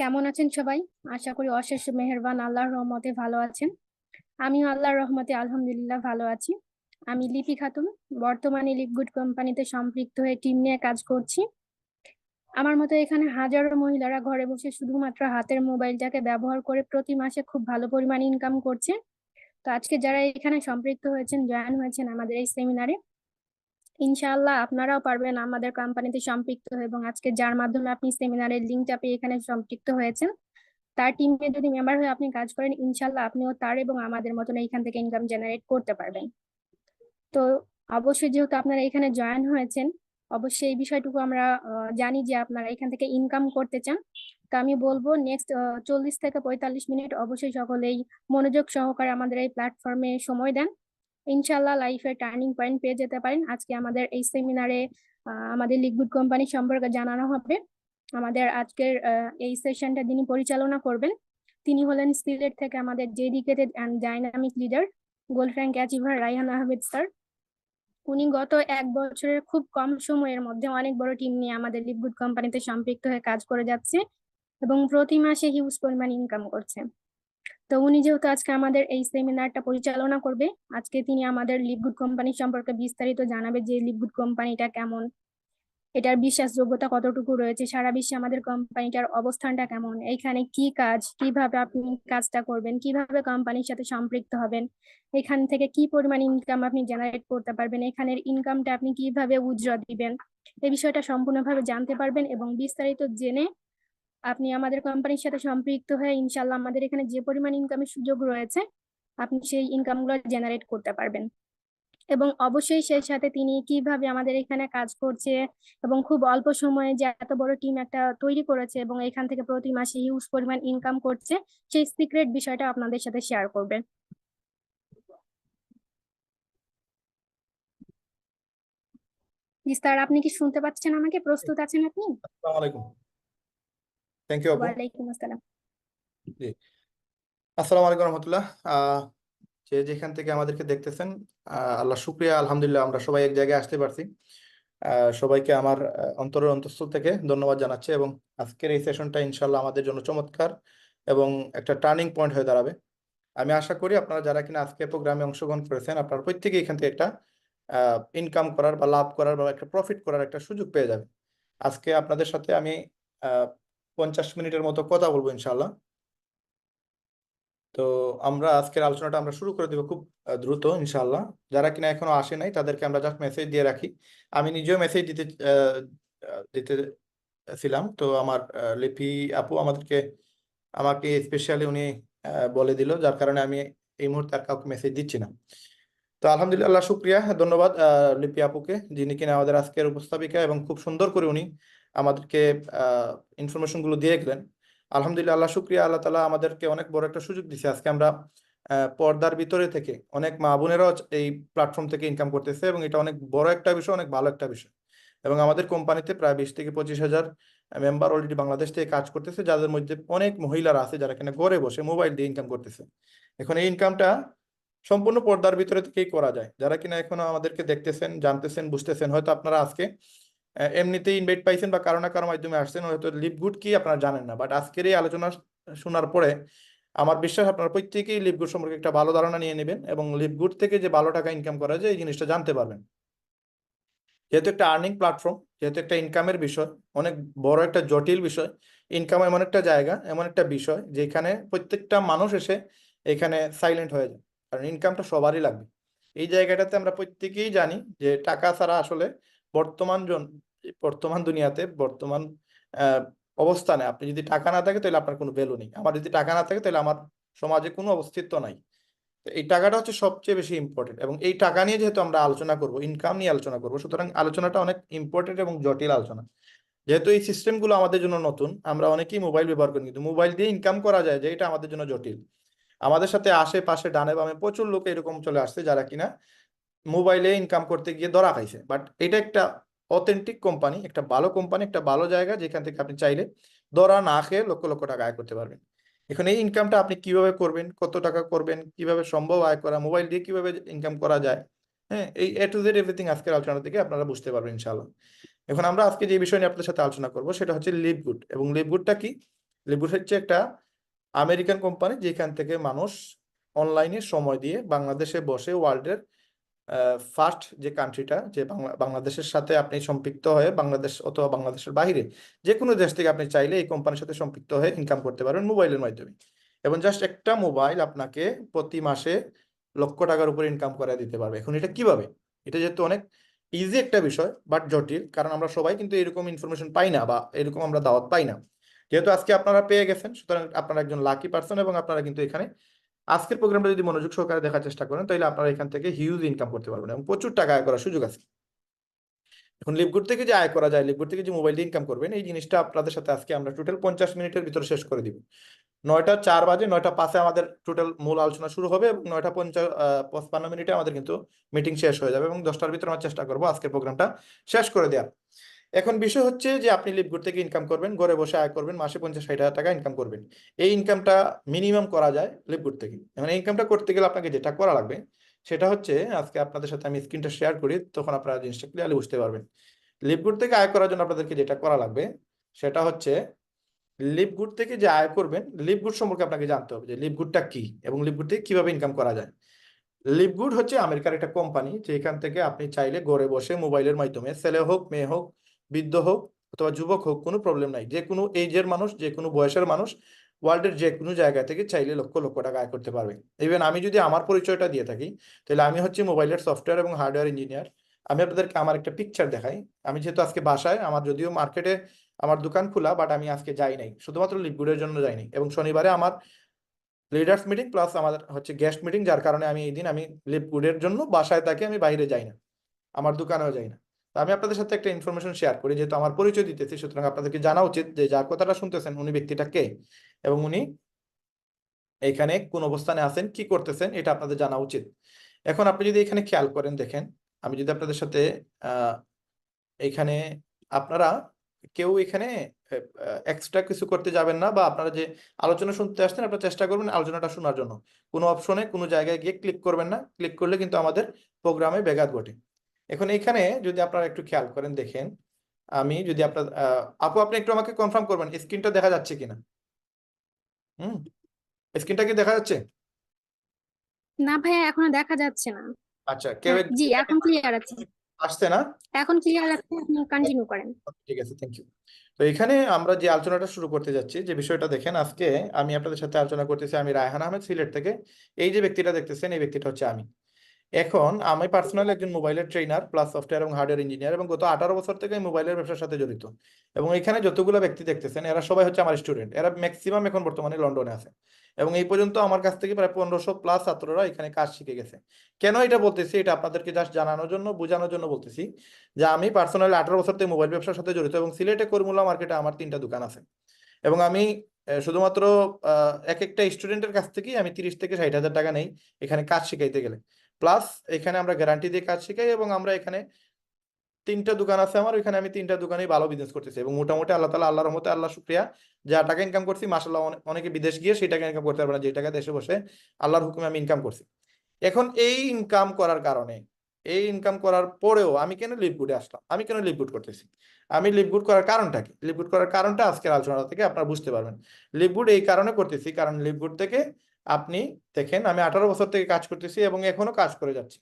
কেমন আছেন সবাই? আশা করি অশেষ মেহেরবান আল্লাহর রহমতে ভালো আছেন। আমিও আল্লাহর রহমতে আলহামদুলিল্লাহ ভালো আছি। আমি লিপি খাতুন, বর্তমানে লিপগুড কোম্পানিতে সম্পৃক্ত হয়ে টিম নিয়ে কাজ করছি। আমার মতো এখানে হাজারো মহিলারা ঘরে বসে শুধুমাত্র হাতের মোবাইলটাকে ব্যবহার করে প্রতি মাসে খুব ভালো পরিমাণ ইনকাম করছে। তো আজকে যারা এখানে সম্পৃক্ত হয়েছেন, জয়েন হয়েছেন আমাদের এই সেমিনারে, ইনশাআল্লাহ আপনারাও পারবেন আমাদের কোম্পানিতে সম্পৃক্ত হয়ে, এবং আজকে যার মাধ্যমে আপনি সেমিনারের লিঙ্কটা পেয়ে এখানে সম্পৃক্ত হয়েছেন তার টিমে যদি মেম্বার হয়ে আপনি কাজ করেন, ইনশাল্লাহ আপনিও তার এবং আমাদের মতন এইখান থেকে ইনকাম জেনারেট করতে পারবেন। তো অবশ্যই যেহেতু আপনারা এখানে জয়েন হয়েছেন, অবশ্যই এই বিষয়টুকু আমরা জানি যে আপনারা এখান থেকে ইনকাম করতে চান। তো আমি বলবো নেক্সট 40 থেকে 45 মিনিট অবশ্যই সকলেই মনোযোগ সহকারে আমাদের এই প্ল্যাটফর্মে সময় দেন। ইনশাল্লাহ লাইফের টার্নিং পয়েন্ট পেয়ে যেতে পারেন। আজকে আমাদের এই সেমিনারে আমাদের লিকুইড কোম্পানি সম্পর্কে জানানো হবে। আমাদের আজকের এই সেশনটা যিনি পরিচালনা করবেন তিনি হলেন সিলেট থেকে আমাদের dedicated and dynamic leader, gold rank achiever Raihan Ahmed sir. উনি গত 1 বছরের খুব কম সময়ের মধ্যে অনেক বড় টিম নিয়ে আমাদের লিপগুড কোম্পানিতে সম্পৃক্ত হয়ে কাজ করে যাচ্ছে এবং প্রতি মাসে হিউজ পরিমাণ ইনকাম করছে। তো উনি যেহেতু আজকে আমাদের এই সেমিনারটা পরিচালনা করবে, আজকে তিনি আমাদের লিপগুড কোম্পানি সম্পর্কে বিস্তারিত জানাবে যে লিপগুড কোম্পানিটা কেমন, এটার বিশ্বাসযোগ্যতা কতটুকু রয়েছে, সারা বিশ্বে আমাদের কোম্পানিটার অবস্থানটা কেমন, এইখানে কি কাজ, কিভাবে আপনি কাজটা করবেন, কিভাবে কোম্পানির সাথে সম্পৃক্ত হবেন, এখান থেকে কি পরিমাণ ইনকাম আপনি জেনারেট করতে পারবেন, এখানের ইনকামটা আপনি কিভাবে উইথড্র দিবেন, এই বিষয়টা সম্পূর্ণভাবে জানতে পারবেন এবং বিস্তারিত জেনে আপনি আমাদের কোম্পানির সাথে সম্পৃক্ত হয়ে ইনশাল্লাহ আমাদের এখানে যে পরিমাণ ইনকামের সুযোগ রয়েছে আপনি সেই ইনকামগুলো জেনারেট করতে পারবেন। এবং অবশ্যই সেই সাথে তিনি কিভাবে আমাদের এখানে কাজ করছে এবং খুব অল্প সময়ে যে এত বড় টিম একটা তৈরি করেছে এবং এখান থেকে প্রতি মাসে হিউজ পরিমাণ ইনকাম করছে, সেই সিক্রেট বিষয়টা আপনাদের সাথে শেয়ার করবে। জি স্যার, আপনি কি শুনতে পাচ্ছেন আমাকে? প্রস্তুত আছেন আপনি? আসসালামু আলাইকুম। থ্যাংক ইউ আপু। ওয়ালাইকুম আসসালাম। জি, আসসালামু আলাইকুম রহমতুল্লাহ। যে যেখান থেকে আমাদেরকে দেখতেছেন, আল্লাহ শুক্রিয়া, আলহামদুলিল্লাহ আমরা সবাই এক জায়গায় আসতে পারছি। সবাইকে আমার অন্তরের অন্তঃস্থল থেকে ধন্যবাদ জানাচ্ছি এবং আজকের এই সেশনটা ইনশাল্লাহ আমাদের জন্য চমৎকার এবং একটা টার্নিং পয়েন্ট হয়ে দাঁড়াবে। আমি আশা করি আপনারা যারা কিনা আজকে প্রোগ্রামে অংশগ্রহণ করেছেন আপনারা প্রত্যেকেই এখান থেকে একটা ইনকাম করার বা লাভ করার বা একটা প্রফিট করার একটা সুযোগ পেয়ে যাবেন। আজকে আপনাদের সাথে আমি 50 মিনিটের মতো কথা বলবো ইনশাল্লাহ। তো আমরা আজকের আলোচনাটা আমরা শুরু করে দেবো খুব দ্রুত ইনশাল্লাহ। যারা কিনা এখনো আসে নাই তাদেরকে আমরা জাস্ট মেসেজ দিয়ে রাখি। আমি নিজেও মেসেজ দিতেছিলাম, তো আমার লিপি আপু আমাকে স্পেশালি উনি বলে দিল, যার কারণে আমি এই মুহূর্তে আর কাউকে মেসেজ দিচ্ছি না। তো আলহামদুলিল্লাহ, শুক্রিয়া, ধন্যবাদ লিপি আপুকে, যিনি কিনা আমাদের আজকের উপস্থাপিকা এবং খুব সুন্দর করে উনি আমাদেরকে ইনফরমেশন গুলো দিয়ে গেলেন। আলহামদুলিল্লাহ, আল্লাহ শুক্রিয়া, আল্লাহ তালা আমাদেরকে অনেক বড় একটা সুযোগ দিচ্ছে। আজকে আমরা পর্দার ভিতরে থেকে অনেক মা বোনেরাও এই প্ল্যাটফর্ম থেকে ইনকাম করতেছে এবং এটা অনেক বড় একটা বিষয়, অনেক ভালো একটা বিষয়। এবং আমাদের কোম্পানিতে প্রায় 20 থেকে 25 হাজার মেম্বার অলরেডি বাংলাদেশ থেকে কাজ করতেছে, যাদের মধ্যে অনেক মহিলারা আছে যারা কিনা ঘরে বসে মোবাইল দিয়ে ইনকাম করতেছে। এখন এই ইনকামটা সম্পূর্ণ পর্দার ভিতরে থেকেই করা যায়। যারা কিনা এখনো আমাদেরকে দেখতেছেন, জানতেছেন, বুঝতেছেন, হয়তো আপনারা আজকে এমনিতেই ইনভাইট পাইছেন বা কারো না কারো মাধ্যমে আসছেন, হয়তো লিপগুড কি আপনারা জানেন না, বাট আজকের এই আলোচনা শোনার পরে আমার বিশ্বাস আপনারা প্রত্যেকেই লিপগুড সম্পর্কে একটা ভালো ধারণা নিয়ে নেবেন এবং লিপগুড থেকে যে ভালো টাকা ইনকাম করা যায় এই জিনিসটা জানতে পারবেন। যেহেতু একটা আর্নিং প্ল্যাটফর্ম, যেহেতু একটা ইনকামের বিষয়, অনেক বড় একটা জটিল বিষয়। ইনকাম এমন একটা জায়গা, এমন একটা বিষয় যেখানে প্রত্যেকটা মানুষ এসে এখানে সাইলেন্ট হয়ে যায়, কারণ ইনকামটা সবারই লাগবে। এই জায়গাটাতে আমরা প্রত্যেকেই জানি যে টাকা ছাড়া আসলে বর্তমান বর্তমান দুনিয়াতে, বর্তমান আহ অবস্থানে আপনি যদি টাকা না থাকে তাহলে আপনার কোনো ভ্যালু নেই। আমার যদি টাকা না থাকে তাহলে আমার সমাজে কোনো অস্তিত্ব নাই। এই টাকাটা হচ্ছে সবচেয়ে বেশি ইম্পর্টেন্ট এবং এই টাকা নিয়ে যেহেতু আমরা আলোচনা করব, ইনকাম নিয়ে আলোচনা করব, সুতরাং আলোচনাটা অনেক ইম্পর্টেন্ট এবং জটিল আলোচনা। যেহেতু এই সিস্টেমগুলো আমাদের জন্য নতুন, আমরা অনেকেই মোবাইল ব্যবহার করি, কিন্তু মোবাইল দিয়ে ইনকাম করা যায় যে এটা আমাদের জন্য জটিল। আমাদের সাথে আশেপাশে ডানে বামে প্রচুর লোক এরকম চলে আসছে যারা কিনা মোবাইলে ইনকাম করতে গিয়ে ধরা খাইছে। বাট এটা একটা অথেন্টিক কোম্পানি, একটা ভালো কোম্পানি, একটা ভালো জায়গা যেখান থেকে আপনি চাইলে ধরা না খেয়ে লক্ষ লক্ষ টাকা আয় করতে পারবেন। এখন এই ইনকামটা আপনি কিভাবে করবেন, কত টাকা করবেন, কিভাবে সম্ভব আয় করা, মোবাইল দিয়ে কিভাবে ইনকাম করা যায়, হ্যাঁ, এই এ টু জেড এভরিথিং আজকের আলোচনা থেকে আপনারা বুঝতে পারবেন ইনশাআল্লাহ। এখন আমরা আজকে যে বিষয় নিয়ে আপনাদের সাথে আলোচনা করব সেটা হচ্ছে লিভগুড। এবং লিভগুডটা কি, লিপগুড হচ্ছে একটা আমেরিকান কোম্পানি, যেখান থেকে মানুষ অনলাইনে সময় দিয়ে বাংলাদেশে বসে ওয়ার্ল্ডের ফার্স্ট যে কান্ট্রিটা, যে বাংলাদেশের সাথে আপনি সম্পৃক্ত হয়ে বাংলাদেশ অথবা বাংলাদেশের বাইরে যে কোনো দেশ থেকে আপনি চাইলে এই কোম্পানির সাথে সম্পৃক্ত হয়ে ইনকাম করতে পারবেন মোবাইলের মাধ্যমে। এবং জাস্ট একটা মোবাইল আপনাকে প্রতি মাসে লক্ষ টাকার উপরে ইনকাম করে দিতে পারবে। এখন এটা কিভাবে? এটা যেহেতু অনেক ইজি একটা বিষয় বাট জটিল, কারণ আমরা সবাই কিন্তু এরকম ইনফরমেশন পাই না বা এরকম আমরা দাওয়াত পাই না। যেহেতু আজকে আপনারা পেয়ে গেছেন, সুতরাং আপনারা একজন লাকি পার্সন এবং আপনারা কিন্তু এখানে আজকের প্রোগ্রামটা যদি মনোযোগ সহকারে দেখার চেষ্টা করেন তাহলে আপনারা এখান থেকে হিউজ ইনকাম করতে পারবেন এবং প্রচুর টাকা আয় করার সুযোগ আছে। এখন লিপগুড থেকে যে আয় করা যায়, লিপগুড থেকে যে মোবাইল দিয়ে ইনকাম করবেন, এই জিনিসটা আপনাদের সাথে আজকে আমরা টোটাল 50 মিনিটের ভিতরে শেষ করে দিব। 9টা 4 বাজে, 9টা 5-এ আমাদের টোটাল মূল আলোচনা শুরু হবে এবং 9টা 55 আমাদের কিন্তু মিটিং শেষ হয়ে যাবে এবং 10টার ভিতরে আমরা চেষ্টা করবো আজকের প্রোগ্রামটা শেষ করে দেওয়ার। এখন বিষয় হচ্ছে যে আপনি লিপগুড থেকে ইনকাম করবেন, ঘরে বসে আয় করবেন, মাসে 50-60 হাজার টাকা ইনকাম করবেন। এই ইনকামটা মিনিমাম করা যায় লিপগুড থেকে। মানে এই ইনকামটা করতে গেলে আপনাকে যেটা করা লাগবে সেটা হচ্ছে, আজকে আপনাদের সাথে আমি স্ক্রিনটা শেয়ার করি, তখন আপনারা জিনিসটা ক্লিয়ারলি বুঝতে পারবেন। লিপগুড থেকে আয় করার জন্য আপনাদেরকে যেটা করা লাগবে সেটা হচ্ছে, লিপগুড থেকে যে আয় করবেন, লিপগুড সম্পর্কে আপনাকে জানতে হবে যে লিপগুডটা কি এবং লিপগুড থেকে কিভাবে ইনকাম করা যায়। লিপগুড হচ্ছে আমেরিকার একটা কোম্পানি, যেখান থেকে আপনি চাইলে ঘরে বসে মোবাইলের মাধ্যমে, ছেলে হোক মেয়ে হোক বৃদ্ধ হোক অথবা যুবক হোক, কোনো প্রবলেম নাই, যে কোনো এজের মানুষ, যে কোনো বয়সের মানুষ ওয়ার্ল্ডের যে কোনো জায়গা থেকে চাইলে লক্ষ লক্ষ টাকা আয় করতে পারবে। ইভেন আমি যদি আমার পরিচয়টা দিয়ে থাকি, তাহলে আমি হচ্ছে মোবাইলের সফটওয়্যার এবং হার্ডওয়্যার ইঞ্জিনিয়ার। আমি আপনাদেরকে আমার একটা পিকচার দেখাই। আমি যেহেতু আজকে বাসায়, আমার যদিও মার্কেটে আমার দোকান খোলা, বাট আমি আজকে যাই নাই, শুধুমাত্র লিপগুডের জন্য যাইনি। এবং শনিবারে আমার লিডার্স মিটিং প্লাস আমাদের হচ্ছে গেস্ট মিটিং, যার কারণে আমি এই দিন আমি লিপগুডের জন্য বাসায় থাকি, আমি বাইরে যাই না, আমার দোকানেও যাই না। তো আমি আপনাদের সাথে একটা ইনফরমেশন শেয়ার করি, যেহেতু আমার পরিচয় দিতেছি, সুতরাং আপনাদেরকে জানা উচিত যে যার কথাটা শুনতেছেন উনি ব্যক্তিটা কে এবং উনি এখানে কোন অবস্থানে আছেন, কি করতেছেন, এটা আপনাদের জানা উচিত। এখন আপনি যদি এখানে খেয়াল করেন, দেখেন, আমি যদি আপনাদের সাথে আহ এখানে আপনারা কেউ এখানে এক্সট্রা কিছু করতে যাবেন না, বা আপনারা যে আলোচনা শুনতে আসছেন আপনারা চেষ্টা করবেন আলোচনাটা শোনার জন্য। কোনো অপশনে কোনো জায়গায় গিয়ে ক্লিক করবেন না, ক্লিক করলে কিন্তু আমাদের প্রোগ্রামে ব্যাঘাত ঘটে। এখন এখানে যদি আপনারা একটু খেয়াল করেন, দেখেন, আমি যদি আপনার আপু আপনি একটু আমাকে কনফার্ম করবেন স্ক্রিনটা দেখা যাচ্ছে কিনা? হুম, স্ক্রিনটা কি দেখা যাচ্ছে? না ভাইয়া, এখনো দেখা যাচ্ছে না। আচ্ছা, কেউ হ্যাঁ জি, এখন ক্লিয়ার আছে। আসছে না? এখন ক্লিয়ার আছে, আপনি কন্টিনিউ করেন। ঠিক আছে, থ্যাংক ইউ। তো এখানে আমরা যে আলোচনাটা শুরু করতে যাচ্ছি, যে বিষয়টা দেখেন, আজকে আমি আপনাদের সাথে আলোচনা করতেছি, আমি রায়হান আহমেদ, সিলেট থেকে। এই যে ব্যক্তিটা দেখতেছেন, এই ব্যক্তিটা হচ্ছে আমি। এখন আমি পার্সোনালি একজন মোবাইলের ট্রেনার প্লাস সফটওয়্যার এবং হার্ডওয়্যার ইঞ্জিনিয়ার, এবং গত 18 বছর থেকে আমি মোবাইলের ব্যবসার সাথে জড়িত। এবং এখানে যতগুলো ব্যক্তি দেখতেছেন এরা সবাই হচ্ছে আমার স্টুডেন্ট, এরা ম্যাক্সিমাম এখন বর্তমানে লন্ডনে আছে। এবং এই পর্যন্ত আমার কাছ থেকে প্রায় 1500+ ছাত্ররা এখানে কাজ শিখে গেছে। কেন এটা বলতেছি, এটা আপনাদেরকে জাস্ট জানানোর জন্য, বোঝানোর জন্য বলতেছি যে আমি পার্সোনালি 18 বছর থেকে মোবাইল ব্যবসার সাথে জড়িত এবং সিলেটে কর্মুলা মার্কেটে আমার 3টা দোকান আছে। এবং আমি শুধুমাত্র এক একটা স্টুডেন্টের কাছ থেকেই আমি 30 থেকে 60 হাজার টাকা নেই এখানে কাজ শিখাইতে গেলে। প্লাস এখানে আমরা গ্যারান্টি দিয়ে কাজ শিখাই এবং আমরা এখানে 3টা দোকান আছে আমার, ওইখানে আমি 3টা দোকানেই ভালো বিজনেস করতেছি এবং মোটামুটি আল্লাহ তাআলা, আল্লাহর রহমতে, আল্লাহ শুকরিয়া, যা টাকা ইনকাম করছি মাশাআল্লাহ, অনেকে বিদেশ গিয়ে সেই টাকা ইনকাম করতে পারবে না যে টাকা দেশে বসে আল্লাহর হুকুমে আমি ইনকাম করছি। এখন এই ইনকাম করার কারণে, এই ইনকাম করার পরেও আমি কেন লিভগুডে আসলাম, আমি কেন লিভগুড করতেছি, আমি লিভগুড করার কারণটা কি, লিভগুড করার কারণটা আজকের আলোচনা থেকে আপনারা বুঝতে পারবেন। লিভগুড এই কারণে করতেছি, কারণ লিভগুড থেকে আপনি দেখেন, আমি 18 বছর থেকে কাজ করতেছি এবং এখনো কাজ করে যাচ্ছি।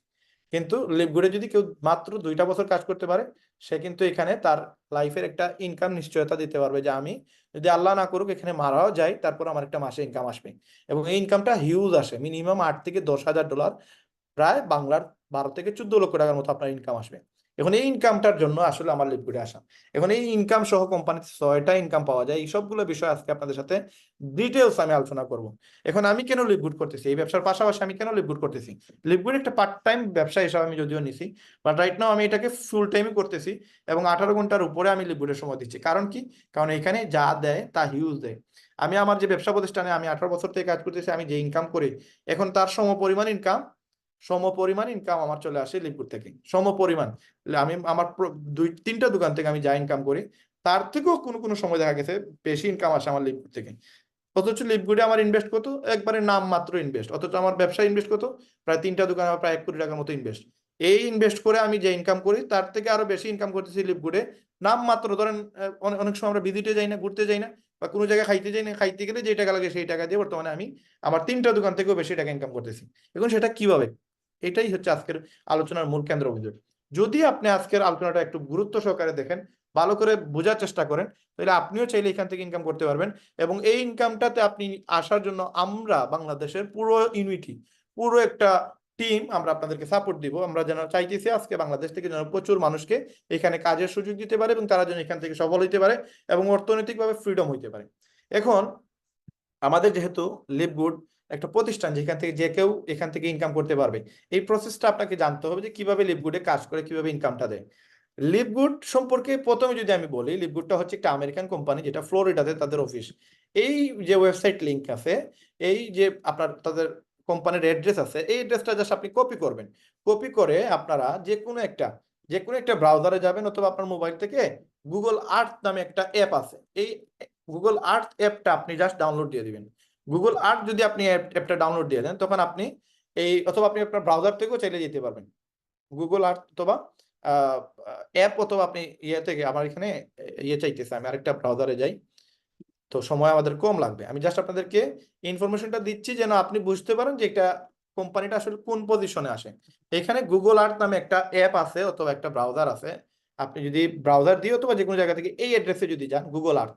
কিন্তু লিভগুডে যদি কেউ মাত্র 2টা বছর কাজ করতে পারে, সে কিন্তু এখানে তার লাইফের একটা ইনকাম নিশ্চয়তা দিতে পারবে যে আমি যদি আল্লাহ না করুক এখানে মারাও যাই, তারপর আমার একটা মাসে ইনকাম আসবে। এবং এই ইনকামটা হিউজ আসে, মিনিমাম 8 থেকে 10 হাজার ডলার, প্রায় বাংলার 12 থেকে 14 লক্ষ টাকার মতো আপনার ইনকাম আসবে। এখন এই ইনকামটার জন্য আসলে আমার লিভগুডে আসা। এখন এই ইনকাম সহ কোম্পানিতে 6টা ইনকাম পাওয়া যায়, এই সবগুলো বিষয় আজকে আপনাদের সাথে ডিটেলস আমি আলোচনা করব। এখন আমি কেন লিভগুড করতেছি, এই ব্যবসার পাশাপাশি আমি কেন লিভগুড করতেছি। লিভগুড একটা পার্ট টাইম ব্যবসা হিসাবে আমি যদিও নিছি, বাট রাইট নাও আমি এটাকে ফুল টাইমই করতেছি এবং 18 ঘন্টার উপরে আমি লিভগুডের সময় দিচ্ছি। কারণ কি? কারণ এখানে যা দেয় তা হিউজ দেয়। আমি আমার যে ব্যবসা প্রতিষ্ঠানে আমি 18 বছর থেকে কাজ করতেছি, আমি যে ইনকাম করি এখন তার সমপরিমাণ ইনকাম আমার চলে আসে লিভগুড থেকে, সমপরিমাণ। আমি আমার 2-3টা দোকান থেকে আমি যা ইনকাম করি তার থেকেও কোনো কোনো সময় দেখা গেছে বেশি ইনকাম আসে আমার লিভগুড থেকে। অথচ লিভগুডে আমার ইনভেস্ট কত, একবারে নাম মাত্র ইনভেস্ট, অথচ আমার ব্যবসা ইনভেস্ট কত, প্রায় 3টা দোকানে আমার প্রায় 1 কোটি টাকার মতো ইনভেস্ট। এই ইনভেস্ট করে আমি যে ইনকাম করি তার থেকে আরো বেশি ইনকাম করতেছি লিভগুডে, নাম মাত্র। ধরেন অনেক সময় আমরা ভিজিটে যাই না, ঘুরতে যাই না, বা কোনো জায়গায় খাইতে যাই না, খাইতে গেলে যে টাকা লাগে সেই টাকা দিয়ে বর্তমানে আমি আমার 3টা দোকান থেকেও বেশি টাকা ইনকাম করতেছি। এখন সেটা কিভাবে, এটাই হচ্ছে আজকের আলোচনার মূল কেন্দ্রবিন্দু। যদি আপনি আজকের আলোচনাটা একটু গুরুত্ব সহকারে দেখেন, ভালো করে বোঝার চেষ্টা করেন, তাহলে আপনিও চাইলে এখান থেকে ইনকাম করতে পারবেন। এবং এই ইনকামটাতে আপনি আসার জন্য আমরা বাংলাদেশের পুরো ইউনিটি, পুরো একটা টিম আমরা আপনাদেরকে সাপোর্ট দিব। আমরা যেন চাইতেছি আজকে বাংলাদেশ থেকে যেন প্রচুর মানুষকে এখানে কাজের সুযোগ দিতে পারে এবং তারা যেন এখান থেকে সফল হইতে পারে এবং অর্থনৈতিকভাবে ফ্রিডম হইতে পারে। এখন আমাদের যেহেতু লিভগুড একটা প্রতিষ্ঠান যেখান থেকে যে কেউ এখান থেকে ইনকাম করতে পারবে, এই প্রসেসটা আপনাকে জানতে হবে যে কিভাবে লিভগুডে কাজ করে, কিভাবে ইনকামটা দেয়। লিভগুড সম্পর্কে প্রথমে যদি আমি বলি, লিভগুডটা হচ্ছে একটা আমেরিকান কোম্পানি যেটা ফ্লোরিডাতে তাদের অফিস। এই যে ওয়েবসাইট লিংক আছে, এই যে আপনার তাদের কোম্পানির অ্যাড্রেস আছে, এই অ্যাড্রেসটা জাস্ট আপনি কপি করবেন। কপি করে আপনারা যে কোনো একটা ব্রাউজারে যাবেন, অথবা আপনার মোবাইল থেকে গুগল আর্থ নামে একটা অ্যাপ আছে, এই গুগল আর্থ অ্যাপটা আপনি জাস্ট ডাউনলোড দিয়ে দিবেন। গুগল আর্থ যদি আপনি অ্যাপটা ডাউনলোড দিয়ে দেন, তখন আপনি অথবা আপনি আপনার ব্রাউজার থেকেও চাইলে যেতে পারবেন গুগল আর্থ, অথবা অ্যাপ, অথবা আপনি ইয়ে থেকে, আমার এখানে ইয়ে চাইতেছে, আমি আরেকটা ব্রাউজারে যাই, তো সময় আমাদের কম লাগবে। আমি জাস্ট আপনাদেরকে ইনফরমেশনটা দিচ্ছি যেন আপনি বুঝতে পারেন যে এটা কোম্পানিটা আসলে কোন পজিশনে আসে। এখানে গুগল আর্থ নামে একটা অ্যাপ আছে অথবা একটা ব্রাউজার আছে। আপনি যদি ব্রাউজার দিয়ে অথবা যে কোনো জায়গা থেকে এই অ্যাড্রেসে যদি যান, গুগল আর্থ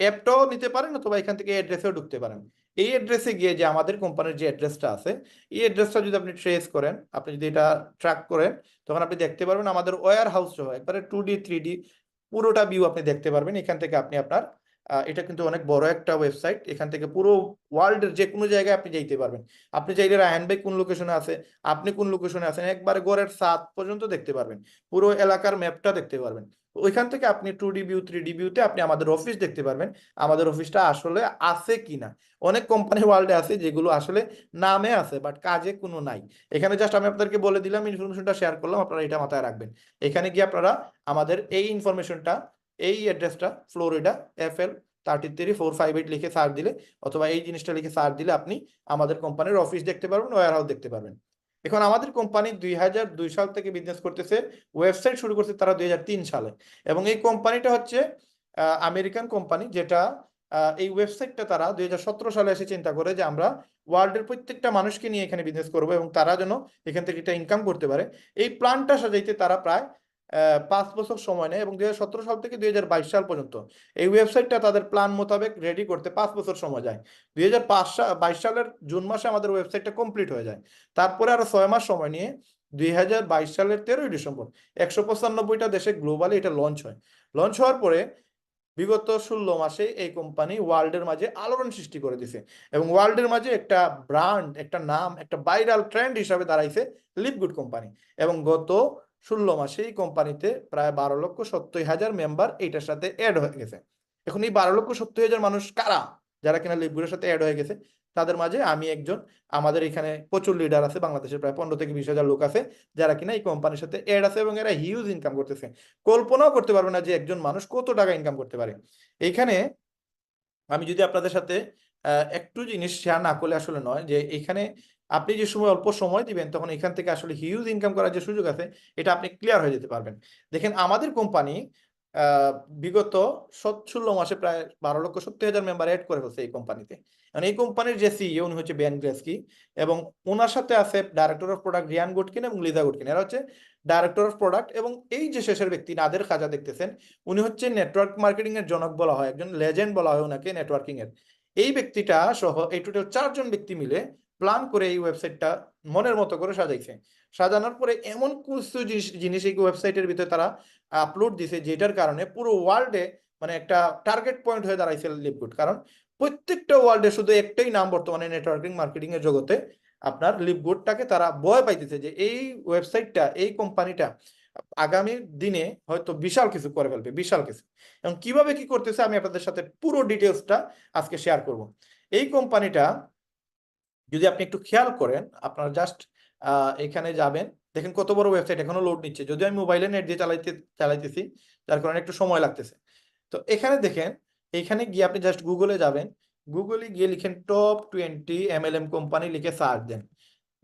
অ্যাপটাও নিতে পারেন, অথবা এখান থেকে অ্যাড্রেসেও ঢুকতে পারেন। এই অ্যাড্রেসে গিয়ে যে আমাদের কোম্পানির যে অ্যাড্রেসটা আছে, এই অ্যাড্রেসটা যদি আপনি ট্রেস করেন, আপনি যদি এটা ট্র্যাক করেন, তখন আপনি দেখতে পারবেন আমাদের ওয়্যার হাউস সহ একবারে 2D 3D পুরোটা ভিউ আপনি দেখতে পারবেন। এখান থেকে আপনি আপনার এটা কিন্তু অনেক বড় একটা ওয়েবসাইট, এখান থেকে পুরো ওয়ার্ল্ডের যে কোনো জায়গায় আপনি যাইতে পারবেন। আপনি চাইলে রায়হান ভাই কোন লোকেশনে আছে, আপনি কোন লোকেশনে আছেন, একবারে ঘরের ছাদ পর্যন্ত দেখতে পারবেন, পুরো এলাকার ম্যাপটা দেখতে পারবেন। ওইখান থেকে আপনি 2D ভিউ 3D ভিউতে আপনি আমাদের অফিস দেখতে পারবেন, আমাদের অফিসটা আসলে আছে কিনা। অনেক কোম্পানি ওয়ার্ল্ডে আছে যেগুলো আসলে নামে আছে বাট কাজে কোনো নাই। এখানে জাস্ট আমি আপনাদেরকে বলে দিলাম, ইনফরমেশনটা শেয়ার করলাম, আপনারা এটা মাথায় রাখবেন। এখানে গিয়ে আপনারা আমাদের এই ইনফরমেশনটা, এই অ্যাড্রেসটা ফ্লোরিডা FL33458 লিখে সার্চ দিলে, অথবা এই জিনিসটা লিখে সার্চ দিলে আপনি আমাদের কোম্পানির অফিস দেখতে পারবেন, ওয়্যার হাউস দেখতে পারবেন। এখন আমাদের কোম্পানি 2002 সাল থেকে বিজনেস করতেছে, ওয়েবসাইট শুরু করছে তারা 2003 সালে। এবং এই কোম্পানিটা হচ্ছে আমেরিকান কোম্পানি, যেটা এই ওয়েবসাইটটা তারা 2017 সালে এসে চিন্তা করে যে আমরা ওয়ার্ল্ডের প্রত্যেকটা মানুষকে নিয়ে এখানে বিজনেস করবো এবং তারা যেন এখান থেকে একটা ইনকাম করতে পারে। এই প্ল্যানটা সাজাইতে তারা প্রায় 5 বছর সময় নেয়, এবং 2017 সাল থেকে 2022 সাল পর্যন্ত এই ওয়েবসাইটটা তাদের প্ল্যান মোতাবেক রেডি করতে 5 বছর সময় যায়। 2022 সালের জুন মাসে আমাদের ওয়েবসাইটটা কমপ্লিট হয়ে যায়। তারপরে আরো 6 মাস সময় নিয়ে 2022 সালের 13ই ডিসেম্বর 195টা দেশে গ্লোবালি এটা লঞ্চ হয়। লঞ্চ হওয়ার পরে বিগত 16 মাসে এই কোম্পানি ওয়ার্ল্ডের মাঝে আলোড়ন সৃষ্টি করে দিছে, এবং ওয়ার্ল্ডের মাঝে একটা ব্র্যান্ড, একটা নাম, একটা ভাইরাল ট্রেন্ড হিসাবে দাঁড়াইছে লিভগুড কোম্পানি। এবং গত 16 মাসে এই কোম্পানিতে প্রায় 12,70,000 মেম্বার এইটার সাথে অ্যাড হয়ে গেছে। এখন এই 12,70,000 মানুষ কারা, যারা কিনা লিভগুডের সাথে অ্যাড হয়ে গেছে? তাদের মাঝে আমি একজন। আমাদের এখানে প্রচুর লিডার আছে, বাংলাদেশের প্রায় 15 থেকে 20,000 লোক আছে যারা কিনা এই কোম্পানির সাথে অ্যাড আছে, এবং এরা হিউজ ইনকাম করতেছে। কল্পনাও করতে পারবে না যে একজন মানুষ কত টাকা ইনকাম করতে পারে। এইখানে আমি যদি আপনাদের সাথে একটু জিনিস শেয়ার না করলে আসলে নয়, যে এখানে আপনি যে সময় অল্প সময় দিবেন, তখন এখান থেকে আসলে হিউজ ইনকাম করার যে সুযোগ আছে, এটা আপনি ক্লিয়ার হয়ে যেতে পারবেন। দেখেন আমাদের কোম্পানি বিগত 16 মাসে প্রায় 12,70,000 মেম্বার এড করে ফেলছে এই কোম্পানিতে। মানে এই কোম্পানির যে সিইও উনি হচ্ছে বেন গ্রেস্কি, এবং ওনার সাথে আছে ডাইরেক্টর অফ প্রোডাক্ট রিয়ান গুডকিন এবং লিজা গুডকিন, এরা হচ্ছে ডাইরেক্টর অফ প্রোডাক্ট। এবং এই যে শেষের ব্যক্তি নাদের খাজা দেখতেছেন, উনি হচ্ছে নেটওয়ার্ক মার্কেটিং এর জনক বলা হয়, একজন লেজেন্ড বলা হয় ওনাকে নেটওয়ার্কিং এর। এই ব্যক্তিটা সহ এই টোটাল 4 জন ব্যক্তি মিলে প্ল্যান করে এই ওয়েবসাইটটা মনের মতো করে সাজাইছে। সাজানোর পরে এমন কিছু জিনিস এই ওয়েবসাইটের ভিতরে তারা আপলোড দিছে, যেটার কারণে পুরো ওয়ার্ল্ডে মানে একটা টার্গেট পয়েন্ট হয়ে দাঁড়াইছে লিভগুড। কারণ প্রত্যেকটা ওয়ার্ল্ডে শুধু একটাই নাম বর্তমানে নেটওয়ার্কিং মার্কেটিং এর জগতে, আপনার লিভগুডটাকে তারা ভয় পাইতেছে যে এই ওয়েবসাইটটা, এই কোম্পানিটা আগামী দিনে হয়তো বিশাল কিছু করে ফেলবে, বিশাল কিছু। এবং কিভাবে কি করতেছে আমি আপনাদের সাথে পুরো ডিটেলসটা আজকে শেয়ার করব। এই কোম্পানিটা যদি আপনি একটু খেয়াল করেন, আপনারা জাস্ট এখানে যাবেন, দেখেন কত বড় ওয়েবসাইট, এখনো লোড নিচ্ছে, যদিও আমি মোবাইলে নেট দিয়ে চালাইতেছি, যার কারণে একটু সময় লাগতেছে। তো এখানে দেখেন, এখানে গিয়ে আপনি জাস্ট গুগলে যাবেন, গুগলে গিয়ে লিখেন টপ 20 MLM কোম্পানি লিখে সার্চ দেন।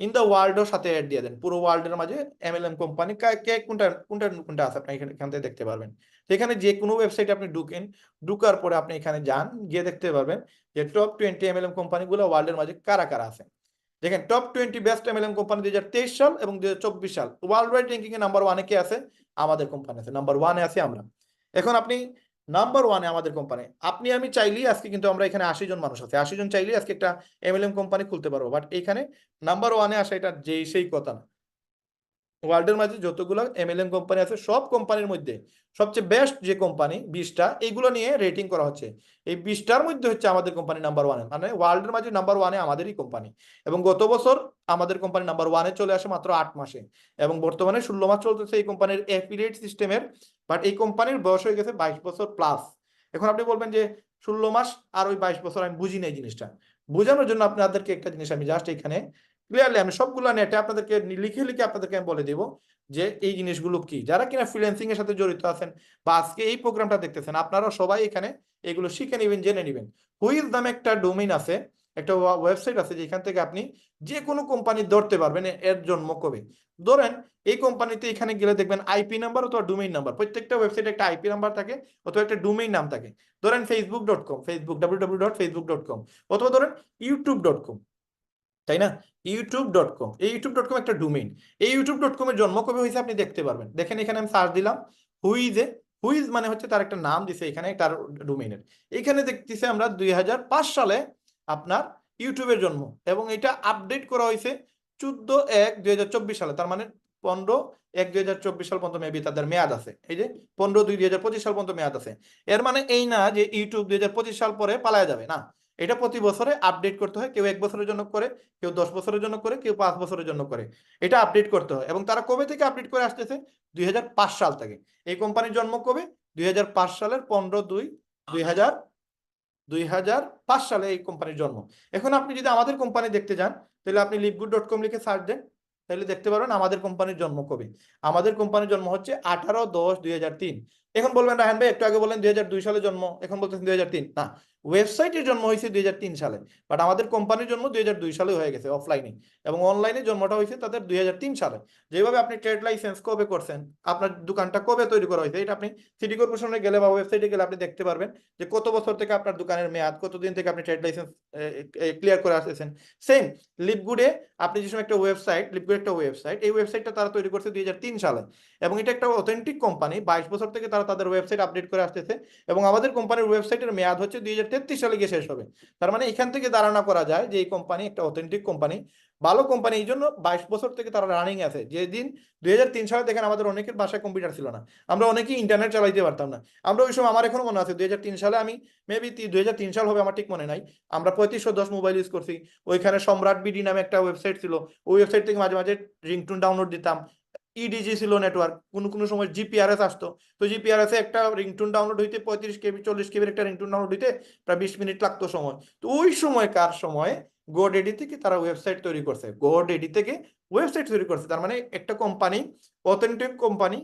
ইন দ্য ওয়ার্ল্ডের সাথে অ্যাড দিয়ে দেন, পুরো ওয়ার্ল্ডের মাঝে MLM কোম্পানি কে কোনটা কোনটা কোনটা আছে আপনি এখান থেকে দেখতে পারবেন। তো এখানে যে কোনো ওয়েবসাইটে আপনি ঢুকার পরে আপনি এখানে যান, গিয়ে দেখতে পারবেন যে টপ 20 MLM কোম্পানিগুলো ওয়ার্ল্ডের মাঝে কারা কারা আছে। দেখেন টপ 20 বেস্ট MLM কোম্পানি 2023 সাল এবং 2024 সাল ওয়ার্ল্ড ওয়াইড র্যাঙ্কিং এ নাম্বার 1 কে আছে, আমাদের কোম্পানি আছে নাম্বার 1 এ, আছি আমরা। এখন আপনি নাম্বার 1 এ আমাদের কোম্পানি, আপনি আমি চাইলেই আজকে কিন্তু আমরা এখানে 80 জন মানুষ আছে, 80 জন চাইলেই আজকে একটা MLM কোম্পানি খুলতে পারবো, বাট এখানে নাম্বার 1 এ আসা এটা যেই সেই কথা না। ওয়ার্ল্ডের মাঝে যতগুলো MLM কোম্পানি আছে সব কোম্পানির মধ্যে সবচেয়ে বেস্ট যে কোম্পানি 20টা, এইগুলো নিয়ে রেটিং করা হচ্ছে, এই 20টার মধ্যে হচ্ছে আমাদের কোম্পানি নাম্বার 1 এ, মানে ওয়ার্ল্ডের মাঝে নাম্বার 1 এ আমাদেরই কোম্পানি। এবং গত বছর আমাদের কোম্পানি নাম্বার 1 এ চলে আসে মাত্র 8 মাসে, এবং বর্তমানে 16 মাস চলতেছে এই কোম্পানির অ্যাফিলিয়েট সিস্টেমের, বাট এই কোম্পানির বয়স হয়ে গেছে 22 বছর প্লাস। এখন আপনি বলবেন যে 16 মাস আর ওই 22 বছর, আমি বুঝি না এই জিনিসটা। বোঝানোর জন্য আপনাদেরকে একটা জিনিস আমি জাস্ট এখানে ক্লিয়ারলি আমি সবগুলো নেটে আপনাদেরকে লিখে লিখে আপনাদেরকে আমি বলে দিব যে এই জিনিসগুলো কি। যারা কিনা ফ্রিল্যান্সিং এর সাথে জড়িত আছেন বা আজকে এই প্রোগ্রামটা দেখতেছেন, আপনারা সবাই এখানে এগুলো শিখে নেবেন, জেনে নেবেন। হুইজ নামে একটা ডোমেইন আছে, একটা ওয়েবসাইট আছে, যেখান থেকে আপনি যে কোনো কোম্পানি ধরতে পারবেন এর জন্ম কবে। ধরেন এই কোম্পানিতে এখানে গেলে দেখবেন আইপি নাম্বার অথবা ডোমেইন নাম্বার, প্রত্যেকটা ওয়েবসাইটে একটা আইপি নাম্বার থাকে অথবা একটা ডোমেইন নাম থাকে। ধরেন facebook.com, ফেসবুক www.facebook.com, অথবা ধরেন youtube.com, তাই না, youtube.com, এই youtube.com একটা ডোমেইন। এই youtube.com এর জন্ম কবে হয়েছে আপনি দেখতে পারবেন। দেখেন এখানে আমি সার্চ দিলাম হুইজে, হুইজ মানে হচ্ছে তার একটা নাম দিছে এখানে তার ডোমেইনের। এখানে দেখতেছি আমরা 2005 সালে আপনার ইউটিউবের জন্ম, এবং এটা আপডেট করা হয়েছে 14/1/2024 সালে, তার মানে 15/1/2024 সাল পর্যন্ত মেবি তাদের মেয়াদ আছে। এই যে 15/2/2025 সাল পর্যন্ত মেয়াদ আছে। এর মানে এই না যে ইউটিউব 2025 সাল পরে পালায়া যাবে, না, এটা প্রতি বছরে আপডেট করতে হয়। কেউ 1 বছরের জন্য করে, কেউ 10 বছরের জন্য করে, কেউ 5 বছরের জন্য করে, এটা আপডেট করতে হয়। এবং তারা কবে থেকে আপডেট করে আসতেছে, 2005 সাল থেকে। এই কোম্পানির জন্ম কবে, 2005 সালের 15/2/2005 সালে এই কোম্পানির জন্ম। এখন আপনি যদি আমাদের কোম্পানি দেখতে যান, তাহলে আপনি livegood.com লিখে সার্চ দেন, তাহলে দেখতে পারবেন আমাদের কোম্পানির জন্ম কবে। আমাদের কোম্পানির জন্ম হচ্ছে 18/10/2003। এখন বলবেন রায়হান ভাই একটু আগে বললেন 2002 সালে জন্ম, এখন বলতেছেন 2003। না, ওয়েবসাইটের জন্ম হয়েছে 2003 সালে, বাট আমাদের কোম্পানির জন্ম 2002 সালে হয়ে গেছে অফলাইনে, এবং অনলাইনে জন্মটা হয়েছে তাদের 2003 সালে। যেভাবে আপনি ট্রেড লাইসেন্স কবে করছেন, আপনার দোকানটা কবে তৈরি করা হয়েছে, এটা আপনি সিটি কর্পোরেশনে গেলে বা ওয়েবসাইটে গেলে আপনি দেখতে পারবেন যে কত বছর থেকে আপনার দোকানের মেয়াদ, কতদিন থেকে আপনি ট্রেড লাইসেন্স ক্লিয়ার করে আসতেছেন। সেম লিপগুডে আপনি যে সময় একটা ওয়েবসাইট, লিপগুড একটা ওয়েবসাইট, এই ওয়েবসাইটটা তারা তৈরি করছে 2003 সালে, এবং এটা একটা অথেন্টিক কোম্পানি। 22 বছর থেকে তারা তাদের ওয়েবসাইট আপডেট করে আসতেছে, এবং আমাদের কোম্পানির ওয়েবসাইটের মেয়াদ হচ্ছে 2033 সালে গিয়ে শেষ হবে। তার মানে এখান থেকে ধারণা করা যায় যে এই কোম্পানি একটা অথেন্টিক কোম্পানি, ভালো কোম্পানি। এই জন্য 22 বছর থেকে তারা রানিং আছে। যেদিন 2003 সালে দেখেন আমাদের অনেকের বাসায় কম্পিউটার ছিল না, আমরা অনেকেই ইন্টারনেট চালাইতে পারতাম না। আমরা ওই সময়, আমার এখনো মনে আছে 2003 সালে, আমি মেবি 2003 সাল হবে আমার ঠিক মনে নাই, আমরা 3510 মোবাইল ইউজ করছি। ওইখানে সম্রাট বিডি নামে একটা ওয়েবসাইট ছিল, ওই ওয়েবসাইট থেকে মাঝে মাঝে রিংটোন ডাউনলোড দিতাম। ইডিজি ছিল নেটওয়ার্ক, কোনো কোনো সময় জিপিআরএস আসতো, তো জিপিআরএস এ একটা রিংটোন ডাউনলোড হইতে 35 কেবি 40 কেবির একটা রিংটোন ডাউনলোড হইতে প্রায় 20 মিনিট লাগতো সময়। তো ওই সময়কার সময়ে গোডেডি থেকে তারা ওয়েবসাইট তৈরি করছে, গোডেডি থেকে ওয়েবসাইট তৈরি করছে। তার মানে একটা কোম্পানি, অথেন্টিক কোম্পানি,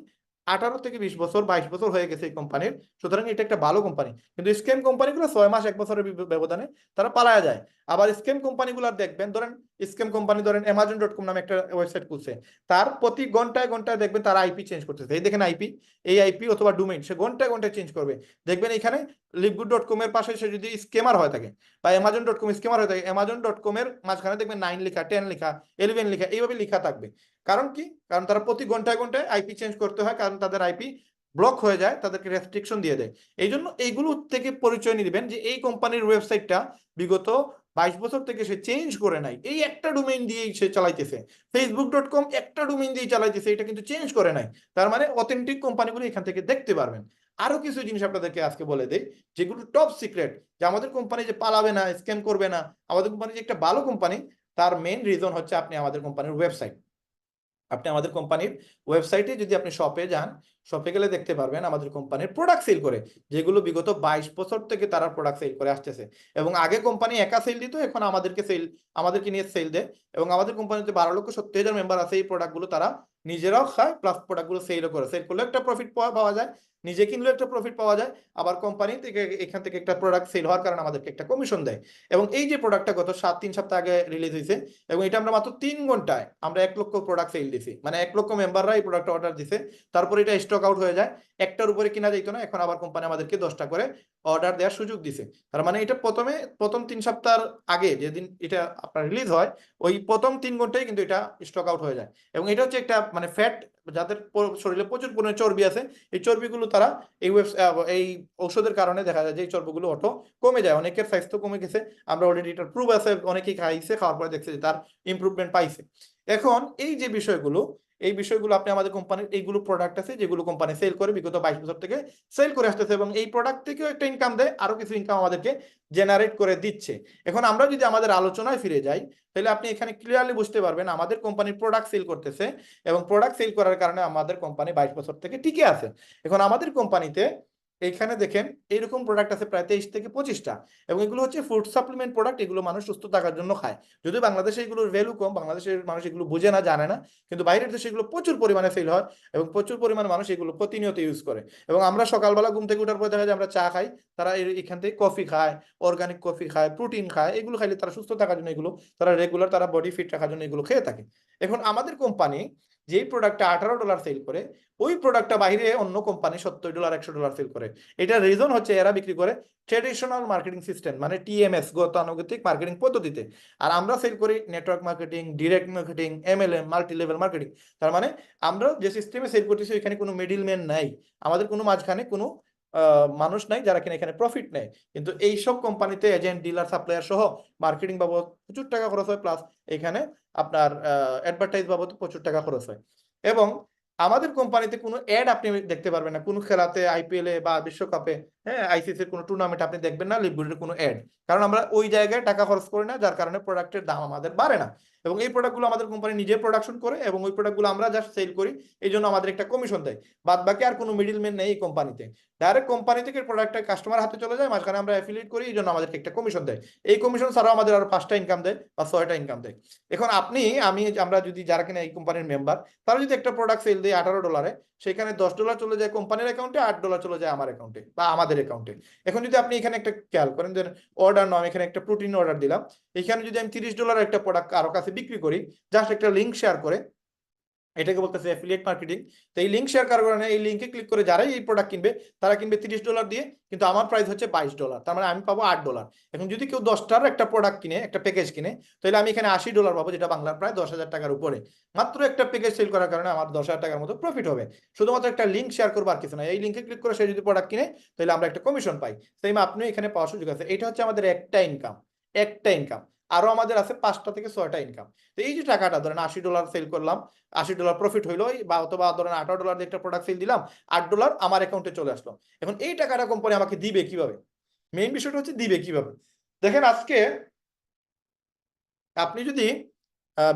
18 থেকে 20 বছর 22 বছর হয়ে গেছে এই কোম্পানির, সুতরাং এটা একটা ভালো কোম্পানি। কিন্তু স্ক্যাম কোম্পানিগুলো 6 মাস 1 বছরের ব্যবধানে তারা পালায়া যায়। আবার স্ক্যাম কোম্পানিগুলো দেখবেন, ধরেন স্ক্যাম কোম্পানি, ধরেন Amazon.com নামে একটা ওয়েবসাইট খুলছে, তার প্রতি ঘন্টায় ঘন্টায় দেখবেন তারা আইপি চেঞ্জ করতেছে। এই দেখেন আইপি, এই আইপি অথবা ডোমেইন সে ঘন্টায় ঘন্টায় চেঞ্জ করবে। দেখবেন এখানে livegood.com এর পাশে সে যদি স্ক্যামার হয়ে থাকে বা Amazon.com স্ক্যামার হয়ে থাকে, Amazon.com এর মাঝখানে দেখবেন 9 লেখা, 10 লেখা, 11 লেখা, এইভাবে লেখা থাকবে। কারণ কি, কারণ তারা প্রতি ঘন্টায় ঘন্টায় আইপি চেঞ্জ করতে হয়, কারণ তাদের আইপি ব্লক হয়ে যায়, তাদেরকে রেস্ট্রিকশন দিয়ে দেয়। এই জন্য এইগুলো থেকে পরিচয় নিয়ে দিবেন যে এই কোম্পানির ওয়েবসাইটটা বিগত 22 বছর থেকে সে চেঞ্জ করে নাই, এই একটা ডোমেইন দিয়েই সে চালাইতেছে। facebook.com একটা ডোমেইন দিয়ে চালাইতেছে, এটা কিন্তু চেঞ্জ করে নাই। তার মানে অথেন্টিক কোম্পানিগুলো এখান থেকে দেখতে পারবেন। আরো কিছু জিনিস আপনাদেরকে আজকে বলে দেই যেগুলো টপ সিক্রেট, যে আমাদের কোম্পানি যে পালাবে না, স্ক্যাম করবে না, আমাদের কোম্পানি যে একটা ভালো কোম্পানি, তার মেইন রিজন হচ্ছে আপনি আমাদের কোম্পানির ওয়েবসাইট। আপনি আমাদের কোম্পানির ওয়েবসাইটে যদি আপনি শপে যান, শপে গেলে দেখতে পারবেন আমাদের কোম্পানির প্রোডাক্ট সেল করে, যেগুলো বিগত 22 বছর থেকে তারা প্রোডাক্ট সেল করে আসতেছে। এবং আগে কোম্পানি একা সেল দিত, এখন আমাদেরকে নিয়ে সেল দেয়। এবং আমাদের কোম্পানিতে 12,70,000 মেম্বার আছে। এই প্রোডাক্টগুলো তারা নিজেরাও খায়, প্লাস প্রোডাক্টগুলো সেলও করে, সেল করলে একটা প্রফিট পাওয়া যায়, নিজে কিনলেও একটা প্রফিট পাওয়া যায়, আবার কোম্পানি থেকে এখান থেকে একটা প্রোডাক্ট সেল হওয়ার কারণে আমাদেরকে একটা কমিশন দেয়। এবং এই যে প্রোডাক্টটা গত 3 সপ্তাহ আগে রিলিজ হয়েছে, এবং এটা আমরা মাত্র 3 ঘন্টায় আমরা 1 লক্ষ প্রোডাক্ট সেল দিছি, মানে 1 লক্ষ মেম্বাররা এই প্রোডাক্ট অর্ডার দিছে। তারপর এটা স্টক আউট হয়ে যায়, একটার উপরে কিনা যেত না, এখন আবার কোম্পানি আমাদেরকে 10টা করে অর্ডার দেওয়ার সুযোগ দিছে। তার মানে এটা প্রথম 3 সপ্তাহ আগে যেদিন এটা আপনার রিলিজ হয়, ওই প্রথম 3 ঘন্টায় কিন্তু এটা স্টক আউট হয়ে যায়। এবং এটা হচ্ছে একটা মানে ফ্যাট, যাদের শরীরে প্রচুর পরিমাণে চর্বি আছে, এই চর্বিগুলো তারা এই ঔষধের কারণে দেখা যায় যে এই চর্বিগুলো অটো কমে যায়। অনেকের স্বাস্থ্য কমে গেছে, আমরা অলরেডি এটার প্রুফ আছে, অনেকেই খাইছে, খাওয়ার পরে দেখছে যে তার ইমপ্রুভমেন্ট পাইছে। এখন এই যে বিষয়গুলো আপনি আমাদের কোম্পানির এইগুলো প্রোডাক্ট আছে যেগুলো কোম্পানি সেল করে বিগত 22 বছর থেকে সেল করে আসতেছে, এবং এই প্রোডাক্ট থেকেও একটা ইনকাম দেয়, আরো কিছু ইনকাম আমাদেরকে জেনারেট করে দিচ্ছে। এখন আমরা যদি আমাদের আলোচনায় ফিরে যাই, তাহলে আপনি এখানে ক্লিয়ারলি বুঝতে পারবেন আমাদের কোম্পানির প্রোডাক্ট সেল করতেছে, এবং প্রোডাক্ট সেল করার কারণে আমাদের কোম্পানি 22 বছর থেকে টিকে আছে। এখন আমাদের কোম্পানিতে এখানে দেখেন এইরকম প্রোডাক্ট আছে প্রায় 23 থেকে 25টা, এবং এগুলো হচ্ছে ফুড সাপ্লিমেন্ট প্রোডাক্ট, এগুলো মানুষ সুস্থ থাকার জন্য খায়। যদিও বাংলাদেশে এগুলোর ভ্যালু কম, বাংলাদেশের মানুষ এগুলো বুঝে না, জানে না, কিন্তু বাইরের দেশে এগুলো প্রচুর পরিমাণে সেল হয়, এবং প্রচুর পরিমাণে মানুষ এগুলো প্রতিনিয়ত ইউজ করে। এবং আমরা সকালবেলা ঘুম থেকে উঠার পর দেখা যায় আমরা চা খাই, তারা এখান থেকে কফি খায়, অর্গানিক কফি খায়, প্রোটিন খায়, এগুলো খাইলে তারা সুস্থ থাকার জন্য এগুলো তারা রেগুলার তারা বডি ফিট রাখার জন্য এগুলো খেয়ে থাকে। এখন আমাদের কোম্পানি যেই প্রোডাক্টটা $18 সেল করে, ওই প্রোডাক্টটা বাইরে অন্য কোম্পানি $70 $100 সেল করে। এটার রিজন হচ্ছে এরা বিক্রি করে ট্রেডিশনাল মার্কেটিং সিস্টেম, মানে টিএমএস, গতানুগতিক মার্কেটিং পদ্ধতিতে, আর আমরা সেল করি network marketing, direct marketing, MLM, multi level marketing. তার মানে আমরা যে সিস্টেমে সেল করতেছি ওইখানে কোনো মিডিলম্যান নাই, আমাদের কোনো মাঝখানে কোনো মানুষ নাই যারা কিনা এখানে প্রফিট নেয়। কিন্তু এইসব কোম্পানিতে এজেন্ট, ডিলার, সাপ্লায়ার সহ মার্কেটিং বাবদ প্রচুর টাকা খরচ হয়, প্লাস এখানে আপনার অ্যাডভার্টাইজ বাবদ প্রচুর টাকা খরচ হয়। এবং আমাদের কোম্পানিতে কোনো অ্যাড আপনি দেখতে পারবেন না, কোনো খেলাতে, আইপিএল এ বা বিশ্বকাপে, হ্যাঁ, আইসিসির কোনো টুর্নামেন্ট আপনি দেখবেন না লিপগুডের কোনো অ্যাড, কারণ আমরা ওই জায়গায় টাকা খরচ করি না, যার কারণে প্রোডাক্টের দাম আমাদের বাড়ে না। এবং এই প্রোডাক্টগুলো আমাদের কোম্পানি নিজে প্রোডাকশন করে, এবং ওই প্রোডাক্টগুলো আমরা জাস্ট সেল করি, এই জন্য আমাদের একটা কমিশন দেয়। বাদ বাকি আর কোনো মিডিলম্যান নেই এই কোম্পানিতে, ডাইরেক্ট কোম্পানি থেকে প্রোডাক্টটা কাস্টমার হাতে চলে যায়, মাঝখানে আমরা অ্যাফিলিয়েট করি, এই জন্য আমাদেরকে একটা কমিশন দেয়। এই কমিশন ছাড়াও আমাদের আরো 5টা ইনকাম দেয় বা 6টা ইনকাম দেয়। এখন আমরা যদি যারা কিনা এই কোম্পানির মেম্বার, তারা যদি একটা প্রোডাক্ট সেল দেয় $18, সেখানে $10 চলে যায় কোম্পানির অ্যাকাউন্টে, $8 চলে যায় আমার অ্যাকাউন্টে বা আমাদের অ্যাকাউন্টে। এখন যদি আপনি এখানে একটা খেয়াল করেন যে অর্ডার নাও, এখানে একটা প্রোটিন অর্ডার দিলাম, এখানে যদি আমি $30 একটা প্রোডাক্ট কারো কাছে বিক্রি করি, জাস্ট একটা লিঙ্ক শেয়ার করে, এটাকে বলতেছে অ্যাফিলিয়েট মার্কেটিং। তো এই লিঙ্ক শেয়ার করার কারণে এই লিঙ্কে ক্লিক করে যারাই এই প্রোডাক্ট কিনবে, তারা কিনবে $30 দিয়ে, কিন্তু আমার প্রাইস হচ্ছে $22, তার মানে আমি পাবো $8। এখন যদি কেউ 10টার একটা প্রোডাক্ট কিনে, একটা প্যাকেজ কিনে, তাহলে আমি এখানে $80 পাবো, যেটা বাংলার প্রায় 10,000 টাকার উপরে। মাত্র একটা প্যাকেজ সেল করার কারণে আমার 10,000 টাকার মতো প্রফিট হবে, শুধুমাত্র একটা লিঙ্ক শেয়ার করবো আর কিছু না। এই লিঙ্কে ক্লিক করে সে যদি প্রোডাক্ট কিনে, তাহলে আমরা একটা কমিশন পাই, সেম আপনি এখানে পাওয়ার সুযোগ আছে। এটা হচ্ছে আমাদের একটা ইনকাম। আরো আমাদের আছে 5টা থেকে 6টা ইনকাম। তো এই যে টাকাটা ধরেন $80 সেল করলাম, $80 প্রফিট হইলো, বা অথবা ধরেন $18 দিয়ে একটা প্রোডাক্ট সেল দিলাম, $8 আমার অ্যাকাউন্টে চলে আসলো। এখন এই টাকাটা কোম্পানি আমাকে দিবে কিভাবে? মেইন বিষয়টা হচ্ছে দিবে কিভাবে। দেখেন, আজকে আপনি যদি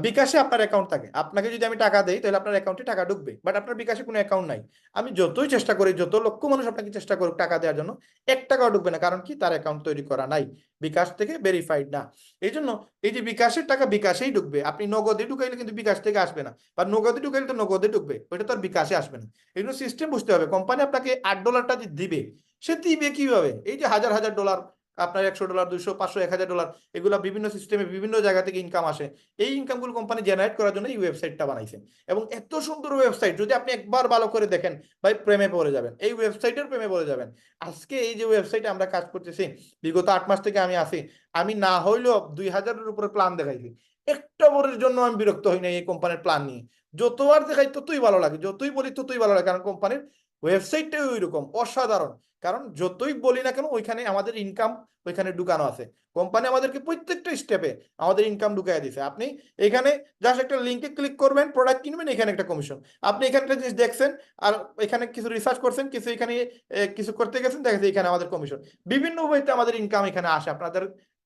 বিকাশে আপনার অ্যাকাউন্ট থাকে, আপনাকে যদি আমি টাকা দেই, তাহলে আপনার অ্যাকাউন্টে টাকা ঢুকবে, বাট আপনার বিকাশে কোনো অ্যাকাউন্ট নাই। আমি যতই চেষ্টা করি, যত লক্ষ মানুষ আপনাকে চেষ্টা করুক টাকা দেওয়ার জন্য, 1 টাকাও ঢুকবে না। কারণ কি? তার অ্যাকাউন্ট তৈরি করা নাই, বিকাশ থেকে ভেরিফাইড না। এই জন্য এই যে বিকাশের টাকা বিকাশেই ঢুকবে, আপনি নগদে ঢুকাইলে কিন্তু বিকাশ থেকে আসবে না, বা নগদে ঢুকাইলে তো নগদে ঢুকবে, ওইটা তো আর বিকাশে আসবে না। এই জন্য সিস্টেম বুঝতে হবে, কোম্পানি আপনাকে $8টা যে দিবে, সে দিবে কিভাবে? এই যে হাজার হাজার ডলার, আপনার $100, $200, $500, $1000, এগুলো বিভিন্ন সিস্টেমে বিভিন্ন জায়গা থেকে ইনকাম আসে। এই ইনকামগুলো কোম্পানি জেনারেট করার জন্য এই ওয়েবসাইটটা বানাইছে। এবং এত সুন্দর ওয়েবসাইট, যদি আপনি একবার ভালো করে দেখেন, ভাই প্রেমে পড়ে যাবেন, এই ওয়েবসাইটের প্রেমে পড়ে যাবেন। আজকে এই যে ওয়েবসাইটে আমরা কাজ করতেছি, বিগত 8 মাস থেকে আমি আছি, আমি না হইলেও 2000-এর উপরে প্ল্যান দেখাইছি। একটা বরের জন্য আমি বিরক্ত হই না এই কোম্পানির প্ল্যান নিয়ে। যতবার দেখাই ততই ভালো লাগে, যতই বলি ততই ভালো লাগে, কারণ কোম্পানির ওয়েবসাইটটাই ওই রকম অসাধারণ। কারণ যতই বলি না কেন, ওইখানে আমাদের ইনকাম ওইখানে ঢুকানো আছে। কোম্পানি আমাদেরকে প্রত্যেকটা স্টেপে আমাদের ইনকাম ঢুকাই দিছে। আপনি এখানে জাস্ট একটা লিঙ্কে ক্লিক করবেন, প্রোডাক্ট কিনবেন, এখানে একটা কমিশন। আপনি এখানে একটা জিনিস দেখছেন, আর এখানে কিছু রিসার্চ করছেন, কিছু এখানে কিছু করতে গেছেন, দেখেছেন এখানে আমাদের কমিশন। বিভিন্ন ওয়েতে আমাদের ইনকাম এখানে আসে। আপনাদের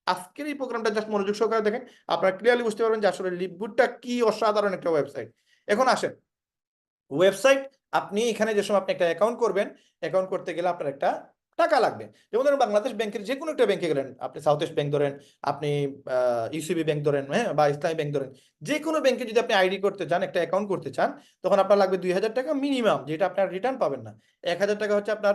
আজকের এই প্রোগ্রামটা জাস্ট মনোযোগ সহকারে দেখেন, আপনারা ক্লিয়ারলি বুঝতে পারবেন যে আসলে লিপগুডটা কি অসাধারণ একটা ওয়েবসাইট। এখন আসেন, ওয়েবসাইট আপনি এখানে যে সময় আপনি একটা অ্যাকাউন্ট করবেন, অ্যাকাউন্ট করতে গেলে আপনার একটা টাকা লাগবে। যেমন ধরেন বাংলাদেশ ব্যাংকের যে কোনো একটা ব্যাংকে গেলেন, আপনি সাউথ ইস্ট ব্যাংক ধরেন, আপনি ইউসিবি ব্যাংক ধরেন, হ্যাঁ, বা ইসলামী ব্যাংক ধরেন, যে কোনো ব্যাংকে যদি আপনি আইডি করতে চান, একটা অ্যাকাউন্ট করতে চান, তখন আপনার লাগবে 2,000 টাকা মিনিমাম, যেটা আপনার রিটার্ন পাবেন না। 1,000 টাকা হচ্ছে আপনার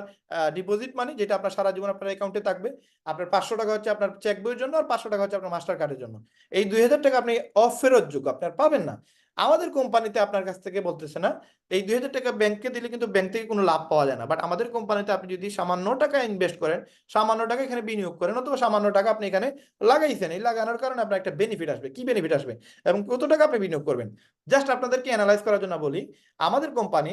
ডিপোজিট মানি, যেটা আপনার সারা জীবন আপনার অ্যাকাউন্টে থাকবে। আপনার 500 টাকা হচ্ছে আপনার চেক বইয়ের জন্য, আর 500 টাকা হচ্ছে আপনার মাস্টার কার্ডের জন্য। এই 2,000 টাকা আপনি অফ ফেরত যোগ্য, আপনার পাবেন না। আমাদের কোম্পানিতে আপনার কাছ থেকে বলতেছে না, এই 2,000 টাকা ব্যাংকে দিলে কিন্তু ব্যাংক থেকে কোনো লাভ পাওয়া যায় না। বাট আমাদের কোম্পানিতে আপনি যদি সামান্য টাকা ইনভেস্ট করেন, সামান্য টাকা এখানে বিনিয়োগ করেন, অথবা সামান্য টাকা আপনি এখানে লাগাইছেন, এই লাগানোর কারণে আপনার একটা বেনিফিট আসবে। কি বেনিফিট আসবে এবং কত টাকা আপনি বিনিয়োগ করবেন, জাস্ট আপনাদেরকে অ্যানালাইজ করার জন্য বলি। আমাদের কোম্পানি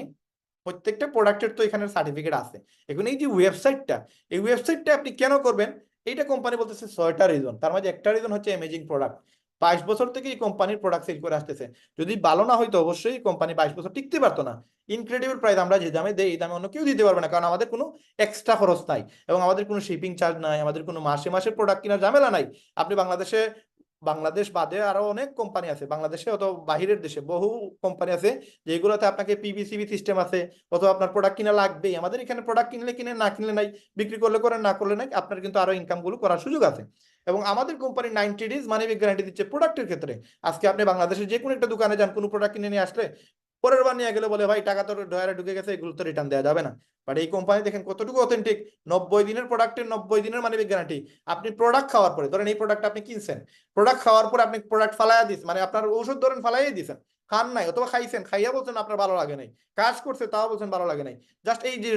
প্রত্যেকটা প্রোডাক্টের তো এখানে সার্টিফিকেট আছে। এখন এই যে ওয়েবসাইটটা, এই ওয়েবসাইটটা আপনি কেন করবেন, এইটা কোম্পানি বলতেছে 6টা রিজন। তার মধ্যে একটা রিজন হচ্ছে অ্যামেজিং প্রোডাক্ট। 22 বছর থেকে এই কোম্পানির প্রোডাক্ট সেল করে আসতেছে। যদি ভালো না হয়তো অবশ্যই কোম্পানি 22 বছর টিকতে পারতো না। ইনক্রেডিবল প্রাইস, আমরা যে দামে দেই এই দামে অন্য কেউ দিতে পারবে না, কারণ আমাদের কোনো এক্সট্রা খরচ নাই, এবং আমাদের কোনো শিপিং চার্জ নাই, আমাদের কোনো মাসে মাসে প্রোডাক্ট কেনার ঝামেলা নাই। আপনি বাংলাদেশ বাদে আরো অনেক কোম্পানি আছে, বাংলাদেশে অথবা বাহিরের দেশে বহু কোম্পানি আছে যেগুলোতে আপনাকে পিবিসিবি সিস্টেম আছে, অথবা আপনার প্রোডাক্ট কিনা লাগবেই। আমাদের এখানে প্রোডাক্ট কিনলে কিনে, না কিনলে নাই, বিক্রি করলে করেন, না করলে নাই, আপনার কিন্তু আরো ইনকাম গুলো করার সুযোগ আছে। এবং আমাদের company 90 days money back guarantee দিচ্ছে প্রোডাক্টের ক্ষেত্রে। আজকে আপনি বাংলাদেশের যে কোনো একটা দোকানে যান, কোনো প্রোডাক্ট কিনে নিয়ে আসলে পরের বার নিয়ে গেলে বলে ভাই টাকা তো ডয়ারে ঢুকে গেছে, এগুলো তো রিটার্ন দেওয়া যাবে না। বাট এই কোম্পানি দেখেন কতটুকু অথেন্টিক। 90 দিনের প্রোডাক্টের 90 দিনের মানি ব্যাক গ্যারান্টি। আপনি প্রোডাক্ট খাওয়ার পরে, ধরেন এই প্রোডাক্ট আপনি কিনছেন, প্রোডাক্ট খাওয়ার পরে আপনি প্রোডাক্ট ফালাইয়া দিস, মানে আপনার ঔষধ ধরেন ফালাইয়া দিচ্ছেন, খান নাই, অথবা খাইছেন, খাইয়া বলছেন আপনার ভালো লাগে নাই, কাজ করছে তাও বলছেন ভালো লাগে নাই, জাস্ট এই যে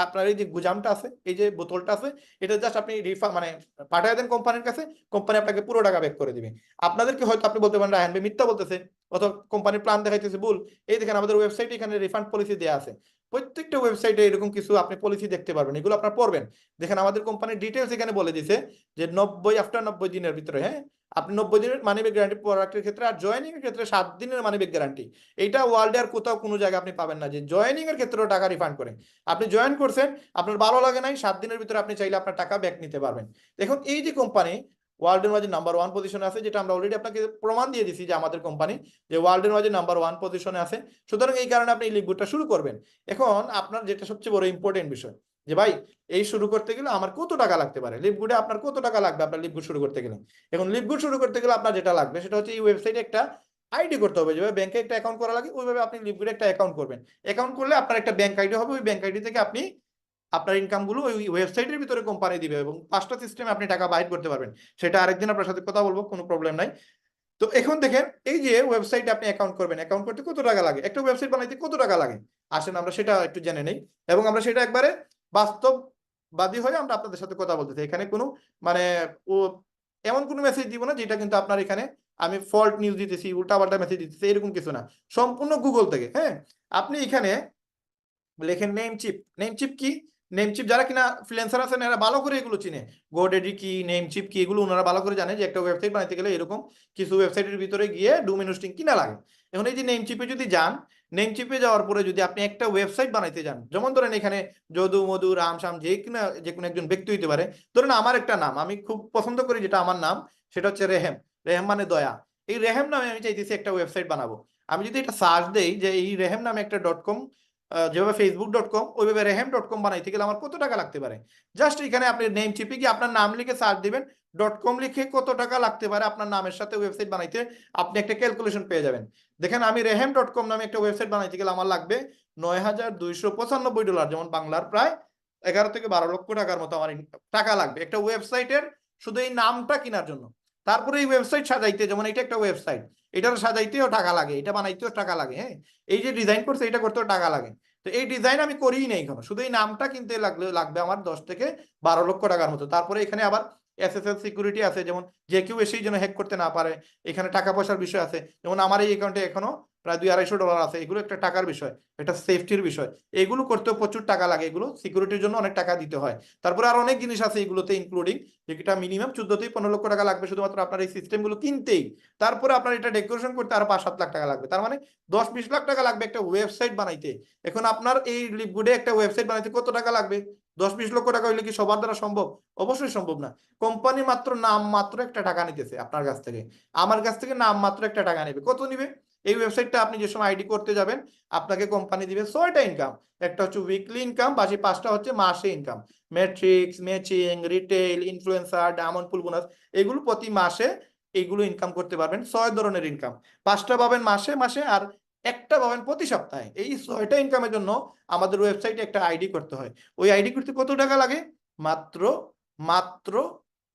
আপনার এই যে গুজামটা আছে, এই যে বোতলটা আছে, এটা জাস্ট আপনি মানে পাঠিয়ে দেন কোম্পানির কাছে, কোম্পানি আপনাকে পুরো টাকা ব্যাক করে দিবে। আপনাদেরকে হয়তো আপনি বলতে পারেন রায়হান ভাই মিথ্যা বলতেছে, অথবা কোম্পানির প্ল্যান দেখাইতেছে ভুল। এই দেখেন আমাদের ওয়েবসাইটে এখানে রিফান্ড পলিসি দেওয়া আছে। প্রত্যেকটা ওয়েবসাইটে এরকম কিছু আপনি পলিসি দেখতে পারবেন, এগুলো আপনার পড়বেন। দেখেন আমাদের কোম্পানির ডিটেলস এখানে বলে দিছে যে 90 দিনের ভিতরে, হ্যাঁ, আপনি 90 দিনের মানি ব্যাক গ্যারান্টি প্রোডাক্টের ক্ষেত্রে, আর জয়েনিং এর ক্ষেত্রে 7 দিনের মানি ব্যাক গ্যারান্টি। এইটা ওয়ার্ল্ডে আর কোথাও কোনো জায়গায় আপনি পাবেন না যে জয়েনিং এর ক্ষেত্রেও টাকা রিফান্ড করে। আপনি জয়েন করছেন, আপনার ভালো লাগে নাই, 7 দিনের ভিতরে আপনি চাইলে আপনার টাকা ব্যাক নিতে পারবেন। দেখুন এই যে কোম্পানি ওয়ার্ল্ডের মাঝে নাম্বার 1 পজিশনে আছে, যেটা আমরা অলরেডি আপনাকে প্রমাণ দিয়ে দিছি যে আমাদের কোম্পানি যে ওয়ার্ল্ডের মাঝে নাম্বার 1 পজিশনে আছে। সুতরাং এই কারণে আপনি এই লিগবুটটা শুরু করবেন। এখন আপনার যেটা সবচেয়ে বড় ইম্পর্টেন্ট বিষয়, যে ভাই এই শুরু করতে গেলে আমার কত টাকা লাগতে পারে, লিপগুডে আপনার কত টাকা লাগবে আপনার লিপগুড শুরু করতে গেলে। এখন লিপগুড শুরু করতে গেলে আপনার যেটা লাগবে সেটা হচ্ছে এই ওয়েবসাইটে একটা আইডি করতে হবে। যেভাবে ব্যাংকে একটা অ্যাকাউন্ট করা লাগে, ওইভাবে আপনি লিপগুডে একটা অ্যাকাউন্ট করবেন। অ্যাকাউন্ট করলে আপনার একটা ব্যাংক আইডি হবে, ওই ব্যাংক আইডি থেকে আপনি আপনার ইনকাম গুলো ওই ওয়েবসাইটের ভিতরে কোম্পানি দিবে, এবং 5টা সিস্টেমে আপনি টাকা বাইর করতে পারবেন। সেটা আরেকদিন আপনার সাথে কথা বলবো, কোনো প্রবলেম নাই। তো এখন দেখেন এই যে ওয়েবসাইটে আপনি অ্যাকাউন্ট করবেন, অ্যাকাউন্ট করতে কত টাকা লাগে, একটা ওয়েবসাইট বানাইতে কত টাকা লাগে, আসেন আমরা সেটা একটু জেনে নেই। এবং আমরা সেটা একবারে বাস্তববাদী হয়ে আমরা আপনাদের সাথে কথা বলতেছি। এখানে কোনো মানে ও এমন কোনো মেসেজ দিব না যেটা কিন্তু আপনার এখানে আমি ফল্ট নিউজ দিতেছি, উল্টাপাল্টা মেসেজ দিতেছি, এরকম কিছু না, সম্পূর্ণ গুগল থেকে। হ্যাঁ, আপনি এখানে লেখেন নেমচিপ। নেমচিপ কি? নেমচিপ যারা কিনা ফ্রিল্যান্সার আছেন এরা ভালো করে এগুলো চিনে। গোডেডি কি, নেমচিপ কি, এগুলো ওনারা ভালো করে জানে যে একটা ওয়েবসাইট বানাইতে গেলে এরকম কিছু ওয়েবসাইটের ভিতরে গিয়ে ডোমেইন হোস্টিং কিনা লাগে। এখন এই যে নেমচিপে যদি যান, নেমচিপে যাওয়ার পরে যদি আপনি একটা ওয়েবসাইট বানাইতে যান, যেমন ধরেন এখানে যদু মধু রাম শাম যে কোনো একজন ব্যক্তি হইতে পারে। ধরেন আমার একটা নাম আমি খুব পছন্দ করি, যেটা আমার নাম, সেটা হচ্ছে রেহেম। রেহেম মানে দয়া। এই রেহেম নামে আমি চাইতেছি একটা ওয়েবসাইট বানাবো। আমি যদি এটা সার্চ দেই যে এই রেহেম নামে একটা .com, যেভাবে facebook.com ওইভাবে rehem.com বানাইতে গেলে আমার কত টাকা লাগতে পারে, জাস্ট এখানে আপনি নেম চিপে গিয়ে আপনার নাম লিখে সার্চ দিবেন, .com লিখে কত টাকা লাগতে পারে আপনার নামের সাথে ওয়েবসাইট বানাইতে, আপনি একটা ক্যালকুলেশন পেয়ে যাবেন। দেখেন আমি rehem.com নামে একটা ওয়েবসাইট বানাইতে গেলে আমার লাগবে $9,295, যেমন বাংলার প্রায় 11 থেকে 12 লক্ষ টাকার মতো আমার টাকা লাগবে একটা ওয়েবসাইটের শুধু এই নামটা কেনার জন্য। তারপরে এই ওয়েবসাইট সাজাইতে, যেমন এটা একটা ওয়েবসাইট, এটার সাজাইতেও টাকা লাগে, এটা বানাইতেও টাকা লাগে, হ্যাঁ, এই যে ডিজাইন করছে এটা করতেও টাকা লাগে। তো এই ডিজাইন আমি করিই নেই এখনো, শুধু এই নামটা কিনতে লাগবে আমার 10 থেকে 12 লক্ষ টাকার মতো। তারপরে এখানে আবার এসএসএল সিকিউরিটি আছে, যেমন যে কেউ এসেই যেন হ্যাক করতে না পারে। এখানে টাকা পয়সার বিষয় আছে, যেমন আমার এই অ্যাকাউন্টে এখনো প্রায় $200-250 আছে, এগুলো একটা টাকার বিষয়, এটা সেফটির বিষয়। এগুলো করতেও প্রচুর টাকা লাগে, এগুলো সিকিউরিটির জন্য অনেক টাকা দিতে হয়। তারপরে আর অনেক জিনিস আছে এগুলোতে ইনক্লুডিং, যেটা মিনিমাম 14 থেকে 15 লক্ষ টাকা লাগবে শুধুমাত্র আপনার এই সিস্টেমগুলো কিনতেই। তারপরে আপনার এটা ডেকোরেশন করতে আরো 5-7 লাখ টাকা লাগবে, তার মানে 10-20 লাখ টাকা লাগবে একটা ওয়েবসাইট বানাইতে। এখন আপনার এই লিপগুডে একটা ওয়েবসাইট বানাইতে কত টাকা লাগবে? 10-20 লক্ষ টাকা হইলে কি সবার দ্বারা সম্ভব? অবশ্যই সম্ভব না। কোম্পানি মাত্র নাম মাত্র একটা টাকা নিতেছে আপনার কাছ থেকে, আমার কাছ থেকে নাম মাত্র একটা টাকা নেবে। কত নিবে? এই ওয়েবসাইটটা আপনি যে সময় আইডি করতে যাবেন আপনাকে কোম্পানি দিবে 6টা ইনকাম। একটা হচ্ছে উইকলি ইনকাম, বাকি 5টা হচ্ছে মাসে income. Matrix, matching, retail, influencer, diamond pool bonus, এগুলো প্রতি মাসে এইগুলো ইনকাম করতে পারবেন। 6 ধরনের ইনকাম, 5টা পাবেন মাসে মাসে আর একটা পাবেন প্রতি সপ্তাহে। এই 6টা ইনকামের জন্য আমাদের ওয়েবসাইটে একটা আইডি করতে হয়। ওই আইডি করতে কত টাকা লাগে? মাত্র মাত্র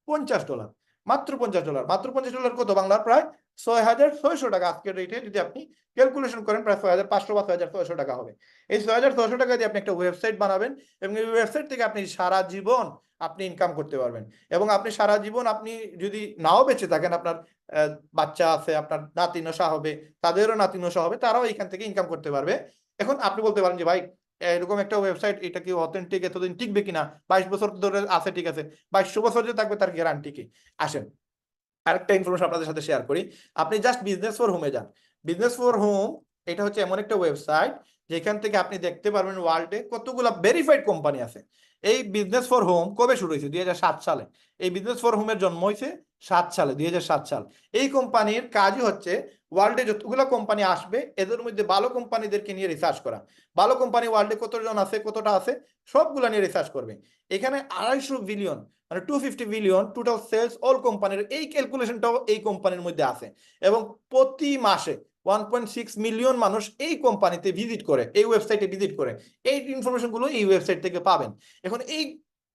$50। মাত্র $50। মাত্র $50 কত বাংলার? প্রায় 6,600 টাকা। আজকের রেটে যদি আপনি ক্যালকুলেশন করেন প্রায় 6,500 বা 6,600 টাকা হবে। এই 6,600 টাকা দিয়ে আপনি একটা ওয়েবসাইট বানাবেন এবং এই ওয়েবসাইট থেকে আপনি সারা জীবন আপনি ইনকাম করতে পারবেন। এবং আপনি সারা জীবন, আপনি যদি নাও বেঁচে থাকেন, আপনার বাচ্চা আছে, আপনার নাতি নশা হবে, তাদেরও নাতি নশা হবে, তারাও এখান থেকে ইনকাম করতে পারবে। এখন আপনি বলতে পারেন যে ভাই এরকম একটা ওয়েবসাইট, এটা কি অথেন্টিক, এতদিন টিকবে কিনা? 22 বছর ধরে আছে, ঠিক আছে, 2200 বছর যে থাকবে তার গ্যারান্টি কি? আসেন আরেকটা ইনফরমেশন আপনাদের সাথে শেয়ার করি। আপনি জাস্ট বিজনেস ফর হোমে যান। বিজনেস ফর হোম এটা হচ্ছে এমন একটা ওয়েবসাইট যেখান থেকে আপনি দেখতে পারবেন ওয়ার্ল্ডে কতগুলো ভেরিফাইড কোম্পানি আছে। এই বিজনেস ফর হোম কবে শুরু হয়েছে? 2007 সালে। এই বিজনেস ফর হোমের জন্ম হয়েছে 7 সালে, 2007 সাল। এই কোম্পানির কাজই হচ্ছে ওয়ার্ল্ডে যতগুলো কোম্পানি আসবে এদের মধ্যে ভালো কোম্পানিদেরকে নিয়ে রিসার্চ করা। ভালো কোম্পানি ওয়ার্ল্ডে কতজন আছে, কতটা আছে, সবগুলো নিয়ে রিসার্চ করবে। এখানে 250 বিলিয়ন, মানে 250 বিলিয়ন টোটাল সেলস অল কোম্পানির, এই ক্যালকুলেশনটাও এই কোম্পানির মধ্যে আছে। এবং প্রতি মাসে 1.6 মিলিয়ন মানুষ এই কোম্পানিতে ভিজিট করে, এই ওয়েবসাইটে ভিজিট করে। এই ইনফরমেশনগুলো এই ওয়েবসাইট থেকে পাবেন। এখন এই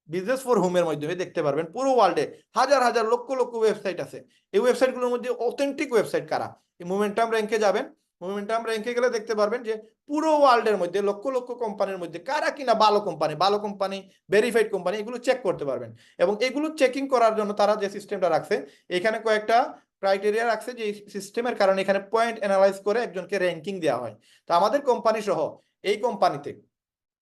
বিজনেস ফর হোমের মাধ্যমে দেখতে পারবেন পুরো ওয়ার্ল্ডে হাজার হাজার লক্ষ লক্ষ ওয়েবসাইট আছে। এই ওয়েবসাইটগুলোর মধ্যে অথেন্টিক ওয়েবসাইট কারা? এই মোমেন্টাম র্যাঙ্কে যাবেন। মোমেন্টাম র্যাঙ্কে গেলে দেখতে পারবেন যে পুরো ওয়ার্ল্ডের মধ্যে লক্ষ লক্ষ কোম্পানির মধ্যে কারা কিনা ভালো কোম্পানি, ভেরিফাইড কোম্পানি, এগুলো চেক করতে পারবেন। এবং এগুলো চেকিং করার জন্য তারা যে সিস্টেমটা রাখছে, এখানে কয়েকটা ক্রাইটেরিয়া রাখছে, যে সিস্টেমের কারণে এখানে পয়েন্ট অ্যানালাইজ করে একজনকে র্যাঙ্কিং দেওয়া হয়। তো আমাদের কোম্পানি সহ এই কোম্পানিতে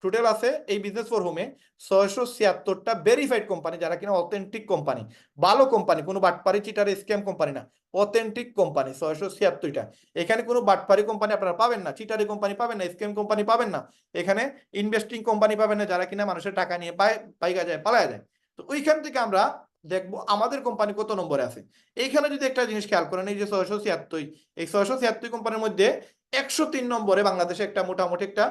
টোটাল আছে এই বিজনেস ফর হোমে 676টা ভেরিফাইড কোম্পানি, যারা কিনা অথেন্টিক কোম্পানি, ভালো কোম্পানি, কোনো বাটপারি চিটার স্ক্যাম কোম্পানি না, অথেন্টিক কোম্পানি 676টা। এখানে কোনো বাটপারি কোম্পানি আপনারা পাবেন না, চিটারি কোম্পানি পাবেন না, স্ক্যাম কোম্পানি পাবেন না, এখানে ইনভেস্টিং কোম্পানি পাবেন না, যারা কিনা মানুষের টাকা নিয়ে পাইগা যায়, পালায়া যায়। তো ওইখান থেকে আমরা দেখবো আমাদের কোম্পানি কত নম্বরে আছে। এইখানে যদি একটা জিনিস খেয়াল করেন, এই যে 676, এই 676 কোম্পানির মধ্যে 103 নম্বরে বাংলাদেশে একটা মোটামুটি একটা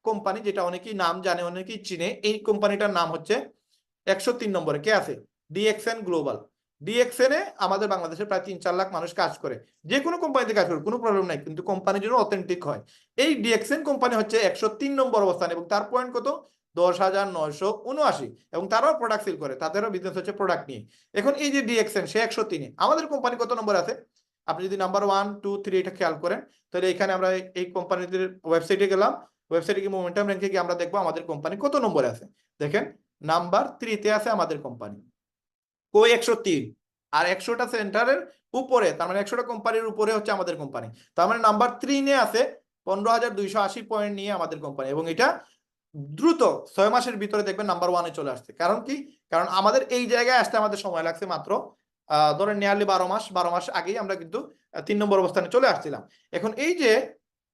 কোম্পানি, যেটা অনেকেই নাম জানে, অনেকেই চিনে। এই কোম্পানিটার নাম হচ্ছে 103 নম্বরে কে আছে? DXN global. ডিএক্সএন-এ আমাদের বাংলাদেশে প্রায় 3-4 লাখ মানুষ কাজ করে। যে কোনো কোম্পানিতে কাজ করে, কোনো প্রবলেম নাই, কিন্তু কোম্পানি যেন অথেন্টিক হয়। এই ডিএক্সএন কোম্পানি হচ্ছে 103 নম্বর অবস্থান এবং তার পয়েন্ট কত? 10,979। এবং তারাও প্রোডাক্ট সেল করে, তাদেরও বিজনেস হচ্ছে প্রোডাক্ট নিয়ে। এখন এই যে ডিএক্সএন, সে 103-এ, আমাদের কোম্পানি কত নম্বর আছে? আপনি যদি নাম্বার 1, 2, 3 এটা খেয়াল করেন, তাহলে এখানে আমরা এই কোম্পানিদের ওয়েবসাইটে গেলাম। ওয়েবসাইটে গিয়ে মোমেন্টাম র্যাঙ্কে গিয়ে আমরা দেখবো আমাদের কোম্পানি কত নম্বরে আছে। দেখেন নাম্বার 3-তে আছে আমাদের কোম্পানি, কই 103। আর 100টা সেন্টারের উপরে, তার মানে 100টা কোম্পানির উপরে হচ্ছে আমাদের কোম্পানি। তার মানে নাম্বার 3 আছে 15,280 পয়েন্ট নিয়ে আমাদের কোম্পানি। এবং এটা দ্রুত 6 মাসের ভিতরে দেখবেন নাম্বার 1-এ চলে আসছে। কারণ কি? কারণ আমাদের এই জায়গায় আসতে আমাদের সময় লাগছে মাত্র ধরেন নিয়ারলি 12 মাস আগেই আমরা কিন্তু 3 নম্বর অবস্থানে চলে আসছিলাম। এখন এই যে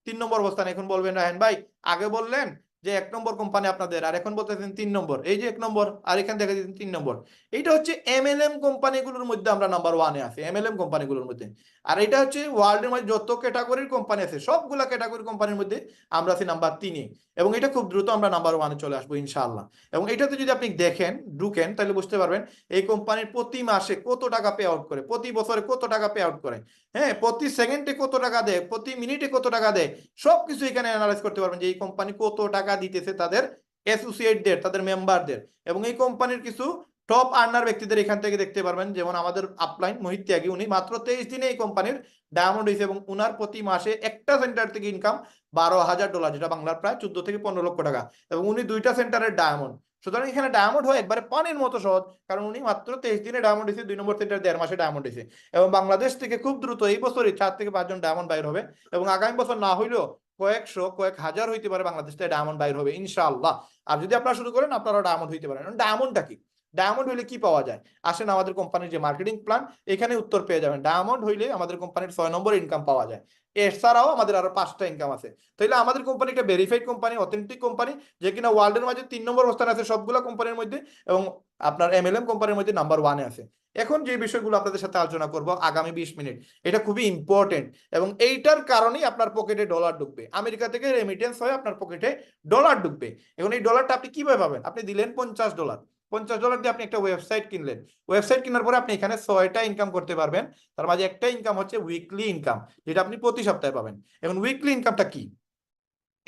3 নম্বর অবস্থানে, এখন বলবেন রায়হান ভাই আগে বললেন যে 1 নম্বর কোম্পানি আপনাদের, আর এখন বলতেছেন 3 নম্বর। এই যে 1 নম্বর আর এখানে দেখা দিচ্ছেন 3 নম্বর। এইটা হচ্ছে এমএলএম কোম্পানিগুলোর মধ্যে আমরা নাম্বার 1-এ আছি, এমএলএম কোম্পানিগুলোর মধ্যে। আর এটা হচ্ছে ওয়ার্ল্ডের মধ্যে যত ক্যাটাগরির কোম্পানি আছে সবগুলা ক্যাটাগরি কোম্পানির মধ্যে আমরা আছি নাম্বার 3-এ। এবং এটা খুব দ্রুত আমরা নাম্বার 1-এ চলে আসবো ইনশাআল্লাহ। এবং এটাতে যদি আপনি দেখেন, ঢুকেন, তাহলে বুঝতে পারবেন এই কোম্পানির প্রতি মাসে কত টাকা পে আউট করে, প্রতি বছরে কত টাকা পে আউট করে, হ্যাঁ, প্রতি সেকেন্ডে কত টাকা দেয়, প্রতি মিনিটে কত টাকা দেয়, সবকিছু এখানে অ্যানালাইজ করতে পারবেন যে এই কোম্পানি কত টাকা দিতেছে তাদের অ্যাসোসিয়েটদের, তাদের মেম্বারদের। এবং এই কোম্পানির কিছু টপ আর্নার ব্যক্তিদের এখান থেকে দেখতে পারবেন। যেমন আমাদের আপলাইন মোহিত ত্যাগী, উনি মাত্র 23 দিনে এই কোম্পানির ডায়মন্ড হয়েছে এবং উনার প্রতি মাসে একটা সেন্টার থেকে ইনকাম $12,000, যেটা বাংলার প্রায় 14 থেকে 15 লক্ষ টাকা। এবং উনি 2টা সেন্টারের ডায়মন্ড। সুতরাং এখানে ডায়মন্ড হয় একবারে পানির মতো সহজ, কারণ উনি মাত্র 23 দিনে ডায়মন্ড হয়েছে, 2 নম্বর সেন্টার 1.5 মাসে ডায়মন্ড হয়েছে। এবং বাংলাদেশ থেকে খুব দ্রুত এই বছরই 4 থেকে 5 জন ডায়মন্ড বাইর হবে। এবং আগামী বছর না হইলেও কয়েকশো, কয়েক হাজার হইতে পারে বাংলাদেশ থেকে ডায়মন্ড বাইর হবে ইনশাআল্লাহ। আর যদি আপনারা শুরু করেন আপনারা ডায়মন্ড হইতে পারেন। ডায়মন্ডটা কি? ডায়মন্ড হইলে কি পাওয়া যায়? আসেন আমাদের কোম্পানির যে মার্কেটিং প্ল্যান, এখানে উত্তর পেয়ে যাবেন। ডায়মন্ড হইলে আমাদের কোম্পানির 6 নম্বর ইনকাম পাওয়া যায়। এছাড়াও আমাদের আরো 5টা ইনকাম আছে। তাইলে আমাদের কোম্পানি একটা ভেরিফাইড কোম্পানি, অথেন্টিক কোম্পানি, যে কিনা ওয়ার্ল্ডের মাঝে 3 নম্বর অবস্থানে আছে সবগুলো কোম্পানির মধ্যে, এবং আপনার MLM কোম্পানির মধ্যে নাম্বার 1-এ আছে। এখন যে বিষয়গুলো আপনাদের সাথে আলোচনা করব আগামী 20 মিনিট, এটা খুবই ইম্পর্টেন্ট, এবং এইটার কারণেই আপনার পকেটে ডলার ঢুকবে। আমেরিকা থেকে রেমিটেন্স হয়ে আপনার পকেটে ডলার ঢুকবে। এখন এই ডলারটা আপনি কিভাবে পাবেন? আপনি দিলেন $50, $50 দিয়ে আপনি একটা ওয়েবসাইট কিনলেন। ওয়েবসাইট কেনার পরে আপনি এখানে 6টা ইনকাম করতে পারবেন। তার মাঝে একটা ইনকাম হচ্ছে উইকলি ইনকাম, যেটা আপনি প্রতি সপ্তাহে পাবেন। এখন উইকলি ইনকামটা কি?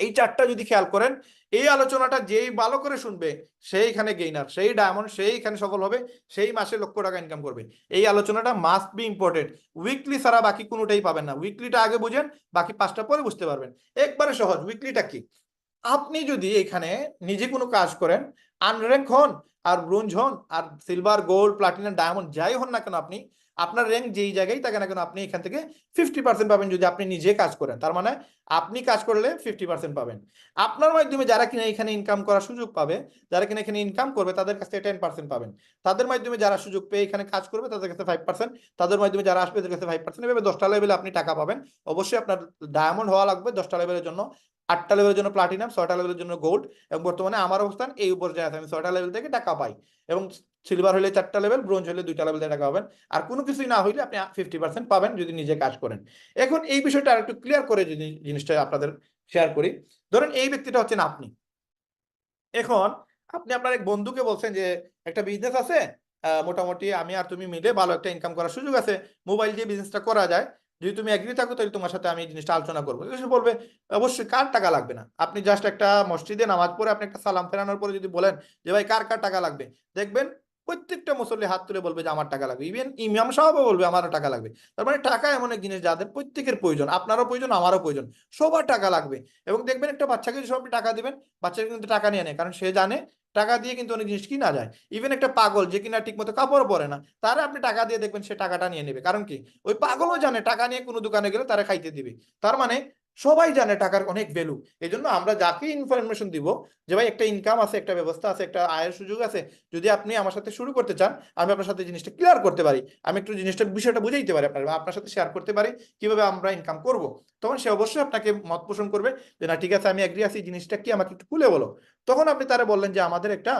এই 4টা যদি খেয়াল করেন, এই আলোচনাটা যেই ভালো করে শুনবে সেইখানে গেইনার, সেই ডায়মন্ড, সেইখানে সফল হবে, সেই মাসে লক্ষ টাকা ইনকাম করবে। এই আলোচনাটা মাস্ট বি ইম্পর্টেন্ট। উইকলি ছাড়া বাকি কোনোটাই পাবেন না। উইকলিটা আগে বুঝেন, বাকি 5টা পরে বুঝতে পারবেন। একবারে সহজ। উইকলিটা কি? আপনি যদি এখানে নিজে কোনো কাজ করেন, আনর্যাঙ্ক হন আর ব্রোঞ্জ হন আর সিলভার, গোল্ড, প্লাটিনাম, ডায়মন্ড যাই হন না কেন, আপনি আপনার র্যাঙ্ক যেই জায়গায় থাকে না কেন, আপনি এখান থেকে 50% পাবেন যদি আপনি নিজে কাজ করেন। তার মানে আপনি কাজ করলে 50% পাবেন। আপনার মাধ্যমে যারা কিনা এখানে ইনকাম করার সুযোগ পাবে, যারা কিনা এখানে ইনকাম করবে, তাদের কাছে 10% পাবেন। তাদের মাধ্যমে যারা সুযোগ পেয়ে এখানে কাজ করবে, তাদের কাছে 5%, তাদের মাধ্যমে যারা আসবে তাদের কাছে 5%। এভাবে 10টা লেভেলে আপনি টাকা পাবেন। অবশ্যই আপনার ডায়মন্ড হওয়া লাগবে 10টা লেভেলের জন্য, 8টা লেভেলের জন্য প্লাটিনাম, 6টা লেভেলের জন্য গোল্ড, এবং বর্তমানে আমার অবস্থান এই পর্যায়ে আছে, আমি 6টা লেভেল থেকে টাকা পাই। এবং সিলভার হলে 4টা লেভেল, ব্রোঞ্জ হলে 2টা লেভেল থেকে টাকা পাবেন। আর কোনো কিছুই না হইলে আপনি 50% পাবেন যদি নিজে কাজ করেন। এখন এই বিষয়টা আর একটু ক্লিয়ার করে যদি জিনিসটা আপনাদের শেয়ার করি, ধরেন এই ব্যক্তিটা হচ্ছেন আপনি। এখন আপনি আপনার এক বন্ধুকে বলছেন যে একটা বিজনেস আছে, মোটামুটি আমি আর তুমি মিলে ভালো একটা ইনকাম করার সুযোগ আছে, মোবাইল দিয়ে বিজনেসটা করা যায়, যদি তুমি এগ্রি থাকো তাহলে তোমার সাথে আমি এই জিনিসটা আলোচনা করবো। সে বলবে অবশ্যই, কার টাকা লাগবে না? আপনি জাস্ট একটা মসজিদে নামাজ পড়ে আপনি একটা সালাম ফেরানোর পরে যদি বলেন যে ভাই কার কার টাকা লাগবে, দেখবেন প্রত্যেকটা মুসল্লি হাত তুলে বলবে যে আমার টাকা লাগবে। ইভেন ইমাম সাহেবও বলবে আমারও টাকা লাগবে। তার মানে টাকা এমন এক জিনিস যাদের প্রত্যেকের প্রয়োজন, আপনারও প্রয়োজন, আমারও প্রয়োজন, সবার টাকা লাগবে। এবং দেখবেন একটা বাচ্চাকে যদি আপনি টাকা দিবেন, বাচ্চাকে কিন্তু টাকা নিয়ে নেয়, কারণ সে জানে টাকা দিয়ে কিন্তু অনেক জিনিস কিনা যায়। ইভেন একটা পাগল যে কিনা ঠিক মতো কাপড় পরে না, তারা আপনি টাকা দিয়ে দেখবেন সে টাকাটা নিয়ে নেবে। কারণ কি? ওই পাগলও জানে টাকা নিয়ে কোনো দোকানে গেলে তারা খাইতে দিবে। তার মানে সবাই জানে টাকার অনেক ভ্যালু। এই জন্য আমরা যাকে ইনফরমেশন দিব যে ভাই একটা ইনকাম আছে, একটা ব্যবস্থা আছে, একটা আয়ের সুযোগ আছে, যদি আপনি আমার সাথে শুরু করতে চান, আমি আপনার সাথে জিনিসটা ক্লিয়ার করতে পারি, আমি একটু জিনিসটা বিষয়টা বুঝাইতে পারি আপনার, আপনার সাথে শেয়ার করতে পারি কিভাবে আমরা ইনকাম করব, তখন সে অবশ্যই আপনাকে মত পোষণ করবে যে না ঠিক আছে আমি এগ্রি আছি, জিনিসটা কি আমাকে একটু খুলে বলো। তখন আপনি তারা বললেন যে আমাদের একটা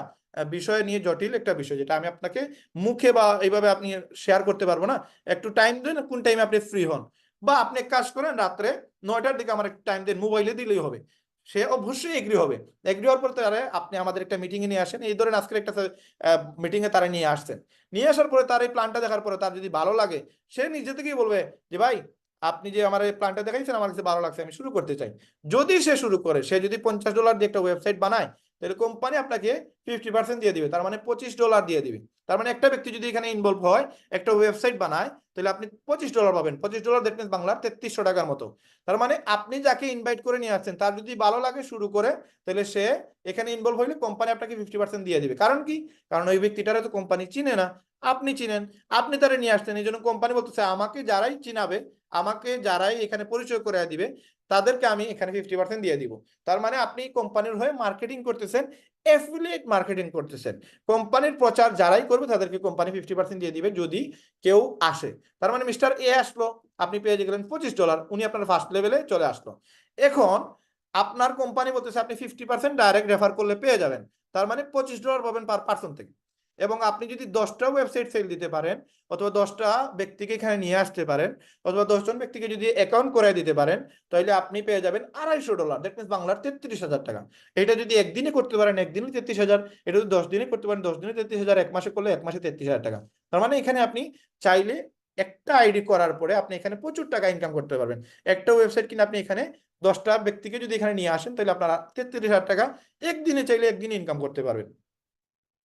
বিষয় নিয়ে জটিল একটা বিষয়, যেটা আমি আপনাকে মুখে বা এইভাবে আপনি শেয়ার করতে পারবো না, একটু টাইম দেন, কোন টাইমে আপনি ফ্রি হন, বা আপনি এক কাজ করেন রাত্রে 9টার দিকে আমার একটু টাইম দেন, মোবাইলে দিলেই হবে। সে অবশ্যই এগ্রি হবে। এগ্রি হওয়ার পর তারা আপনি আমাদের একটা মিটিং এ নিয়ে আসেন। এই ধরেন আজকের একটা মিটিং এ তারা নিয়ে আসছেন, নিয়ে আসার পরে তার এই প্ল্যানটা দেখার পরে তার যদি ভালো লাগে, সে নিজে থেকেই বলবে যে ভাই আপনি যে আমার এই প্ল্যানটা দেখাইছেন আমার কাছে ভালো লাগছে, আমি শুরু করতে চাই। যদি সে শুরু করে, সে যদি $50 দিয়ে একটা ওয়েবসাইট বানায়, তাহলে কোম্পানি আপনাকে 50% দিয়ে দিবে, তার মানে $25 দিয়ে দিবে। তার মানে একটা ব্যক্তি যদি এখানে ইনভলভ হয়, একটা ওয়েবসাইট বানায়, তাহলে আপনি $25 পাবেন। $25 দ্যাট মিন্স বাংলার 3300 টাকার মতো। তার মানে আপনি যাকে ইনভাইট করে নিয়ে আসছেন, তার যদি ভালো লাগে শুরু করে, তাহলে সে এখানে ইনভলভ হইলে কোম্পানি আপনাকে 50% দিয়ে দিবে। কারণ কি? কারণ ওই ব্যক্তিটারে তো কোম্পানি চিনে না, আপনি চিনেন, আপনি তারা নিয়ে আসছেন। এই জন্য কোম্পানি বলতেছে আমাকে যারাই চিনাবে, আমাকে যারাই এখানে পরিচয় করে দিবে, তাদেরকে আমি এখানে 50% দিয়ে দিব। তার মানে আপনি কোম্পানির হয়ে মার্কেটিং করতেছেন, অ্যাফিলিয়েট মার্কেটিং করতেছেন। কোম্পানির প্রচার যারাই করবে তাদেরকে কোম্পানি 50% দিয়ে দিবে যদি কেউ আসে। তার মানে মিস্টার এ আসলো, আপনি পেয়ে গেলেন $25, উনি আপনার ফার্স্ট লেভেলে চলে আসলো। এখন আপনার কোম্পানি বলতেছে আপনি 50% ডাইরেক্ট রেফার করলে পেয়ে যাবেন। তার মানে $25 পাবেন পার পার্সন থেকে। এবং আপনি যদি 10টা ওয়েবসাইট সেল দিতে পারেন, অথবা 10টা ব্যক্তিকে এখানে নিয়ে আসতে পারেন, অথবা 10 জন ব্যক্তিকে যদি অ্যাকাউন্ট করে দিতে পারেন, তাহলে আপনি পেয়ে যাবেন $250, দ্যাট মিনস বাংলার 33,000 টাকা। এটা যদি একদিনে করতে পারেন, একদিনে 33,000, এটা যদি 10 দিনে করতে পারেন, 10 দিনে 33,000, এক মাসে করলে এক মাসে 33,000 টাকা। তার মানে এখানে আপনি চাইলে একটা আইডি করার পরে আপনি এখানে প্রচুর টাকা ইনকাম করতে পারবেন। একটা ওয়েবসাইট কিনে আপনি এখানে 10টা ব্যক্তিকে যদি এখানে নিয়ে আসেন, তাহলে আপনারা 33,000 টাকা একদিনে চাইলে একদিনে ইনকাম করতে পারবেন।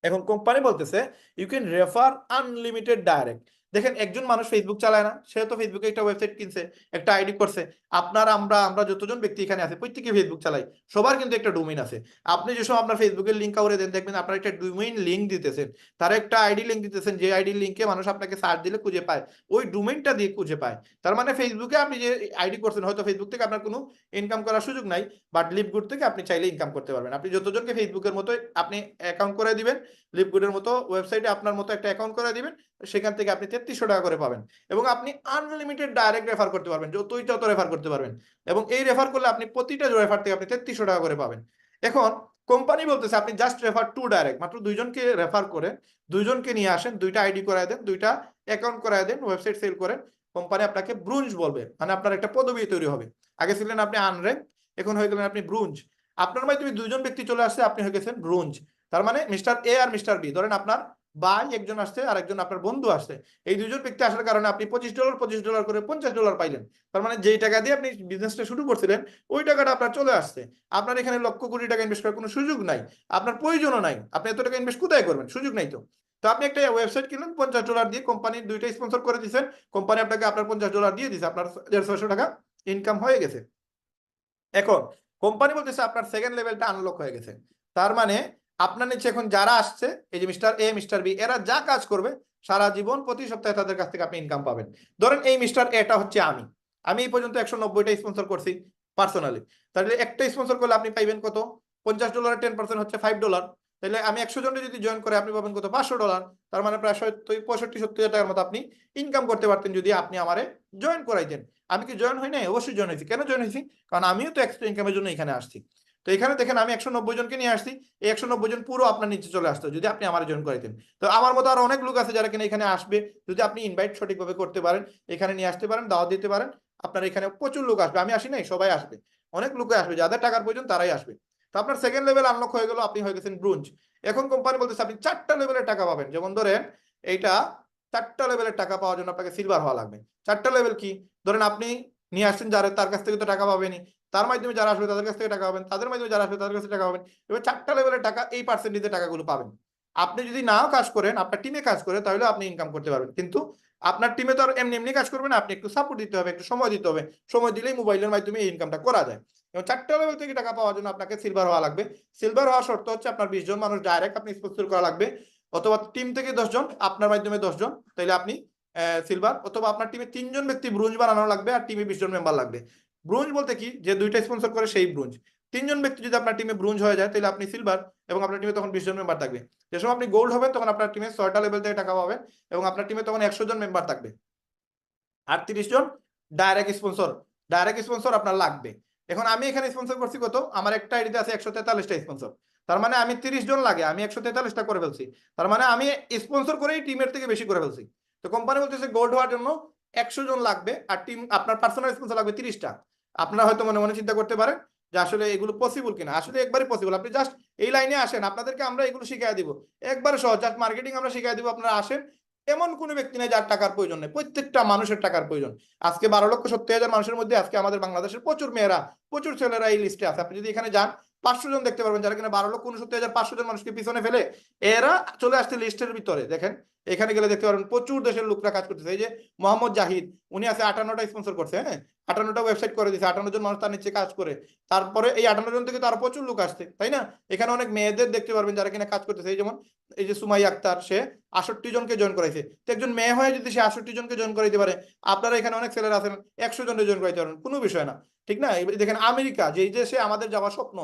এখন কোম্পানি বলতেছে you can refer unlimited direct, দেখেন একজন মানুষ ফেসবুক চালায় না, সে তো ফেসবুকে একটা ওয়েবসাইট কিনছে, একটা আইডি করছে। আপনারা আমরা যতজন ব্যক্তি এখানে আছে প্রত্যেকে ফেসবুক চালাই, সবার কিন্তু একটা ডোমেইন আছে। আপনি যে সময় আপনার ফেসবুকের লিঙ্ক করে দেন, দেখবেন আপনার একটা ডোমেইন লিঙ্ক দিতেছেন, তার একটা আইডি লিঙ্ক দিতেছেন, যে আইডি লিঙ্কে মানুষ আপনাকে সার্চ দিলে খুঁজে পায়, ওই ডোমেইনটা দিয়ে খুঁজে পায়। তার মানে ফেসবুকে আপনি যে আইডি করছেন, হয়তো ফেসবুক থেকে আপনার কোনো ইনকাম করার সুযোগ নাই, বাট লিভগুড থেকে আপনি চাইলে ইনকাম করতে পারবেন। আপনি যতজনকে ফেসবুকের মতো আপনি অ্যাকাউন্ট করে দিবেন, লিভগুডের মতো ওয়েবসাইটে আপনার মতো একটা অ্যাকাউন্ট করে দিবেন, সেখান থেকে আপনি 3300 টাকা করে পাবেন। এবং আপনি আনলিমিটেড ডাইরেক্ট রেফার করতে পারবেন, যতই তত রেফার করতে পারবেন। এবং এই রেফার করলে আপনি প্রতিটা রেফার থেকে আপনি 3300 টাকা করে পাবেন। এখন কোম্পানি বলতেছে আপনি জাস্ট রেফার টু ডাইরেক্ট, মাত্র দুইজনকে রেফার করে দুইজনকে নিয়ে আসেন, দুইটা আইডি করায় দেন, দুইটা অ্যাকাউন্ট করায় দেন, ওয়েবসাইট সেল করেন, কোম্পানি আপনাকে ব্রুঞ্জ বলবে, মানে আপনার একটা পদবি তৈরি হবে। আগে ছিলেন আপনি আনর্যাঙ্ক, এখন হয়ে গেলেন আপনি ব্রুঞ্জ। আপনার মাধ্যমে দুইজন ব্যক্তি চলে আসছে, আপনি হয়ে গেছেন ব্রুঞ্জ। তার মানে মিস্টার এ আর মিস্টার বি, ধরেন আপনার ভাই একজন আসছে আর একজন আপনার বন্ধু আসছে, এই দুইজন ব্যক্তি আসার কারণে আপনি $25 করে $50 পাইলেন। তার মানে যেই টাকা দিয়ে আপনি বিজনেসটা শুরু করছিলেন, ওই টাকাটা আপনার চলে আসছে। আপনার এখানে লক্ষ কোটি টাকা ইনভেস্ট করার কোনো সুযোগ নাই, আপনার প্রয়োজনও নাই। আপনি এত টাকা ইনভেস্ট কোথায় করবেন, সুযোগ নাই তো। তো আপনি একটা ওয়েবসাইট কিনলেন $50 দিয়ে, কোম্পানির দুইটা স্পন্সর করে দিচ্ছেন, কোম্পানি আপনাকে আপনার $50 দিয়ে দিচ্ছে, আপনার 150 টাকা ইনকাম হয়ে গেছে। এখন কোম্পানি বলতেছে আপনার সেকেন্ড লেভেলটা আনলক হয়ে গেছে। তার মানে আপনার নিচে এখন যারা আসছে, এই যে মিস্টার এ মিস্টার বি, এরা যা কাজ করবে সারা জীবন প্রতি সপ্তাহে তাদের কাছ থেকে আপনি ইনকাম পাবেন। ধরেন এই মিস্টার এটা হচ্ছে আমি এই পর্যন্ত 190টা স্পন্সর করছি পার্সোনালি। তাহলে একটা স্পন্সর করলে আপনি পাইবেন কত? $50, 10% হচ্ছে $5। তাহলে আমি 100 জনে যদি জয়েন করে আপনি পাবেন কত? $500। তার মানে প্রায় 65-70 টাকার মতো আপনি ইনকাম করতে পারতেন যদি আপনি আমারে জয়েন করাইতেন। আমি কি জয়েন হই নাই? অবশ্যই জয়েন হয়েছি। কেন জয়েন হয়েছি? কারণ আমিও তো এক্সট্রা ইনকামের জন্য এখানে আসছি। তো এখানে দেখেন আমি 190 জনকে নিয়ে আসছি, এই 190 জন পুরো আপনার নিচে চলে আসতো যদি আপনি আমার জয়েন করাইতেন। তো আমার মতো আরো অনেক লোক আছে যারা কিনা এখানে আসবে, যদি আপনি ইনভাইট সঠিকভাবে করতে পারেন, এখানে নিয়ে আসতে পারেন, দাওয়াত দিতে পারেন, আপনার এখানে প্রচুর লোক আসবে। আমি আসি নাই, সবাই আসবে, অনেক লোক আসবে, যাদের টাকার প্রয়োজন তারাই আসবে। তো আপনার সেকেন্ড লেভেল আনলক হয়ে গেল, আপনি হয়ে গেছেন ব্রোঞ্জ। এখন কোম্পানি বলতেছে আপনি 4টা লেভেলের টাকা পাবেন। যেমন ধরেন এইটা 4টা লেভেলের টাকা পাওয়ার জন্য আপনাকে সিলভার হওয়া লাগবে। 4টা লেভেল কি? ধরেন আপনি নিয়ে আসছেন যারা, তার কাছ থেকে তো টাকা পাবেনই, তার মাধ্যমে যারা আসবে তাদের কাছ থেকে টাকা পাবেন, তাদের মাধ্যমে যারা আসবে তাদের কাছে টাকা পাবেন। এবার 4টা লেভেলের টাকা এই পার্সেন্টেজে টাকাগুলো পাবেন। আপনি যদি নাও কাজ করেন, আপনার টিমে কাজ করে, তাহলে আপনি ইনকাম করতে পারবেন। কিন্তু আপনার টিমে তো আর এমনি এমনি কাজ করবে না, আপনি একটু সাপোর্ট দিতে হবে, একটু সময় দিতে হবে। সময় দিলেই মোবাইলের মাধ্যমে এই ইনকামটা করা যায়। এবং 4টা লেভেল থেকে টাকা পাওয়ার জন্য আপনাকে সিলভার হওয়া লাগবে। সিলভার হওয়ার শর্ত হচ্ছে আপনার 20 জন মানুষ ডাইরেক্ট আপনি স্পন্সর করা লাগবে, অথবা টিম থেকে 10 জন, আপনার মাধ্যমে 10 জন, তাহলে আপনি সিলভার। অথবা আপনার টিমে 3 জন ব্যক্তি ব্রোঞ্জ বানানো লাগবে, আর টিমে 20 জন মেম্বার লাগবে। ব্রোঞ্জ বলতে কি, যে দুইটা স্পন্সর করে সেই ব্রোঞ্জ। 3 জন ব্যক্তি যদি আপনার টিমে ব্রোঞ্জ হয়ে যায়, তাহলে আপনি সিলভার, এবং আপনার টিমে তখন 20 জন মেম্বার থাকবে। যে সময় আপনি গোল্ড হবেন, তখন আপনার টিমে 6টা লেভেল থেকে টাকা পাবেন, এবং আপনার টিমে তখন 100 জন মেম্বার থাকবে, আর 30 জন ডাইরেক্ট স্পন্সর। ডাইরেক্ট স্পন্সর আপনার লাগবে। এখন আমি এখানে স্পন্সর করছি কত? আমার একটা আইডিতে আছে 143টা স্পন্সর। তার মানে আমি 30 জন লাগে, আমি 143টা করে ফেলছি। তার মানে আমি স্পন্সর করেই টিমের থেকে বেশি করে ফেলছি। তো কোম্পানি বলতেছে গোল্ড হওয়ার জন্য 100 জন লাগবে, আর টিম আপনার পার্সোনাল স্পন্সর লাগবে 30টা। আপনারা হয়তো মনে মনে চিন্তা করতে পারেন যে আসলে এগুলো পসিবল কিনা। আসলে একবারই পসিবল। আপনি জাস্ট এই লাইনে আসেন, আপনাদেরকে আমরা এগুলো শিখিয়ে দিব, একবারে সহজ। জাস্ট মার্কেটিং আমরা শিখিয়ে দিব, আপনারা আসেন। এমন কোনো ব্যক্তি নেই যার টাকার প্রয়োজন নেই, প্রত্যেকটা মানুষের টাকার প্রয়োজন। আজকে 12,70,000 মানুষের মধ্যে আজকে আমাদের বাংলাদেশের প্রচুর মেয়েরা, প্রচুর ছেলেরা এই লিস্টে আছে। আপনি যদি এখানে যান, 500 জন দেখতে পারবেন যারা কিনা 12,69,500 জন মানুষকে পিছনে ফেলে এরা চলে আসছে লিস্টের ভিতরে। দেখেন এখানে গেলে দেখতে পারবেন প্রচুর দেশের লোকরা কাজ করতেছে। এই যে মোহাম্মদ জাহিদ, উনি আছে 58টা স্পন্সর করছে, হ্যাঁ 58টা ওয়েবসাইট করে দিয়েছে, 58 জন মানুষ তার নিচে কাজ করে। তারপরে এই 58 জন থেকে তো আরো প্রচুর লোক আসছে, তাই না? এখানে অনেক মেয়েদের দেখতে পারবেন যারা কিনা কাজ করতেছে। এই যেমন এই যে সুমাইয়া আক্তার, সে 68 জনকে জয়েন করাইছে। তো একজন মেয়ে হয়ে যদি সে 68 জনকে জয়েন করাইতে পারে, আপনারা এখানে অনেক ছেলেরা আছেন 100 জনের জয়েন করাইতে পারেন, কোনো বিষয় না, ঠিক না? এবার দেখেন আমেরিকা, যেই দেশে আমাদের যাওয়ার স্বপ্ন,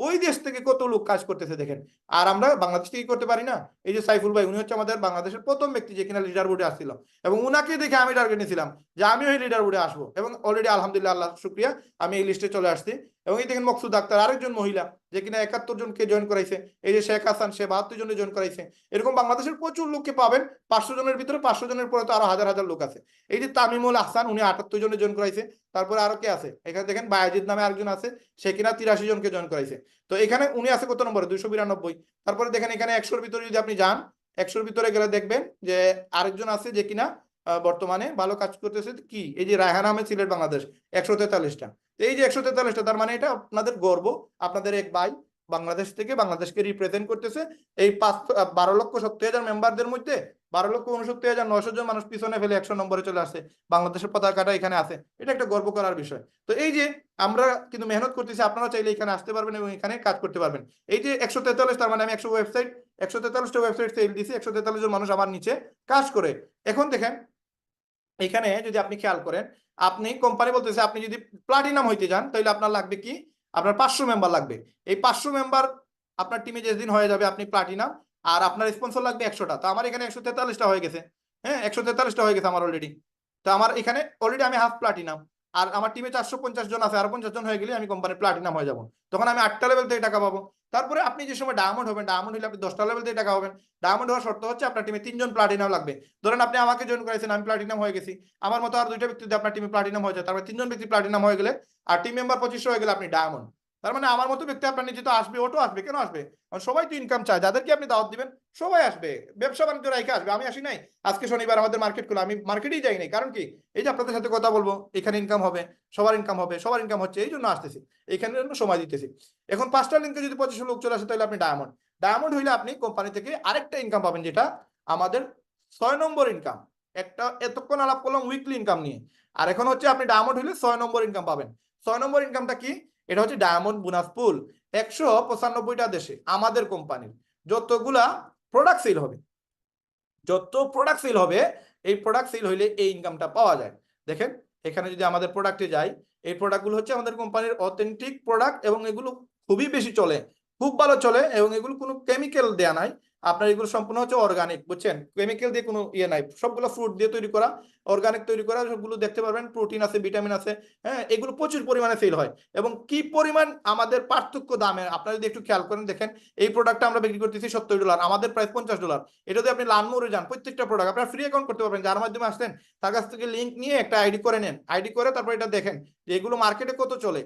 ওই দেশ থেকে কত লোক কাজ করতেছে দেখেন। আর আমরা বাংলাদেশ থেকে করতে পারি না? এই যে সাইফুল ভাই, উনি হচ্ছে আমাদের বাংলাদেশের প্রথম ব্যক্তি যে কিনা লিডার বোর্ডে আসছিল, এবং উনাকে দেখে আমি টার্গেট নিয়েছিলাম যে আমিও এই লিডার বোর্ডে আসবো, এবং অলরেডি আলহামদুলিল্লাহ, আল্লাহ শুকরিয়া, আমি এই লিস্টে চলে আসছি। এবং এই দেখেন মকসুদ আক্তার, আরেকজন মহিলা যে কিনা 71 জনকে জয়েন করাইছে। এই যে শেখ হাসান, সে 72 জনে জয়েন করাইছে। এরকম বাংলাদেশের প্রচুর লোককে পাবেন। 500 জনের ভিতরে, 500 জনের পরে তো আরো হাজার হাজার লোক আছে। এই যে তামিমুল আহসান, উনি 78 জনে জয়েন করাইছে। তারপরে আরো কে আছে এখানে দেখেন, বায়াজিদ নামে আরেকজন আছে, সে কিনা 83 জনকে জয়েন করাইছে। তো এখানে উনি আছে কত নম্বরে? 292। তারপরে দেখেন এখানে 100-র ভিতরে যদি আপনি যান, 100-র ভিতরে গেলে দেখবেন যে আরেকজন আছে যে কিনা বর্তমানে ভালো কাজ করতেছে, কি এই যে রায়হান আহমেদ, সিলেট বাংলাদেশ, 143টা। এই যে 143টা, তার মানে এটা আপনাদের গর্ব, আপনাদের এক ভাই বাংলাদেশ থেকে বাংলাদেশকে রিপ্রেজেন্ট করতেছে এই 12,70,000 মেম্বারদের মধ্যে 12,69,900 জন মানুষ পিছনে ফেলে 100 নম্বরে চলে আসছে, বাংলাদেশের পতাকাটা এখানে আছে। এটা একটা গর্ব করার বিষয়। তো এই যে আমরা কিন্তু মেহনত করতেছি, আপনারা চাইলে এখানে আসতে পারবেন এবং এখানে কাজ করতে পারবেন। এই যে 143, তার মানে আমি 143টা ওয়েবসাইট সেল দিছি, 143 জন মানুষ আমার নিচে কাজ করে। এখন দেখেন এখানে যদি আপনি খেয়াল করেন, আপনি কোম্পানি বলতেছে আপনি যদি প্লাটিনাম হইতে যান তাহলে আপনার লাগবে কি, আপনার 500 মেম্বার লাগবে। এই 500 মেম্বার আপনার টিমে যেদিন হয়ে যাবে আপনি প্লাটিনাম, আর আপনার স্পন্সর লাগবে 100টা। তো আমার এখানে 143টা হয়ে গেছে। হ্যাঁ, 143টা হয়ে গেছে আমার অলরেডি। তো আমার এখানে অলরেডি আমি হাফ প্লাটিনাম, আর আমার টিমে 450 জন আছে, আর 50 জন হয়ে গেলে আমি কোম্পানির প্লাটিনাম হয়ে যাবো। তখন আমি 8টা লেভেল থেকে টাকা পাবো। তারপরে আপনি যে সময় ডায়মন্ড হবেন, ডায়মন্ড হলে আপনি 10টা লেভেল থেকে টাকা পাবেন। ডায়মন্ড হওয়ার শর্ত হচ্ছে আপনার টিমে 3 জন প্লাটিনাম লাগবে। ধরেন আপনি আমাকে জয়েন করেছেন, আমি প্লাটিনাম হয়ে গেছি, আমার মতো আর 2টা ব্যক্তি যদি আপনার টিমে প্লাটিনাম হয়ে যায়, তারপরে 3 জন ব্যক্তি প্লাটিনাম হয়ে গেলে আর টিম মেম্বার 2500 হয়ে গেলে আপনি ডায়মন্ড। তার মানে আমার মতো ব্যক্তি আপনার নিচে তো আসবে, ওটো আসবে। কেন আসবে? কারণ সবাই তো ইনকাম চায়, যাদেরকে আপনি দাওয়াত দিবেন সবাই আসবে, ব্যবসা বাণিজ্য রাইখে আসবে। আমি আসি নাই, আজকে শনিবার আমাদের মার্কেট খুলে, আমি মার্কেটেই যাই নাই। কারণ কি, এই যে আপনাদের সাথে কথা বলবো, এখানে ইনকাম হবে, সবার ইনকাম হবে, সবার ইনকাম হচ্ছে, এই জন্য আসতেছি, এইখানে জন্য সময় দিতেছি। এখন 5টা লিঙ্কে যদি 2500 লোক চলে আসে তাহলে আপনি ডায়মন্ড। ডায়মন্ড হইলে আপনি কোম্পানি থেকে আরেকটা ইনকাম পাবেন, যেটা আমাদের 6 নম্বর ইনকাম। একটা এতক্ষণ আলাপ করলাম উইকলি ইনকাম নিয়ে, আর এখন হচ্ছে আপনি ডায়মন্ড হইলে 6 নম্বর ইনকাম পাবেন। 6 নম্বর ইনকামটা কি? এটা হচ্ছে ডায়মন্ড বোনাস পুল। 195টা দেশে আমাদের কোম্পানির যতগুলা প্রোডাক্ট সেল হবে, এই প্রোডাক্ট সেল হইলে এই ইনকামটা পাওয়া যায়। দেখেন এখানে যদি আমাদের প্রোডাক্টে যাই, এই প্রোডাক্টগুলো হচ্ছে আমাদের কোম্পানির অথেন্টিক প্রোডাক্ট, এবং এগুলো খুবই বেশি চলে, খুব ভালো চলে, এবং এগুলো কোনো কেমিক্যাল দেয়া নাই। আপনার এগুলো সম্পূর্ণ হচ্ছে অর্গানিক, বুঝছেন? কেমিক্যাল দিয়ে কোনো ইয়ে নাই, সবগুলো ফ্রুট দিয়ে তৈরি করা, অর্গানিক তৈরি করা, সবগুলো দেখতে পারবেন, প্রোটিন আছে, ভিটামিন আছে। হ্যাঁ, এগুলো প্রচুর পরিমাণে সেল হয়, এবং কি পরিমাণ আমাদের পার্থক্য দামে আপনারা যদি একটু খেয়াল করেন, দেখেন এই প্রোডাক্টটা আমরা বিক্রি করতেছি $70, আমাদের প্রাইস $50। এটা যদি আপনি লানমোরে যান, প্রত্যেকটা প্রোডাক্ট আপনারা ফ্রি অ্যাকাউন্ট করতে পারবেন, যার মাধ্যমে আসছেন তার কাছ থেকে লিঙ্ক নিয়ে একটা আইডি করে নেন, আইডি করে তারপর এটা দেখেন যে এগুলো মার্কেটে কত চলে।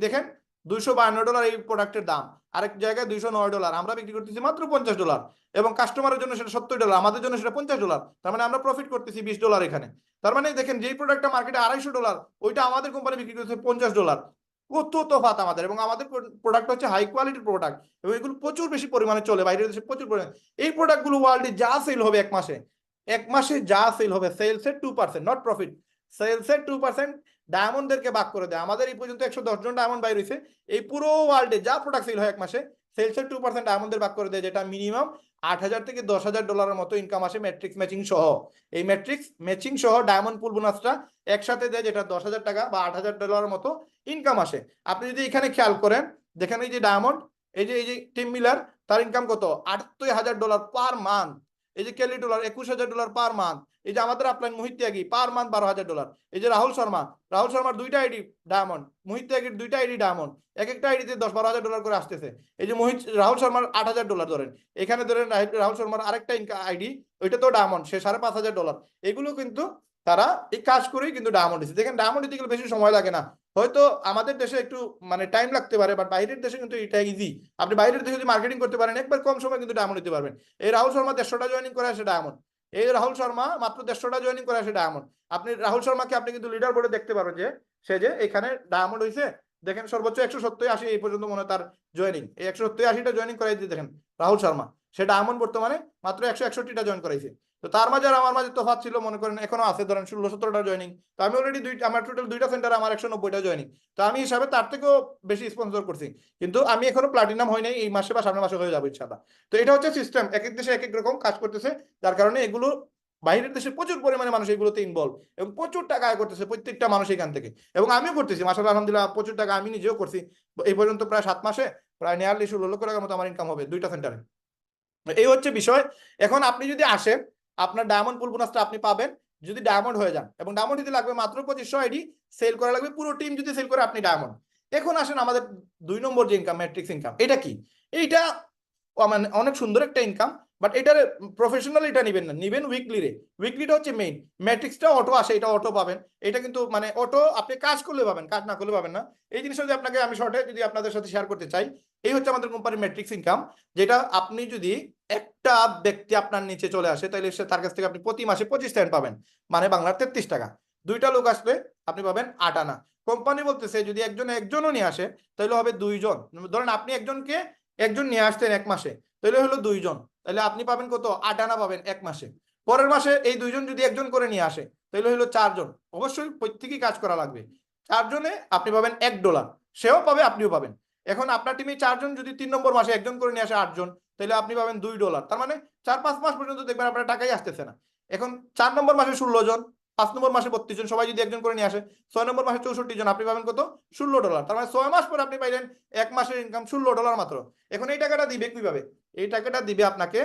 দেখেন $252 এই প্রোডাক্টের দাম, আরেক জায়গায় $209, আমরা বিক্রি করতেছি মাত্র $50, এবং কাস্টমারের জন্য সেটা $70, আমাদের জন্য সেটা $50। তার মানে আমরা প্রফিট করতেছি $20 এখানে। তার মানে দেখেন যেই প্রোডাক্টটা মার্কেটে $250, ওইটা আমাদের কোম্পানি বিক্রি করতেছে $50। কত তফাৎ আমাদের, এবং আমাদের প্রোডাক্ট হচ্ছে হাই কোয়ালিটির প্রোডাক্ট, এবং এগুলো প্রচুর বেশি পরিমাণে চলে, বাইরের দেশে প্রচুর পরিমাণে। এই প্রোডাক্টগুলো ওয়ার্ল্ডে যা সেল হবে এক মাসে যা সেল হবে, সেলসের 2%, নট প্রফিট, সেলসের 2% ডায়মন্ডদেরকে ভাগ করে দেয়। আমাদের এই পর্যন্ত 110 জন ডায়মন্ড বাইর হয়েছে, এই পুরো ওয়ার্ল্ডে যা প্রোডাক্ট সেল হয় এক মাসে, সেলসের 2% ডায়মন্ডদের ভাগ করে দেয়, যেটা মিনিমাম $8,000 থেকে $10,000 মতো ইনকাম আসে ম্যাট্রিক্স ম্যাচিং সহ। এই ম্যাট্রিক্স ম্যাচিং সহ ডায়মন্ড পুল বোনাসটা একসাথে দেয়, যেটা $10,000 বা $8,000 মতো ইনকাম আসে। আপনি যদি এখানে খেয়াল করেন, দেখেন এই যে ডায়মন্ড, এই যে টিম মিলার, তার ইনকাম কত? $78,000 পার মান্থ। এই যে কেলি ডলার $21,000 পার মান্থ। এই যে আমাদের আপলাইন মোহিত ত্যাগী পার মান্থ $12,000। এই যে রাহুল শর্মার 2টা আইডি ডায়মন্ড, মোহিত ত্যাগীর 2টা আইডি ডায়মন্ড, এক একটা আইডিতে $10-12,000 করে আসতেছে। এই যে রাহুল শর্মার $8,000 ধরেন, এখানে ধরেন রাহুল শর্মার আরেকটা আইডি, ওইটা তো ডায়মন্ড, সে $5,500। এগুলো কিন্তু তারা এই কাজ করেই কিন্তু ডায়মন্ড দিচ্ছে। দেখেন ডায়মন্ড দিতে গেলে বেশি সময় লাগে না, হয়তো আমাদের দেশে একটু মানে টাইম লাগতে পারে, বাট বাইরের দেশে কিন্তু এটা ইজি। আপনি বাইরের দেশে যদি মার্কেটিং করতে পারেন, একবার কম সময় কিন্তু ডায়মন্ড দিতে পারবেন। এই রাহুল শর্মা 150টা জয়েনিং করে আসে ডায়মন্ড, এই রাহুল শর্মা মাত্র 150টা জয়েনিং করে আসে ডায়মন্ড। আপনি রাহুল শর্মাকে আপনি কিন্তু লিডার বোর্ডে দেখতে পারবেন যে সে যে এখানে ডায়মন্ড হয়েছে। দেখেন সর্বোচ্চ 170-80 এই পর্যন্ত মনে হয় তার জয়েনিং, এই 170-80টা জয়েনিং করাই দিয়ে দেখেন রাহুল শর্মা, সে ডায়মন্ড বর্তমানে মাত্র 161টা জয়েন করাইছে। তো তার মাঝে আর আমার মাঝে তফাৎ ছিল, মনে করেন এখনো আছে, ধরেন 16-17টা জয়েনিং। তো আমি অলরেডি আমার টোটাল 2টা সেন্টারে আমার 190টা জয়েনিং। তো আমি হিসাবে তার থেকেও বেশি স্পন্সর করছি, কিন্তু আমি এখনো প্লাটিনাম হয় নাই, এই মাসে বা সামনের মাসে হয়ে যাবে ইনশাআল্লাহ। তো এটা হচ্ছে সিস্টেম, এক এক দেশে এক এক রকম কাজ করতেছে, যার কারণে এগুলো বাইরের দেশে প্রচুর পরিমাণে মানুষ এগুলোতে ইনভলভ, এবং প্রচুর টাকা আয় করতেছে প্রত্যেকটা মানুষ এখান থেকে। এবং আমিও করতেছি মাশাআল্লাহ, আলহামদুলিল্লাহ, প্রচুর টাকা আমি নিজেও করছি। এই পর্যন্ত প্রায় 7 মাসে প্রায় নিয়ারলি 16 লক্ষ টাকার মতো আমার ইনকাম হবে 2টা সেন্টারে। এই হচ্ছে বিষয়। এখন আপনি যদি আসেন, আপনার ডায়মন্ড পুল বোনাসটা আপনি পাবেন যদি ডায়মন্ড হয়ে যান, এবং ডায়মন্ড দিতে লাগবে মাত্র 2500 আইডি, সেল করা লাগবে, পুরো টিম যদি সেল করে আপনি ডায়মন্ড। এখন আসেন আমাদের 2 নম্বর যে ইনকাম, ম্যাট্রিক্স ইনকাম। এটা কি? এইটা মানে অনেক সুন্দর একটা ইনকাম, বাট এটার প্রফেশনাল এটা নিবেন না, নিবেন উইকলি রে। উইকলিটা হচ্ছে মেইন, ম্যাট্রিক্সটা অটো আসে, এটা অটো পাবেন। এটা কিন্তু মানে অটো আপনি কাজ করলে পাবেন, কাজ না করলে পাবেন না। এই জিনিসটা যদি আপনাকে আমি শর্টে যদি আপনাদের সাথে শেয়ার করতে চাই, এই হচ্ছে আমাদের কোম্পানির ম্যাট্রিক্স ইনকাম, যেটা আপনি যদি একটা ব্যক্তি আপনার নিচে চলে আসে, তাহলে তার কাছ থেকে আপনি প্রতি মাসে 25 সেন্ট পাবেন, মানে বাংলার 33 টাকা। 2টা লোক আসলে আপনি পাবেন 8 আনা। কোম্পানি বলতেছে যদি একজনও নিয়ে আসে তাহলে হবে 2 জন। ধরেন আপনি একজনকে একজন নিয়ে আসতেন এক মাসে, তাহলে হলো 2 জন, তাহলে আপনি পাবেন কত? 8 আনা পাবেন এক মাসে। পরের মাসে এই 2 জন যদি একজন করে নিয়ে আসে, তাহলে হলো 4 জন। অবশ্যই প্রত্যেকেই কাজ করা লাগবে। 4 জনে আপনি পাবেন $1, সেও পাবে আপনিও পাবেন। এখন আপনার টিমে 4 জন যদি 3 নম্বর মাসে একজন করে নিয়ে আসে 8 জন, তাহলে আপনি পাবেন $2। তার মানে 4-5 মাস পর্যন্ত দেখবেন আপনার টাকাই আসতেছে না। এখন 4 নম্বর মাসে 16 জন, 5 নম্বর মাসে 32 জন, সবাই যদি একজন করে নিয়ে আসে, 6 নম্বর মাসে 64 জন, আপনি পাবেন কত? $16। তার মানে 6 মাস পরে আপনি পাইলেন এক মাসের ইনকাম $16 মাত্র। এখন এই টাকাটা দিবে কিভাবে? এই টাকাটা দিবে আপনাকে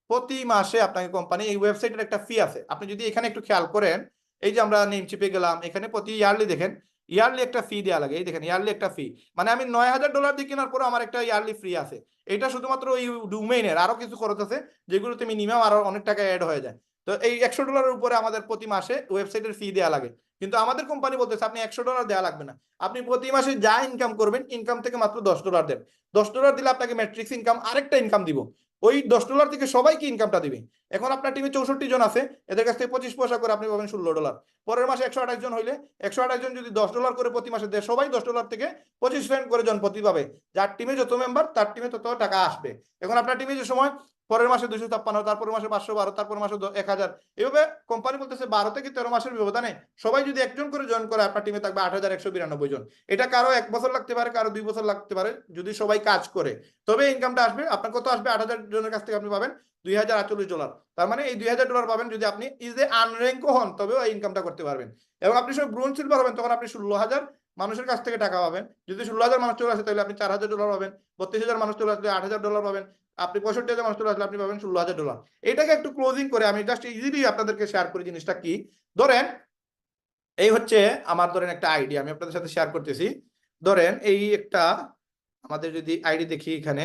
প্রতি মাসে। আপনাকে কোম্পানি, এই ওয়েবসাইটের একটা ফি আছে, আপনি যদি এখানে একটু খেয়াল করেন, এই যে আমরা নেম চিপে গেলাম, এখানে প্রতি ইয়ারলি দেখেন, ইয়ারলি একটা ফি দেওয়া লাগে। এই দেখেন ইয়ারলি একটা ফি, মানে আমি $9,000 দিয়ে কেনার পর আমার একটা ইয়ারলি ফ্রি আছে। এটা শুধুমাত্র এই ডোমেইনের, আরো কিছু খরচ আছে যেগুলোতে মিনিমাম আরো অনেক টাকা অ্যাড হয়ে যায়। তো এই $100 উপরে আমাদের প্রতি মাসে ওয়েবসাইটের ফি দেওয়া লাগে। কিন্তু আমাদের কোম্পানি বলতেছে আপনি $100 দেওয়া লাগবে না, আপনি প্রতি মাসে যা ইনকাম করবেন ইনকাম থেকে মাত্র $10 দেন। $10 দিলে আপনাকে ম্যাট্রিক্স ইনকাম আরেকটা ইনকাম দিব, ওই $10 থেকে সবাইকে ইনকামটা দিবে। এখন আপনার টিমে 64 জন আছে, এদের কাছ থেকে 25 পয়সা করে আপনি পাবেন $16। পরের মাসে 128 জন হইলে 128 জন যদি $10 করে প্রতি মাসে দেয়, সবাই $10 থেকে 25 সেন্ট করে জন প্রতি পাবে। যার টিমে যত মেম্বার তার টিমে তত টাকা আসবে। এখন আপনার টিমে যে সময় পরের মাসে 256, তারপরের মাসে 512, তারপর মাসে 1000, এইভাবে কোম্পানি বলতেছে 12 থেকে 13 মাসের ব্যবধানে সবাই যদি একজন করে জয়েন করে, আপনার টিমে থাকবে 8192 জন। এটা কারো 1 বছর লাগতে পারে, কারো 2 বছর লাগতে পারে, যদি সবাই কাজ করে তবে ইনকামটা আসবে। আপনার কত আসবে? 8000 জনের কাছ থেকে আপনি পাবেন $2048। তার মানে এই $2000 পাবেন যদি আপনি ইজে আনর্যাঙ্ক হন, তবেও এই ইনকামটা করতে পারবেন। এবং আপনি সব ব্রোঞ্জ সিলভার হবেন, তখন আপনি 16,000 মানুষের কাছ থেকে টাকা পাবেন। যদি 16,000 মানুষ চলে আসে, তাহলে আপনি $4,000 পাবেন। 32,000 মানুষ চলে আসলে $8,000 পাবেন। আপনি 65,000 মানুষ চলে আসলে আপনি পাবেন $16,000। এটাকে একটু ক্লোজিং করে আমি জাস্ট ইজিলি আপনাদেরকে শেয়ার করি জিনিসটা কি। ধরেন এই হচ্ছে আমার, ধরেন একটা আইডি আমি আপনাদের সাথে শেয়ার করতেছি। ধরেন এই একটা আমাদের যদি আইডি দেখি, এখানে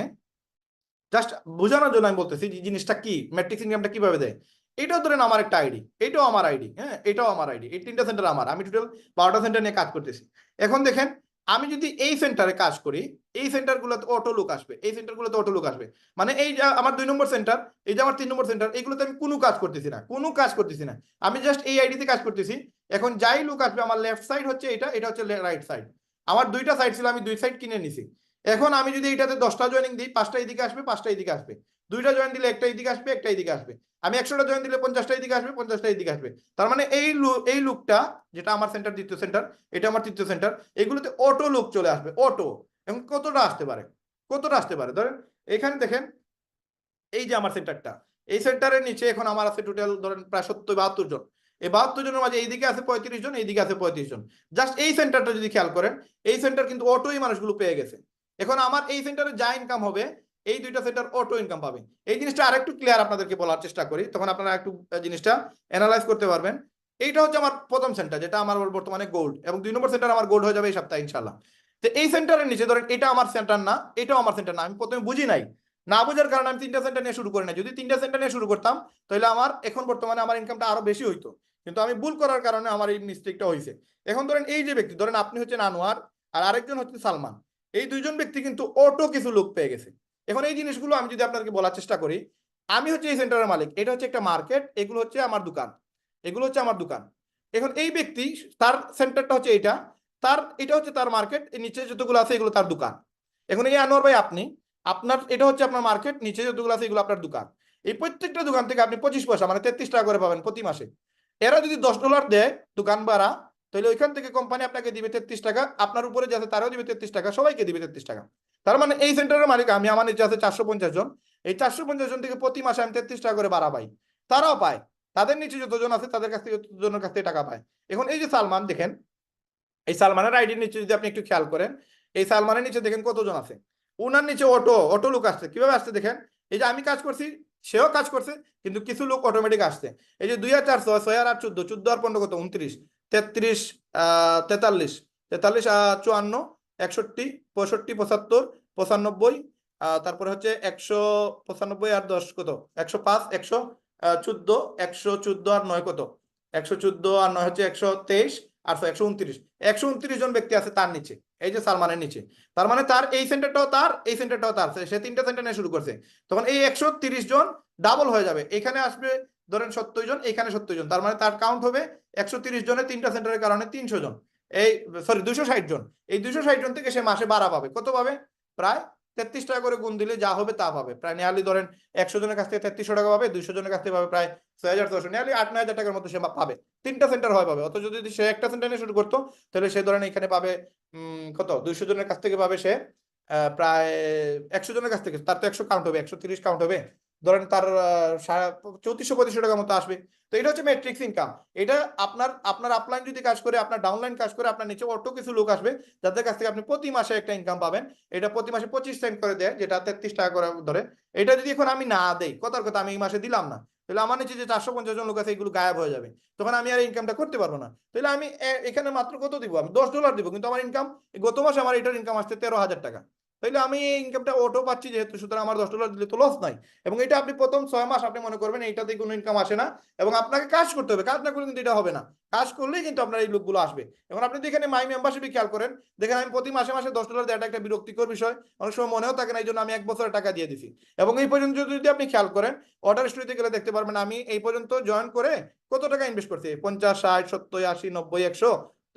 জাস্ট বোঝানোর জন্য আমি বলতেছি যে জিনিসটা কি, ম্যাট্রিক্স ইনকামটা কিভাবে দেয়। এটাও ধরেন আমার একটা আইডি, এটাও আমার আইডি, হ্যাঁ এটাও আমার আইডি। এই 3টা সেন্টার আমার, আমি টোটাল 12টা সেন্টার নিয়ে কাজ করতেছি। এখন দেখেন আমি যদি এই সেন্টারে কাজ করি, এই সেন্টারগুলোতে অটো লুক আসবে, এই সেন্টারগুলোতে অটো লুক আসবে। মানে এই যে আমার 2 নম্বর সেন্টার, এই যে আমার 3 নম্বর সেন্টার, এগুলোতে আমি কোনো কাজ করতেছি না, কোনো কাজ করতেছি না, আমি জাস্ট এই আইডিতে কাজ করতেছি। এখন যাই লুক আসবে, আমার লেফট সাইড হচ্ছে এটা, এটা হচ্ছে রাইট সাইড। আমার 2টা সাইড ছিল, আমি 2 সাইড কিনে নিছি। এখন আমি যদি এটাতে 10টা জয়েনিং দিই, 5টা এদিকে আসবে, 5টা এদিকে আসবে। 2টা জয়েন দিলে একটা এদিকে আসবে, একটা এদিকে আসবে। আমি 100টা জয়েন দিলে 50টা এদিকে আসবে, 50টা এদিকে আসবে। তার মানে এই লুকটা, যেটা আমার সেন্টার দ্বিতীয় সেন্টার, এটা আমার তৃতীয় সেন্টার, এগুলোতে অটো লুক চলে আসবে, অটো। এবং কতটা আসতে পারে, কতটা আসতে পারে, ধরেন এখানে দেখেন এই যে আমার সেন্টারটা, এই সেন্টারের নিচে এখন আমার আছে টোটাল ধরেন প্রায় 70-72 জন। এই 72 জনের মাঝে এইদিকে আছে 35 জন, এইদিকে আছে 35 জন। জাস্ট এই সেন্টারটা যদি খেয়াল করেন, এই সেন্টার কিন্তু অটোই মানুষগুলো পেয়ে গেছে। এখন আমার এই সেন্টারে যা ইনকাম হবে, এই 2টা সেন্টার অটো ইনকাম পাবে। এই জিনিসটা আরেকটু ক্লিয়ার আপনাদেরকে বলার চেষ্টা করি, তখন আপনারা একটু জিনিসটা অ্যানালাইজ করতে পারবেন। এইটা হচ্ছে আমার প্রথম সেন্টার, যেটা আমার বর্তমানে গোল্ড, এবং 2 নম্বর সেন্টার আমার গোল্ড হয়ে যাবে এই সপ্তাহে ইনশাল্লাহ। তো এই সেন্টারের নিচে ধরেন এটা আমার সেন্টার না, এটাও আমার সেন্টার না, আমি প্রথমে বুঝি নাই, না বোঝার কারণে আমি 3টা সেন্টার নিয়ে শুরু করি না। যদি 3টা সেন্টার নিয়ে শুরু করতাম, তাহলে আমার এখন বর্তমানে আমার ইনকামটা আরো বেশি হইতো, কিন্তু আমি ভুল করার কারণে আমার এই মিস্টেকটা হয়েছে। এখন ধরেন এই যে ব্যক্তি, ধরেন আপনি হচ্ছেন আনোয়ার আর আরেকজন হচ্ছে সালমান, এই 2জন ব্যক্তি কিন্তু অটো কিছু লোক পেয়ে গেছে। এখন এই জিনিসগুলো আমি যদি আপনাকে বলার চেষ্টা করি, আমি হচ্ছে এই সেন্টারের মালিক, এটা হচ্ছে একটা মার্কেট, এগুলো হচ্ছে আমার দোকান, এগুলো হচ্ছে আমার দোকান। এখন এই ব্যক্তি, তার সেন্টারটা হচ্ছে এটা, তার এটা হচ্ছে তার মার্কেট, এই নিচে যতগুলো আছে এগুলো তার দোকান। এখন এই আনোয়ার ভাই, আপনি, আপনার এটা হচ্ছে আপনার মার্কেট, নিচে যতগুলো আছে এগুলো আপনার দোকান। এই প্রত্যেকটা দোকান থেকে আপনি 25 পয়সা মানে 33 টাকা করে পাবেন প্রতি মাসে। এরা যদি $10 দেয় দোকান ভাড়া, তাহলে ওইখান থেকে কোম্পানি আপনাকে দিবে 33 টাকা, আপনার উপরে যাতে তারাও দিবে 33 টাকা, সবাইকে দিবে 33 টাকা। তার মানে এই সেন্টারের মালিক আমি, আমার নিচে আছে 450 জন, এই 450 জন থেকে প্রতি মাসে আমি 33 টাকা করে ভাড়া পাই, তারাও পায়, তাদের নিচে যতজন আছে তাদের কাছ থেকে যতজনের কাছ থেকে টাকা পায়। এখন এই যে সালমান, দেখেন এই সালমানের আইডির নিচে যদি আপনি একটু খেয়াল করেন, এই সালমানের নিচে দেখেন কতজন আছে, উনার নিচে অটো অটো লোক আসছে। কিভাবে আসছে দেখেন, এই যে আমি কাজ করছি, সেও কাজ করছে, কিন্তু কিছু লোক অটোমেটিক আসছে। এই যে 2 আর 4 6, 6 আর 8 14, 14 আর 15 কত 29, 33 43, 43 54, 61, 65, 75, 95, তারপরে হচ্ছে 195 আর 10 কত 105, 114, 114 আর 9 কত 114 আর 9 হচ্ছে 123, আর 129, 129 জন ব্যক্তি আছে তার নিচে, এই যে সালমানের নিচে। তার মানে তার এই সেন্টারটাও তার, এই সেন্টারটাও তার, সে 3টা সেন্টার নিয়ে শুরু করছে। তখন এই 130 জন ডাবল হয়ে যাবে, এখানে আসবে ধরেন 70 জন, এখানে 70 জন, তার মানে তার কাউন্ট হবে 130 জনের 3টা সেন্টারের কারণে 300 জন, এই সরি 260 জন। এই 260 জন থেকে সে মাসে ভাড়া পাবে, কত পাবে? প্রায় 33 টাকা করে গুণ দিলে যা হবে তা পাবে। প্রায় নিয়ারলি ধরেন 100 জনের কাছ থেকে 3300 টাকা পাবে, 200 জনের কাছ থেকে পাবে প্রায় 6600, নিয়ারলি 8-9 হাজার টাকার মতো সে পাবে। 3টা সেন্টার হয় পাবে। অথচ যদি সে একটা সেন্টার নিয়ে শুরু করতো তাহলে সে ধরেন এখানে পাবে কত 200 জনের কাছ থেকে পাবে সে প্রায় 100 জনের কাছ থেকে, তার তো 100 কাউন্ট হবে, 130 কাউন্ট হবে, ধরেন তার 3400-2500 টাকার মতো আসবে। তো এটা হচ্ছে ম্যাট্রিক্স ইনকাম। এটা আপনার আপনার আপলাইন যদি কাজ করে, আপনার ডাউনলাইন কাজ করে, আপনার নিচে অটো কিছু লোক আসবে যাদের কাছ থেকে আপনি প্রতি মাসে একটা ইনকাম পাবেন। এটা প্রতি মাসে 25 সেন্ট করে দেয়, যেটা 33 টাকা করে ধরে। এটা যদি এখন আমি না দেই, কথার কথা আমি এই মাসে দিলাম না, তাহলে আমার নিচে যে 450 জন লোক আছে এগুলো গায়েব হয়ে যাবে, তখন আমি আর ইনকামটা করতে পারবো না। তাহলে আমি এখানে মাত্র কত দিব, আমি $10 দিব, কিন্তু আমার ইনকাম গত মাসে আমার এটার ইনকাম আসছে 13,000 টাকা। তাহলে আমি এই ইনকামটা অটো পাচ্ছি যেহেতু, সুতরাং আমার $10 দিলে তো লস নাই। এবং এটা আপনি প্রথম 6 মাস আপনি মনে করবেন এইটাতে কোনো ইনকাম আসে না, এবং আপনাকে কাজ করতে হবে, কাজ না করলে কিন্তু এটা হবে না। কাজ করলেই কিন্তু আপনার এই লোকগুলো আসবে। এখন আপনি যদি এখানে মাই মেম্বারশিপে খেয়াল করেন, দেখেন আমি প্রতি মাসে মাসে $10 দেওয়াটা একটা বিরক্তিকর বিষয়, অনেক সময় মনেও থাকে না, এই জন্য আমি 1 বছরের টাকা দিয়ে দিছি। এবং এই পর্যন্ত যদি আপনি খেয়াল করেন, অর্ডার স্টোরিতে গেলে দেখতে পারবেন আমি এই পর্যন্ত জয়েন করে কত টাকা ইনভেস্ট করছি, 50, 60, 70, 80, 90, 100,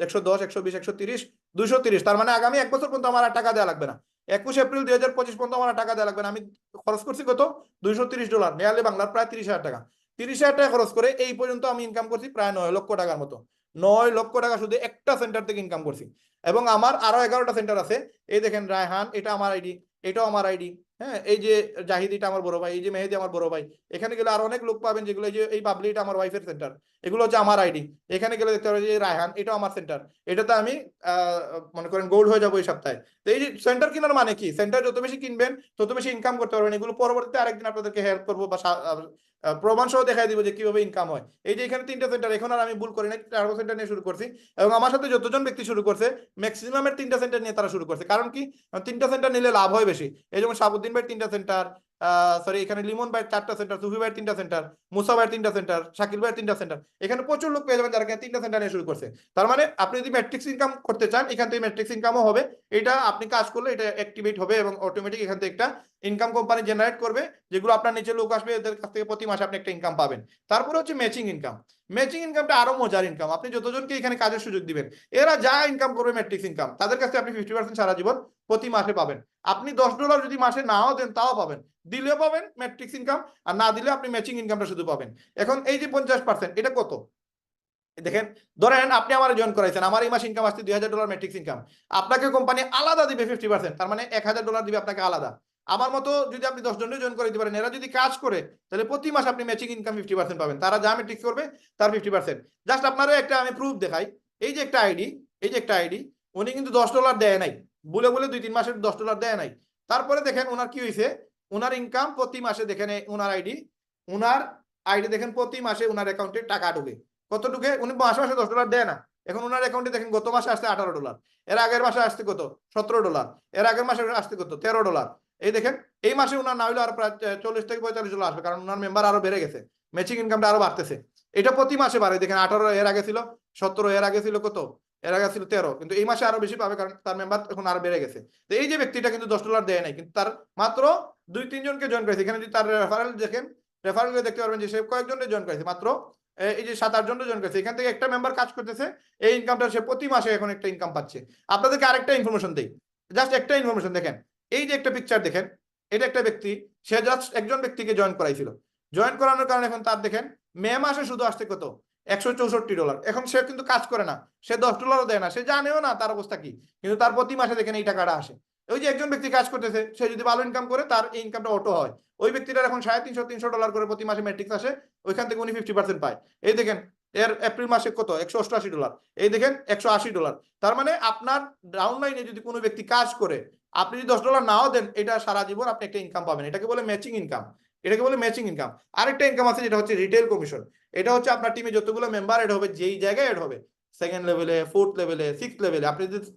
110, 120, 130, 230। তার মানে আগামী 1 বছর পর্যন্ত আমার আর টাকা দেওয়া লাগবে না। 21 এপ্রিল 2025 পর্যন্ত আমার আর টাকা দেওয়া লাগবে না। আমি খরচ করছি কত, $230, নিয়ারলি বাংলার প্রায় 30,000 টাকা। 30,000 টাকা খরচ করে এই পর্যন্ত আমি ইনকাম করছি প্রায় 9 লক্ষ টাকার মতো। 9 লক্ষ টাকা শুধু একটা সেন্টার থেকে ইনকাম করছি। এবং আমার আরো 11টা সেন্টার আছে। এই দেখেন রায়হান, এটা আমার আইডি, এটাও আমার আইডি। হ্যাঁ, এই যে জাহিদ, এটা আমার বড় ভাই, এই যে মেহেদি আমার বড় ভাই। এখানে গেলে আরো অনেক লোক পাবেন, যেগুলো এই যে এই বাবলি, এটা আমার ওয়াইফের সেন্টার, এগুলো হচ্ছে আমার আইডি। এখানে গেলে দেখতে পাবেন যে রায়হান, এটাও আমার সেন্টার, এটাতে আমি মনে করেন গোল্ড হয়ে যাবো এই সপ্তাহে। তো এই যে সেন্টার কেনার মানে কি, সেন্টার যত বেশি কিনবেন তত বেশি ইনকাম করতে পারবেন। এগুলো পরবর্তীতে আরেকদিন আপনাদেরকে হেল্প করবো বা প্রমাণ সহ দেখাই দিব যে কিভাবে ইনকাম হয়। এই যে এখানে 3টা সেন্টার, এখন আর আমি ভুল করি না, 4 সেন্টার নিয়ে শুরু করছি। এবং আমার সাথে যতজন ব্যক্তি শুরু করছে ম্যাক্সিমামের 3টা সেন্টার নিয়ে তারা শুরু করছে। কারণ কি, 3টা সেন্টার নিলে লাভ হয় বেশি। এই যেমন শাহাবুদ্দিন ভাই 3টা সেন্টার, সরি এখানে লিমন ভাই 4টা সেন্টার, সুফি ভাই 3টা সেন্টার, মুসা ভাই 3টা সেন্টার, শাকিল ভাই 3টা সেন্টার। এখানে প্রচুর লোক পেয়ে যাবেন যারা 3টা সেন্টার নিয়ে শুরু করছে। তার মানে আপনি যদি ম্যাট্রিক্স ইনকাম করতে চান, এখান থেকে ম্যাট্রিক্স ইনকামও হবে। এটা আপনি কাজ করলে এটা অ্যাক্টিভেট হবে এবং অটোমেটিক এখান থেকে একটা ইনকাম কোম্পানি জেনারেট করবে, যেগুলো আপনার নিচে লোক আসবে, এদের কাছ থেকে প্রতি মাসে আপনি একটা ইনকাম পাবেন। তারপরে হচ্ছে ম্যাচিং ইনকাম। ম্যাচিং ইনকামটা আরো মজার ইনকাম। আপনি যতজনকে এখানে কাজের সুযোগ দিবেন, এরা যা ইনকাম করবে ম্যাট্রিক্স ইনকাম, তাদের কাছে আপনি 50% সারা জীবন প্রতি মাসে পাবেন। আপনি $10 যদি মাসে নাও দেন তাও পাবেন, দিলেও পাবেন ম্যাট্রিক্স ইনকাম, আর না দিলে আপনি ম্যাচিং ইনকামটা শুধু পাবেন। এখন এই যে 50%, এটা কত দেখেন, ধরেন আপনি আমার জয়েন করাইছেন, আমার এই মাস ইনকাম আসছে $2,000 ম্যাট্রিক্স ইনকাম, আপনাকে কোম্পানি আলাদা দিবে 50%, তার মানে $1,000 দিবে আপনাকে আলাদা। আমার মতো যদি আপনি 10 জনের জয়েন করে দিতে পারেন, এরা যদি কাজ করে তাহলে প্রতি মাসে আপনি ম্যাচিং ইনকাম 50% পাবেন। তারা যা ম্যাট্রিক্স করবে তার 50%। জাস্ট আপনারও একটা আমি প্রুফ দেখাই। এই যে একটা আইডি, এই যে একটা আইডি, উনি কিন্তু $10 দেয় নাই, বলে বলে 2-3 মাসের $10 দেয় নাই। তারপরে দেখেন ওনার কি হয়েছে, ওনার ইনকাম প্রতি মাসে দেখেন, ওনার আইডি দেখেন, প্রতি মাসে ওনার অ্যাকাউন্টে টাকা ঢুকে। কত ঢুকে, উনি মাসে মাসে $10 দেয় না। এখন ওনার অ্যাকাউন্টে দেখেন গত মাসে আসছে $18, এর আগের মাসে আসছে কত $17, এর আগের মাসে আসছে কত $13। এই দেখেন এই মাসে ওনার না হলে আরো প্রায় 40 থেকে $45 আসবে, কারণ ওনার মেম্বার আরো বেড়ে গেছে, ম্যাচিং ইনকামটা আরো বাড়তেছে। এটা প্রতি মাসে বাড়ে। দেখেন 18, এর আগে ছিল 17, এর আগে ছিল কত, এর আগে ছিল 13, কিন্তু এই মাসে আরো বেশি পাবে কারণ তার মেম্বার এখন আরো বেড়ে গেছে। তো এই যে ব্যক্তিটা কিন্তু $10 দেয় নাই, কিন্তু তার মাত্র 2-3 জনকে জয়েন করেছে। এখানে যদি তার রেফারেল দেখেন, রেফারেল দেখতে পারবেন যে সে কয়েকজনের জয়েন করেছে, মাত্র এই যে 7-8 জন জয়েন করেছে। এখান থেকে একটা মেম্বার কাজ করতেছে, এই ইনকামটা সে প্রতি মাসে এখন একটা ইনকাম পাচ্ছে। আপনাদেরকে আরেকটা ইনফরমেশন দেই, জাস্ট একটা ইনফরমেশন দেখেন। এই যে একটা পিকচার দেখেন, এটা একটা ব্যক্তি, সে জাস্ট একজন ব্যক্তিকে জয়েন করাইছিল। জয়েন করানোর কারণে এখন তার দেখেন মে মাসে শুধু আসছে কত, $164। এখন সে কিন্তু কাজ করে না, সে $10 দেয় না, সে জানেও না তার অবস্থা কি, কিন্তু তার প্রতি মাসে দেখেন এই টাকাটা আসে। ওই যে একজন ব্যক্তি কাজ করতেছে, সে যদি ভালো ইনকাম করে তার এই ইনকামটা অটো হয়। ওই ব্যক্তিটার এখন $350-300 করে প্রতি মাসে ম্যাট্রিক্স আসে, ওইখান থেকে উনি 50% পায়। এই দেখেন এর এপ্রিল মাসে কত, $188। এই দেখেন $180। তার মানে আপনার ডাউনলাইনে যদি কোনো ব্যক্তি কাজ করে, আপনি যদি $10 নাও দেন, এটা সারা জীবন আপনি একটা ইনকাম পাবেন। এটাকে বলে ম্যাচিং ইনকাম, এটাকে বলে ম্যাচিং ইনকাম। আরেকটা ইনকাম আছে যেটা হচ্ছে রিটেল কমিশন। এটা হচ্ছে আপনার টিমে যতগুলো মেম্বার এড হবে, যেই জায়গায় এড হবে, 2nd লেভেলে, 4th লেভেলে, 6th লেভেলে, আপনি যদি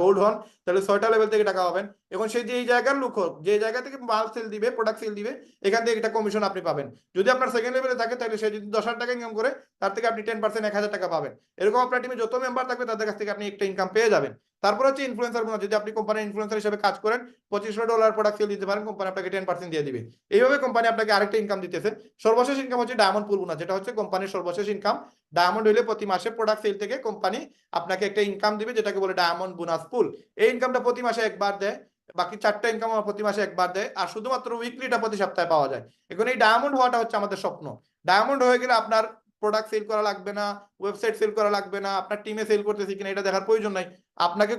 গোল্ড হন তাহলে 6টা লেভেল থেকে টাকা পাবেন। এখন সে যে জায়গার লোক হোক, যে জায়গা থেকে মাল সেল দিবে, প্রোডাক্ট সেল দিবে, এখান থেকে একটা কমিশন আপনি পাবেন। যদি আপনার 2nd লেভেলে থাকে তাহলে সে যদি 10,000 টাকা ইনকাম করে, তার থেকে আপনি 10% 1,000 টাকা পাবেন। এরকম আপনার টিমে যত মেম্বার থাকবে তাদের কাছ থেকে আপনি একটা ইনকাম পেয়ে যাবেন। তারপর হচ্ছে ইনফ্লুয়েন্সার গুলো, যদি আপনি কোম্পানির ইনফ্লুয়েন্সার হিসেবে কাজ করেন, $2,500 প্রোডাক্ট সেল দিতে পারেন, কোম্পানি আপনাকে 10% দিয়ে দিবে। এইভাবে কোম্পানি আপনাকে আরেকটা ইনকাম দিতেছে। সর্বশেষ ইনকাম হচ্ছে ডায়মন্ড পুল বোনাস, যেটা হচ্ছে কোম্পানির সর্বশেষ ইনকাম। ডায়মন্ড হইলে প্রতি মাসে প্রোডাক্ট সেল থেকে কোম্পানি আপনাকে একটা ইনকাম দিবে, যেটাকে বলে ডায়মন্ড বোনাস পুল। এই ইনকামটা প্রতি মাসে একবার দেয়। বাকি 4টা ইনকাম আমার প্রতি মাসে একবার দেয়, আর শুধুমাত্র উইকলিটা প্রতি সপ্তাহে পাওয়া যায়। এখন এই ডায়মন্ড হওয়াটা হচ্ছে আমাদের স্বপ্ন। ডায়মন্ড হয়ে গেলে আপনার প্রোডাক্ট সেল করা লাগবে না, ওয়েবসাইট সেল করা লাগবে না, আপনার টিমে সেল করতেছি কিনা এটা দেখার প্রয়োজন নাই। আপনাকে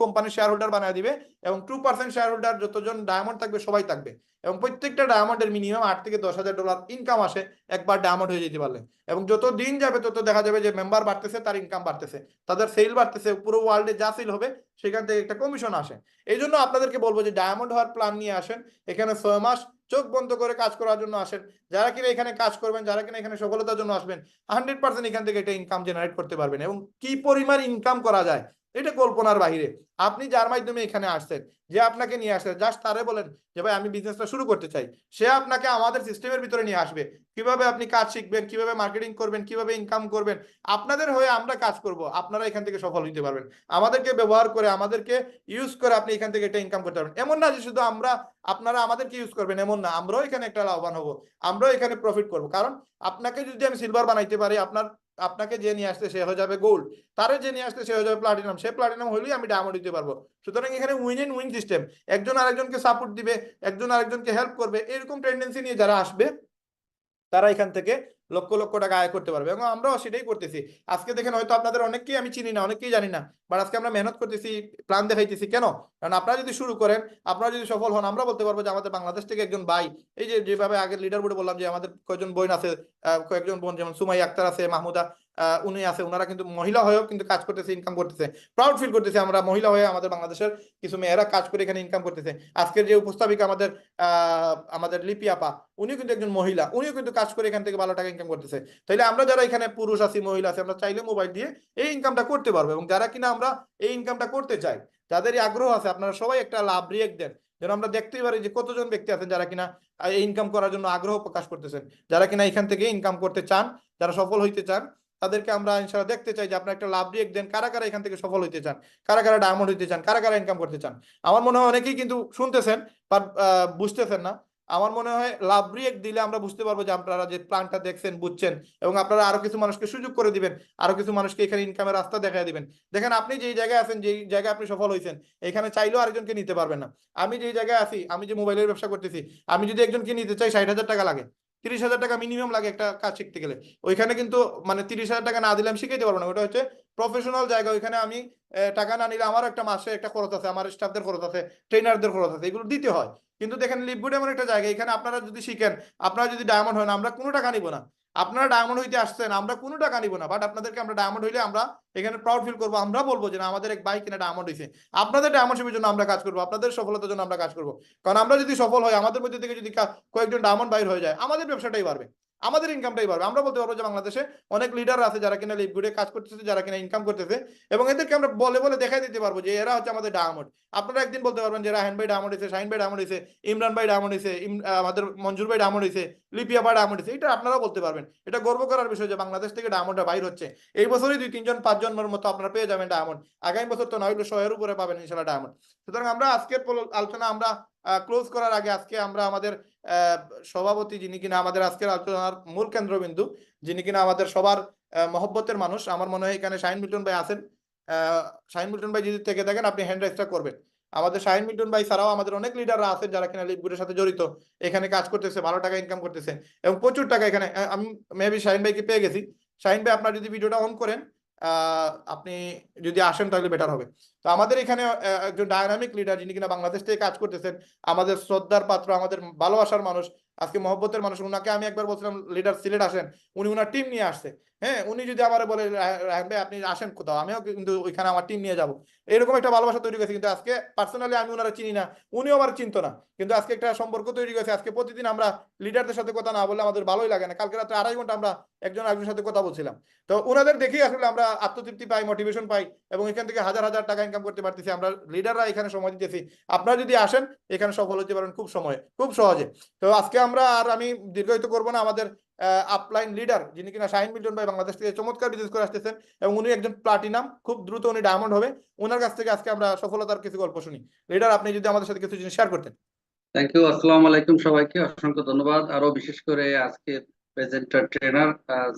কোম্পানির শেয়ার হোল্ডার বানিয়ে দিবে, এবং 2% শেয়ার হোল্ডার যতজন ডায়মন্ড থাকবে সবাই থাকবে, এবং প্রত্যেকটা ডায়মন্ডের মিনিমাম $8 থেকে $10,000 ইনকাম আসে একবার ডায়মন্ড হয়ে যেতে পারলে। এবং যত দিন যাবে তত দেখা যাবে যে মেম্বার বাড়তেছে, তার ইনকাম বাড়তেছে, তাদের সেল বাড়তেছে, পুরো ওয়ার্ল্ডে যা সেল হবে সেখান থেকে একটা কমিশন আসে। এই জন্য আপনাদেরকে বলবো যে ডায়মন্ড হওয়ার প্ল্যান নিয়ে আসেন, এখানে 6 মাস চোখ বন্ধ করে কাজ করার জন্য আসেন। যারা কিনা এখানে কাজ করবেন, যারা কিনা এখানে সফলতার জন্য আসবেন, 100% এখান থেকে এটা ইনকাম জেনারেট করতে পারবেন। এবং কি পরিমাণ ইনকাম করা যায় এটা কল্পনার বাহিরে। আপনি যার মাধ্যমে এখানে আসছেন, যে আপনাকে নিয়ে আসছে, জাস্ট তারে বলেন যে ভাই আমি বিজনেসটা শুরু করতে চাই, সে আপনাকে আমাদের সিস্টেমের ভিতরে নিয়ে আসবে। কিভাবে আপনি কাজ শিখবেন, কিভাবে মার্কেটিং করবেন, কিভাবে ইনকাম করবেন, আপনাদের হয়ে আমরা কাজ করব, আপনারা এখান থেকে সফল হতে পারবেন। আমাদেরকে ব্যবহার করে, আমাদেরকে ইউজ করে আপনি এখান থেকে এটা ইনকাম করতে পারবেন। এমন না যে শুধু আপনারা আমাদেরকে ইউজ করবেন, এমন না, আমরাও এখানে একটা লাভবান হবো, আমরাও এখানে প্রফিট করব। কারণ আপনাকে যদি আমি সিলভার বানাইতে পারি, আপনাকে যে নিয়ে আসতে সে হয়ে যাবে গোল্ড, তারে যে নিয়ে আসতে সে হয়ে যাবে প্লাটিনাম, সে প্লাটিনাম হলেই আমি ডায়মন্ড দিতে পারবো। সুতরাং এখানে উইন এন্ড উইন সিস্টেম, একজন আরেকজনকে সাপোর্ট দিবে, একজন আরেকজনকে হেল্প করবে, এরকম টেন্ডেন্সি নিয়ে যারা আসবে তারা এখান থেকে লক্ষ লক্ষ টাকা আয় করতে পারবে। এবং আমরাও সেটাই করতেছি। আজকে দেখেন হয়তো আপনাদের অনেককেই আমি চিনি না, অনেকেই জানি না, বাট আজকে আমরা মেহনত করতেছি, প্ল্যান দেখাইতেছি। কেন? কারণ আপনারা যদি শুরু করেন, আপনারা যদি সফল হন, আমরা বলতে পারবো যে আমাদের বাংলাদেশ থেকে একজন ভাই, এই যে যেভাবে আগের লিডার বোর্ডে বললাম যে আমাদের কয়েকজন বোন আছে, কয়েকজন বোন যেমন সুমাই আক্তার আছে, মাহমুদা উনি আছে, ওনারা কিন্তু মহিলা হয়েও কিন্তু কাজ করতেছে, ইনকাম করতেছে। প্রাউড ফিল করতেছে আমরা মহিলা হয়ে, আমাদের বাংলাদেশের কিছু মেয়েরা কাজ করে এখানে ইনকাম করতেছে। আজকের যে উপস্থাপিকা আমাদের লিপি আপা, উনিও কিন্তু একজন মহিলা, উনিও কিন্তু কাজ করে এখান থেকে ভালো টাকা ইনকাম করতেছে। তাইলে আমরা যারা এখানে পুরুষ আছি, মহিলা আছি, আমরা চাইলে মোবাইল দিয়ে এই ইনকামটা করতে পারবো। এবং যারা কিনা আমরা এই ইনকামটা করতে চাই, যাদের এই আগ্রহ আছে, আপনারা সবাই একটা লাভ রিয়েক্ট দেন, যেন আমরা দেখতেই পারি যে কতজন ব্যক্তি আছেন যারা কিনা এই ইনকাম করার জন্য আগ্রহ প্রকাশ করতেছেন, যারা কিনা এখান থেকে ইনকাম করতে চান, যারা সফল হইতে চান, তাদেরকে আমরা ইনশাআল্লাহ দেখতে চাই যে আপনারা একটা লাভ রিয়েক্ট দেন, কারা কারা এখান থেকে সফল হইতে চান, কারা কারা ডায়মন্ড হইতে চান, কারা কারা ইনকাম করতে চান। আমার মনে হয় অনেকেই কিন্তু শুনতেছেন বাট বুঝতেছেন না। আমার মনে হয় লাভ রিয়েক্ট দিলে আমরা বুঝতে পারবো যে আপনারা যে প্ল্যানটা দেখছেন, বুঝছেন, এবং আপনারা আরো কিছু মানুষকে সুযোগ করে দিবেন, আরো কিছু মানুষকে এখানে ইনকামের রাস্তা দেখায় দিবেন। দেখেন আপনি যেই জায়গায় আছেন, যেই জায়গায় আপনি সফল হয়েছেন, এখানে চাইলেও আরেকজনকে নিতে পারবেন না। আমি যেই জায়গায় আছি, আমি যে মোবাইলের ব্যবসা করতেছি, আমি যদি একজনকে নিতে চাই 60,000 টাকা লাগে, 30,000 টাকা মিনিমাম লাগে একটা কাজ শিখতে গেলে। ওইখানে কিন্তু মানে 30,000 টাকা না দিলে আমি শিখাইতে পারবো না। ওটা হচ্ছে প্রফেশনাল জায়গা, ওইখানে আমি টাকা না নিলে আমার একটা মাসে একটা খরচ আছে, আমার স্টাফদের খরচ আছে, ট্রেনারদের খরচ আছে, এগুলো দিতে হয়। কিন্তু দেখেন লিপগুড এমন একটা জায়গা, এখানে আপনারা যদি শিখেন, আপনারা যদি ডায়মন্ড হন, আমরা কোনো টাকা নিব না। আপনারা ডায়মন্ড হইতে আসছেন, আমরা কোনো টাকা নিব না, বাট আপনাদেরকে আমরা ডায়মন্ড হইলে আমরা এখানে প্রাউড ফিল করবো, আমরা বলবো যে না, আমাদের এক ভাই কিনা ডায়মন্ড হয়েছে। আপনাদের ডায়মন্ডশিপের জন্য আমরা কাজ করবো, আপনাদের সফলতার জন্য আমরা কাজ করবো। কারণ আমরা যদি সফল হই, আমাদের মধ্যে থেকে যদি কয়েকজন ডায়মন্ড বাইর হয়ে যায়, আমাদের ব্যবসাটাই বাড়বে, আমাদের ইনকামটাই বাড়বে। আমরা বলতে পারবো যে বাংলাদেশে অনেক লিডার আছে যারা কিনা লিপগুডে কাজ করতেছে, যারা কিনা ইনকাম করতেছে, এবং এদেরকে আমরা বলে বলে দেখাই দিতে পারবো যে এরা হচ্ছে আমাদের ডায়মন্ড। আপনারা একদিন বলতে পারবেন যে রাহান ভাই ডায়মন্ড হয়েছে, শাহিন ভাই ডায়মন্ড হয়েছে, ইমরান ভাই ডায়মন্ড হয়েছে, আমাদের মঞ্জুর ভাই ডায়মন্ড হয়েছে, লিপিয়া ভাই ডায়মন্ড হয়েছে। এটা আপনারাও বলতে পারবেন। এটা গর্ব করার বিষয় যে বাংলাদেশ থেকে ডায়মন্ডটা বাইর হচ্ছে। এই বছরই 2-3 জন 5 জনের মতো আপনারা পেয়ে যাবেন ডায়মন্ড। আগামী বছর তো 900 উপরে পাবেন ইনশাল্লাহ ডায়মন্ড। সুতরাং আমরা আজকের আলোচনা আমরা ক্লোজ করার আগে আজকে আমরা আমাদের সভাপতি, যিনি কিনা আমাদের আজকের আলোচনার মূল কেন্দ্রবিন্দু, যিনি কিনা আমাদের সবার মহব্বতের মানুষ, আমার মনে হয় এখানে শাহিন মিল্টন ভাই আছেন। শাহিন মিল্টন ভাই যদি থেকে থাকেন, আপনি হ্যান্ড রাইজটা করবেন। আমাদের শাহিন মিল্টন ভাই ছাড়াও আমাদের অনেক লিডাররা আছেন যারা কিনা লিপগুডের সাথে জড়িত, এখানে কাজ করতেছে, ভালো টাকা ইনকাম করতেছে, এবং প্রচুর টাকা এখানে। আমি মেবি শাহিন ভাইকে পেয়ে গেছি। শাহিন ভাই আপনার যদি ভিডিওটা অন করেন, আপনি যদি আসেন তাহলে বেটার হবে। তো আমাদের এখানে একজন ডায়নামিক লিডার, যিনি কিনা বাংলাদেশ থেকে কাজ করতেছেন, আমাদের শ্রদ্ধার পাত্র, আমাদের ভালোবাসার মানুষ, আজকে মহব্বতের মানুষ। উনাকে আমি একবার বলছিলাম লিডার সিলেট আসেন, উনি উনার টিম নিয়ে আসছে। হ্যাঁ, উনি যদি আমার বলে রায়হান ভাই আপনি আসেন কোথাও, আমিও কিন্তু ওইখানে আমার টিম নিয়ে যাব, এরকম একটা ভালোবাসা তৈরি গেছে। কিন্তু আজকে পার্সোনালি আমি ওনারা চিনি না, উনিও আমার চিনতো না, কিন্তু আজকে একটা সম্পর্ক তৈরি গেছে। আজকে প্রতিদিন আমরা লিডারদের সাথে কথা না বললে আমাদের ভালোই লাগে না। কালকে রাত্রে 2.5 ঘন্টা আমরা একজন আরেকজনের সাথে কথা বলছিলাম। তো ওনাদের দেখেই আসলে আমরা আত্মতৃপ্তি পাই, মোটিভেশন পাই, এবং এখান থেকে হাজার হাজার টাকা ইনকাম করতে পারতেছি। আমরা লিডাররা এখানে সময় দিতেছি। আপনারা যদি আসেন, এখানে সফল হতে পারেন খুব খুব সহজে। তো আজকে আমরা আর আমি দীর্ঘায়িত করবো না। আমাদের আপলাইন লিডার, যিনি কিনা শাহিন মিল্টন ভাই, বাংলাদেশ থেকে চমৎকার বিজনেস করে আসতেছেন, এবং উনি একজন প্লাটিনাম, খুব দ্রুত উনি ডায়মন্ড হবে। ওনার কাছ থেকে আজকে আমরা সফলতার কিছু গল্প শুনি। লিডার, আপনি যদি আমাদের সাথে কিছু জিনিস শেয়ার করতেন। Thank you. আসসালামু আলাইকুম সবাইকে, অসংখ্য ধন্যবাদ। আরো বিশেষ করে আজকে প্রেজেন্টার ট্রেনার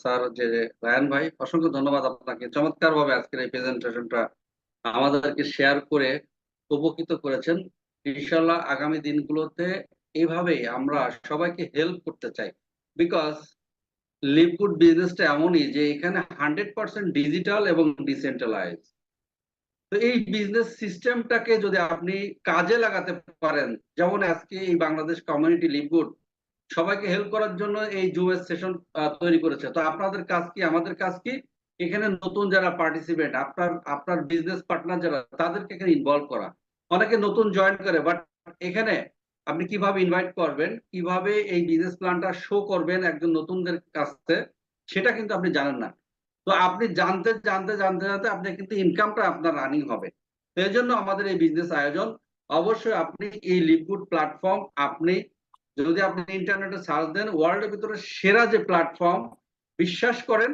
স্যার যে রায়ান ভাই, অসংখ্য ধন্যবাদ আপনাকে। চমৎকার ভাবে আজকের এই প্রেজেন্টেশনটা আমাদেরকে শেয়ার করে উপকৃত করেছেন। ইনশাল্লাহ আগামী দিনগুলোতে এইভাবেই আমরা সবাইকে হেল্প করতে চাই। বিকজ লিভগুড বিজনেসটা এমনই যে এখানে 100% ডিজিটাল এবং ডিসেন্ট্রালাইজ। তো এই বিজনেস সিস্টেমটাকে যদি আপনি কাজে লাগাতে পারেন, যেমন আজকে এই বাংলাদেশ কমিউনিটি লিভগুড সবাইকে হেল্প করার জন্য এই জুমের সেশন তৈরি করেছে। তো আপনাদের কাজ কি, আমাদের কাজ কি, এখানে নতুন যারা পার্টিসিপেন্ট, আপনার আপনার বিজনেস পার্টনার যারা, তাদেরকে এখানে ইনভলভ করা। অনেকে নতুন জয়েন করে, বাট এখানে আপনি কিভাবে ইনভাইট করবেন, কিভাবে এই বিজনেস প্ল্যানটা শো করবেন একজন নতুনদের কাছে, সেটা কিন্তু আপনি জানেন না। তো আপনি জানতে জানতে জানতে জানতে আপনি কিন্তু ইনকামটা আপনার রানিং হবে। তো এই জন্য আমাদের এই বিজনেস আয়োজন। অবশ্যই আপনি এই লিভগুড প্ল্যাটফর্ম, আপনি যদি আপনি ইন্টারনেটে সার্চ দেন, ওয়ার্ল্ডের ভিতরে সেরা যে প্ল্যাটফর্ম, বিশ্বাস করেন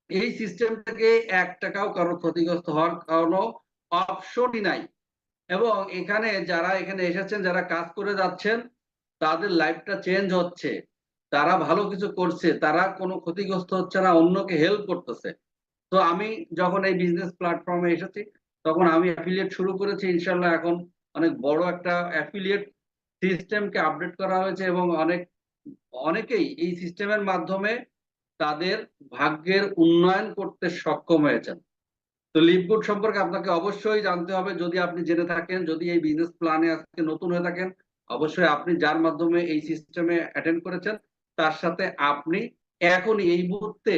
এই সিস্টেম থেকে 1 টাকাও কারো ক্ষতিগ্রস্ত হওয়ার কোনো অপশনই নাই। এবং এখানে যারা এখানে এসেছেন, যারা কাজ করে যাচ্ছেন, তাদের লাইফটা চেঞ্জ হচ্ছে, তারা ভালো কিছু করছে, তারা কোনো ক্ষতিগ্রস্ত হচ্ছে না, অন্যকে হেল্প করতেছে। তো আমি যখন এই বিজনেস প্ল্যাটফর্মে এসেছি, তখন আমি অ্যাফিলিয়েট শুরু করেছি। ইনশাল্লাহ এখন অনেক বড় একটা অ্যাফিলিয়েট সিস্টেমকে আপডেট করা হয়েছে এবং অনেকেই এই সিস্টেমের মাধ্যমে তাদের ভাগ্যের উন্নয়ন করতে সক্ষম হয়েছেন। তো লিভগুড সম্পর্কে আপনাকে অবশ্যই জানতে হবে, যদি আপনি জেনে থাকেন, যদি এই বিজনেস প্ল্যানে আজকে নতুন হয়ে থাকেন, অবশ্যই আপনি যার মাধ্যমে এই সিস্টেমে অ্যাটেন্ড করেছেন তার সাথে আপনি এখনই এই মুহূর্তে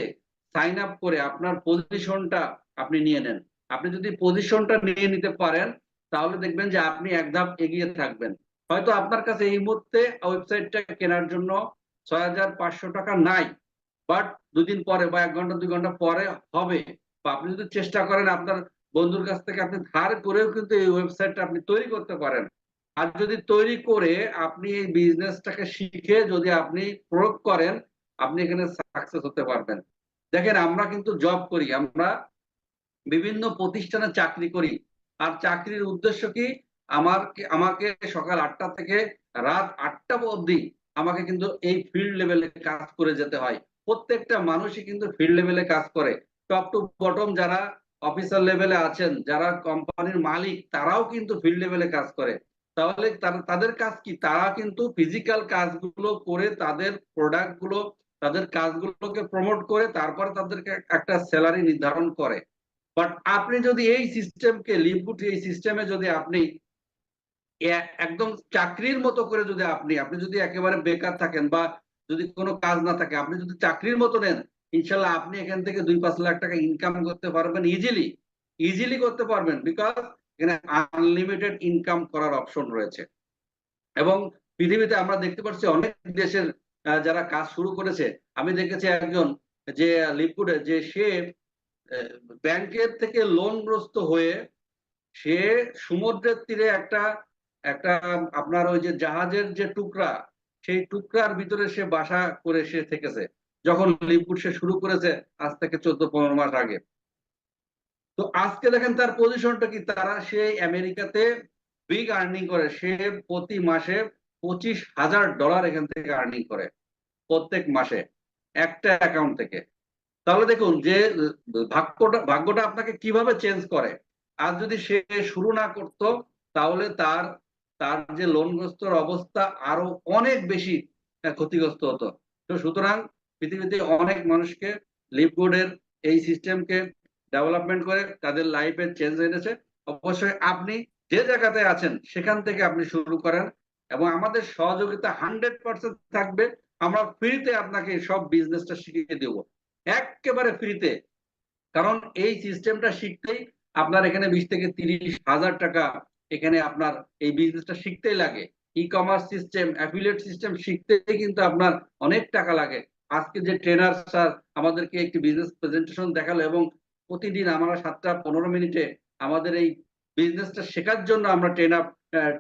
সাইন আপ করে আপনার পজিশনটা আপনি নিয়ে নেন। আপনি যদি পজিশনটা নিয়ে নিতে পারেন, তাহলে দেখবেন যে আপনি এক ধাপ এগিয়ে থাকবেন। হয়তো আপনার কাছে এই মুহূর্তে ওয়েবসাইটটা কেনার জন্য 6,500 টাকা নাই, বাট 2 দিন পরে বা 1 ঘন্টা 2 ঘন্টা পরে হবে। বা আপনি যদি চেষ্টা করেন, আপনার বন্ধুর কাছ থেকে আপনি ধার করেও কিন্তু এই ওয়েবসাইটটা আপনি তৈরি করতে পারেন। আর যদি তৈরি করে আপনি এই বিজনেসটাকে শিখে যদি আপনি প্রয়োগ করেন, আপনি এখানে সাকসেস হতে পারবেন। দেখেন, আমরা কিন্তু জব করি, আমরা বিভিন্ন প্রতিষ্ঠানে চাকরি করি। আর চাকরির উদ্দেশ্য কি? আমাকে সকাল 8টা থেকে রাত 8টা অবধি আমাকে কিন্তু এই ফিল্ড লেভেলে কাজ করে যেতে হয়। প্রত্যেকটা মানুষই কিন্তু ফিল্ড লেভেলে কাজ করে। টপ টু বটম যারা অফিসার লেভেলে আছেন, যারা কোম্পানির মালিক, তারাও কিন্তু ফিল্ড লেভেলে কাজ করে। তাহলে তাদের কাজ কি? তারা কিন্তু ফিজিক্যাল কাজগুলো করে তাদের প্রোডাক্ট গুলো, তাদের কাজগুলোকে প্রমোট করে তারপরে তাদেরকে একটা স্যালারি নির্ধারণ করে। বাট আপনি যদি এই সিস্টেমকে, লিভগুড এই সিস্টেমে যদি আপনি একদম চাকরির মতো করে যদি আপনি আপনি যদি একেবারে বেকার থাকেন বা যদি কোনো কাজ না থাকে, আপনি যদি চাকরির মতো নেন, ইনশাল্লাহ আপনি এখান থেকে 2-5 লাখ টাকা ইনকাম করতে পারবেন, ইজিলি ইজিলি করতে পারবেন। বিকজ এখানে আনলিমিটেড ইনকাম করার অপশন রয়েছে। এবং পৃথিবীতে আমরা দেখতে পাচ্ছি অনেক দেশের যারা কাজ শুরু করেছে, আমি দেখেছি একজন যে লিভগুডে, যে সে ব্যাংকের থেকে লোনগ্রস্ত হয়ে সে সমুদ্রের তীরে একটা একটা আপনার ওই যে জাহাজের যে টুকরা, সেই টুকরার ভিতরে সে বাসা করে সে থেকেছে, যখন লিভগুড সে শুরু করেছে আজ থেকে 14-15 মাস আগে। তো আজকে দেখেন তার পজিশনটা কি, সে আমেরিকাতে বিগ আর্নিং করে, সে প্রতি মাসে $25,000 এখান থেকে আর্নিং করে প্রত্যেক মাসে একটা অ্যাকাউন্ট থেকে। তাহলে দেখুন যে ভাগ্যটা আপনাকে কিভাবে চেঞ্জ করে। আর যদি সে শুরু না করতো, তাহলে তার তার যে লোনগ্রস্তর অবস্থা আরো অনেক বেশি ক্ষতিগ্রস্ত হতো। তো সুতরাং পৃথিবীতে অনেক মানুষকে লিভগুডের এই সিস্টেমকে ডেভেলপমেন্ট করে তাদের লাইফে চেঞ্জ এনেছে। অবশ্যই আপনি যে জায়গাতে আছেন সেখান থেকে আপনি শুরু করেন এবং আমাদের সহযোগিতা 100% থাকবে। আমরা ফ্রিতে আপনাকে সব বিজনেসটা শিখিয়ে দেবো, একেবারে ফ্রিতে। কারণ এই সিস্টেমটা শিখতেই আপনার এখানে 20 থেকে 30 হাজার টাকা এখানে আপনার এই বিজনেসটা শিখতেই লাগে। E commerce system, affiliate system শিখতেই কিন্তু আপনার অনেক টাকা লাগে। আজকে যে ট্রেনার স্যার আমাদেরকে একটি বিজনেস প্রেজেন্টেশন দেখালো এবং প্রতিদিন আমরা 7টা 15 মিনিটে আমাদের এই বিজনেসটা শেখার জন্য আমরা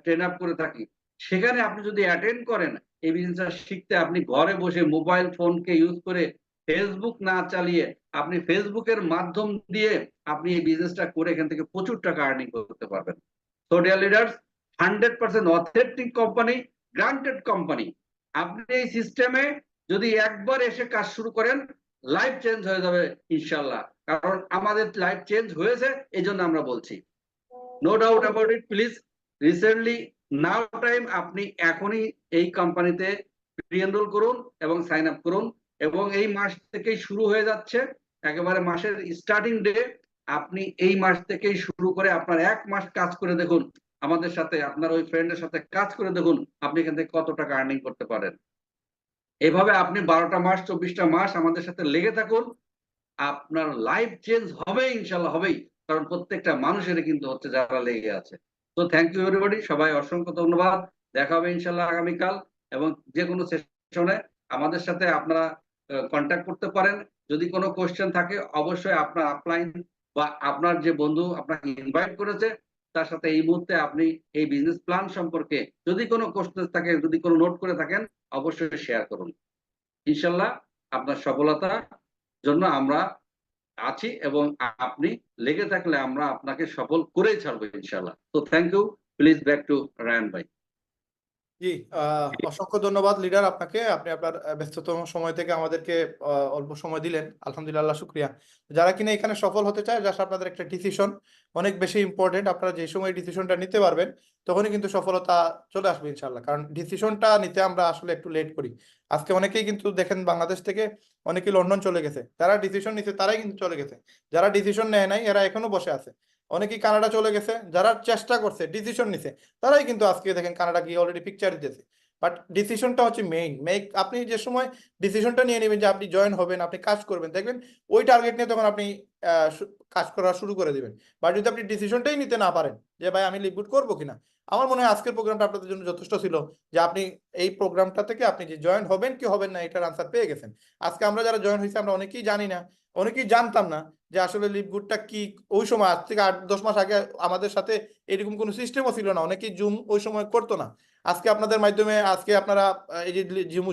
ট্রেন আপ করে থাকি। সেখানে আপনি যদি অ্যাটেন্ড করেন এই বিজনেসটা শিখতে, আপনি ঘরে বসে মোবাইল ফোনকে ইউজ করে, ফেসবুক না চালিয়ে, আপনি ফেসবুকের মাধ্যম দিয়ে আপনি এই বিজনেসটা করে এখান থেকে প্রচুর টাকা আর্নিং করতে পারবেন। So dear leaders, 100% authentic company, granted company. আপনি এই সিস্টেমে যদি একবার এসে কাজ শুরু করেন, লাইফ চেঞ্জ হয়ে যাবে ইনশাল্লাহ। কারণ আমাদের লাইফ চেঞ্জ হয়েছে, এই জন্য আমরা বলছি। No doubt about it. Please recently now time, আপনি এখনই এই কোম্পানিতে রি-এনরোল করুন এবং সাইন আপ করুন, এবং এই মাস থেকেই শুরু হয়ে যাচ্ছে, একেবারে মাসের স্টার্টিং ডে। আপনি এই মাস থেকেই শুরু করে আপনার 1 মাস কাজ করে দেখুন আমাদের সাথে, আপনার ওই ফ্রেন্ডের সাথে কাজ করে দেখুন আপনি এখান থেকে কত টাকা আর্নিং করতে পারেন। এভাবে আপনি 12টা মাস 24টা মাস আমাদের সাথে লেগে থাকুন, আপনার লাইফ চেঞ্জ হবে, ইনশাল্লাহ হবেই, কারণ প্রত্যেকটা মানুষেরই কিন্তু হচ্ছে যারা লেগে আছে। তো থ্যাংক ইউ এভরিবডি, সবাই অসংখ্য ধন্যবাদ। দেখা হবে ইনশাল্লাহ আগামীকাল, এবং যে কোনো সেশনে আমাদের সাথে আপনারা কন্ট্যাক্ট করতে পারেন। যদি কোনো কোশ্চেন থাকে অবশ্যই আপনার আপলাইন বা আপনার যে বন্ধু আপনাকে ইনভাইট করেছে তার সাথে এই মুহূর্তে আপনি এই বিজনেস প্ল্যান সম্পর্কে যদি কোনো কোশ্চেন থাকে, যদি কোনো নোট করে থাকেন, অবশ্যই শেয়ার করুন। ইনশাল্লাহ আপনার সফলতার জন্য আমরা আছি, এবং আপনি লেগে থাকলে আমরা আপনাকে সফল করেই ছাড়বো ইনশাল্লাহ। তো thank you, please back to Rayan ভাই। জি, অসংখ্য ধন্যবাদ লিডার আপনাকে। আপনি আপনার ব্যস্ততম সময় থেকে আমাদেরকে অল্প সময় দিলেন, আলহামদুলিল্লাহ, শুক্রিয়া। যারা কিনা এখানে সফল হতে চায়, জাস্ট আপনাদের একটা ডিসিশন অনেক বেশি ইম্পর্টেন্ট। আপনারা যে সময় ডিসিশনটা নিতে পারবেন তখনই কিন্তু সফলতা চলে আসবে ইনশাল্লাহ। কারণ ডিসিশনটা নিতে আমরা আসলে একটু লেট করি। আজকে অনেকেই কিন্তু দেখেন বাংলাদেশ থেকে অনেকেই লন্ডন চলে গেছে, যারা ডিসিশন নিছে তারাই কিন্তু চলে গেছে। যারা ডিসিশন নেয় নাই এরা এখনো বসে আছে। অনেকেই কানাডা চলে গেছে, যারা চেষ্টা করছে ডিসিশন নিছে তারাই কিন্তু আজকে দেখেন কানাডা গিয়ে অলরেডি পিকচার দিতেছে। বাট ডিসিশনটা হচ্ছে মেইন। আপনি যে সময় ডিসিশনটা নিয়ে নেবেন যে আপনি জয়েন হবেন, আপনি কাজ করবেন, দেখবেন ওই টার্গেট নিয়ে তখন আপনি কাজ করা শুরু করে দিবেন। বাট যদি আপনি ডিসিশনটাই নিতে না পারেন যে ভাই আমি লিভ গুড করবো কিনা, আমার মনে হয় আজকের প্রোগ্রামটা আপনাদের জন্য যথেষ্ট ছিল যে আপনি এই প্রোগ্রামটা থেকে আপনি যে জয়েন হবেন কি হবেন না এটার আনসার পেয়ে গেছেন। আজকে আমরা যারা জয়েন হয়েছি আমরা অনেকেই জানি না, অনেকেই জানতাম না যে আসলে লিভ গুডটা কি। ওই সময় আজ থেকে 8-10 মাস আগে আমাদের সাথে এরকম কোনো সিস্টেমও ছিল না, অনেকেই জুম ওই সময় করতো না। আজকে আপনাদের মাধ্যমে আজকে আপনারা এই যে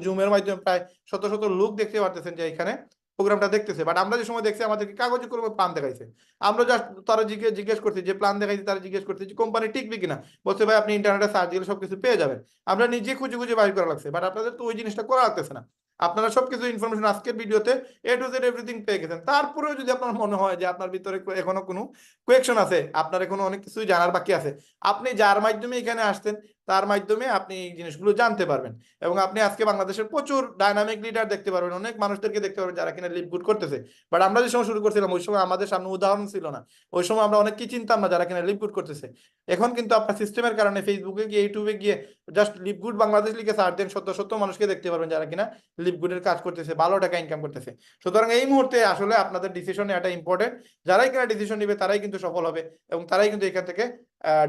জুমের মাধ্যমে প্রায় শত শত লোক দেখতে পারতেছেন যে এখানে প্রোগ্রামটা দেখতেছে। বাট আমরা যে সময় দেখছি আমাদেরকে কাগজে করে প্ল্যান দেখাইছে। আমরা জাস্ট তারা জিজ্ঞেস করছি যে প্ল্যান দেখাইছে, তারা জিজ্ঞেস করছে যে কোম্পানি টিকবে কিনা, বলছে ভাই আপনি ইন্টারনেটে সার্চ দিলে সবকিছু পেয়ে যাবেন। আমরা নিজে খুঁজে খুঁজে বাইর করা লাগছে, বাট আপনাদের তো ওই জিনিসটা করা লাগতেছে না। আপনারা সবকিছু ইনফরমেশন আজকের ভিডিওতে এ টু জেড এভরিথিং পেয়ে গেছেন। তারপরেও যদি আপনার মনে হয় যে আপনার ভিতরে এখনো কোনো কোয়েকশন আছে, আপনার এখনো অনেক কিছুই জানার বাকি আছে, আপনি যার মাধ্যমে এখানে আসতেন তার মাধ্যমে আপনি এই জিনিসগুলো জানতে পারবেন। এবং আপনি আজকে বাংলাদেশের প্রচুর ডাইনামিক লিডার দেখতে পারবেন, অনেক মানুষদেরকে দেখতে পারবেন যারা কিনা লিভ গুড করতেছে। বাট আমরা যে সময় শুরু করছিলাম ওই সময় আমাদের সামনে উদাহরণ ছিল না, ওই সময় আমরা অনেক কি চিনতাম না যারা কিনা লিভ গুড করতেছে। এখন কিন্তু আপনার সিস্টেমের কারণে ফেসবুকে গিয়ে ইউটিউবে গিয়ে জাস্ট লিভ গুড বাংলাদেশ লিখে সার্চ দেন, শত শত মানুষকে দেখতে পারবেন যারা কিনা লিভ গুডের কাজ করতেছে, ভালো টাকা ইনকাম করতেছে। সুতরাং এই মুহূর্তে আসলে আপনাদের ডিসিশন এটা ইম্পর্টেন্ট। যারাই কিনা ডিসিশন নিবে তারাই কিন্তু সফল হবে, এবং তারাই কিন্তু এখান থেকে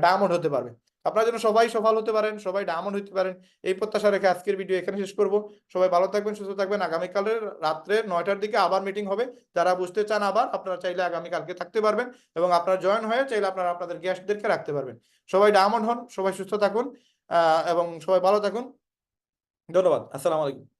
ডায়মন্ড হতে পারবে। আপনারা যেন সবাই সফল হতে পারেন, সবাই ডায়মন্ড হতে পারেন, এই প্রত্যাশা রেখে আজকের ভিডিও এখানে শেষ করব। সবাই ভালো থাকবেন, সুস্থ থাকবেন। আগামীকালের রাত্রে 9টার দিকে আবার মিটিং হবে। যারা বুঝতে চান আবার আপনারা চাইলে আগামীকালকে থাকতে পারবেন, এবং আপনারা জয়েন হয়ে চাইলে আপনারা আপনাদের গেস্টদেরকে রাখতে পারবেন। সবাই ডায়মন্ড হন, সবাই সুস্থ থাকুন, এবং সবাই ভালো থাকুন। ধন্যবাদ। আসসালামু আলাইকুম।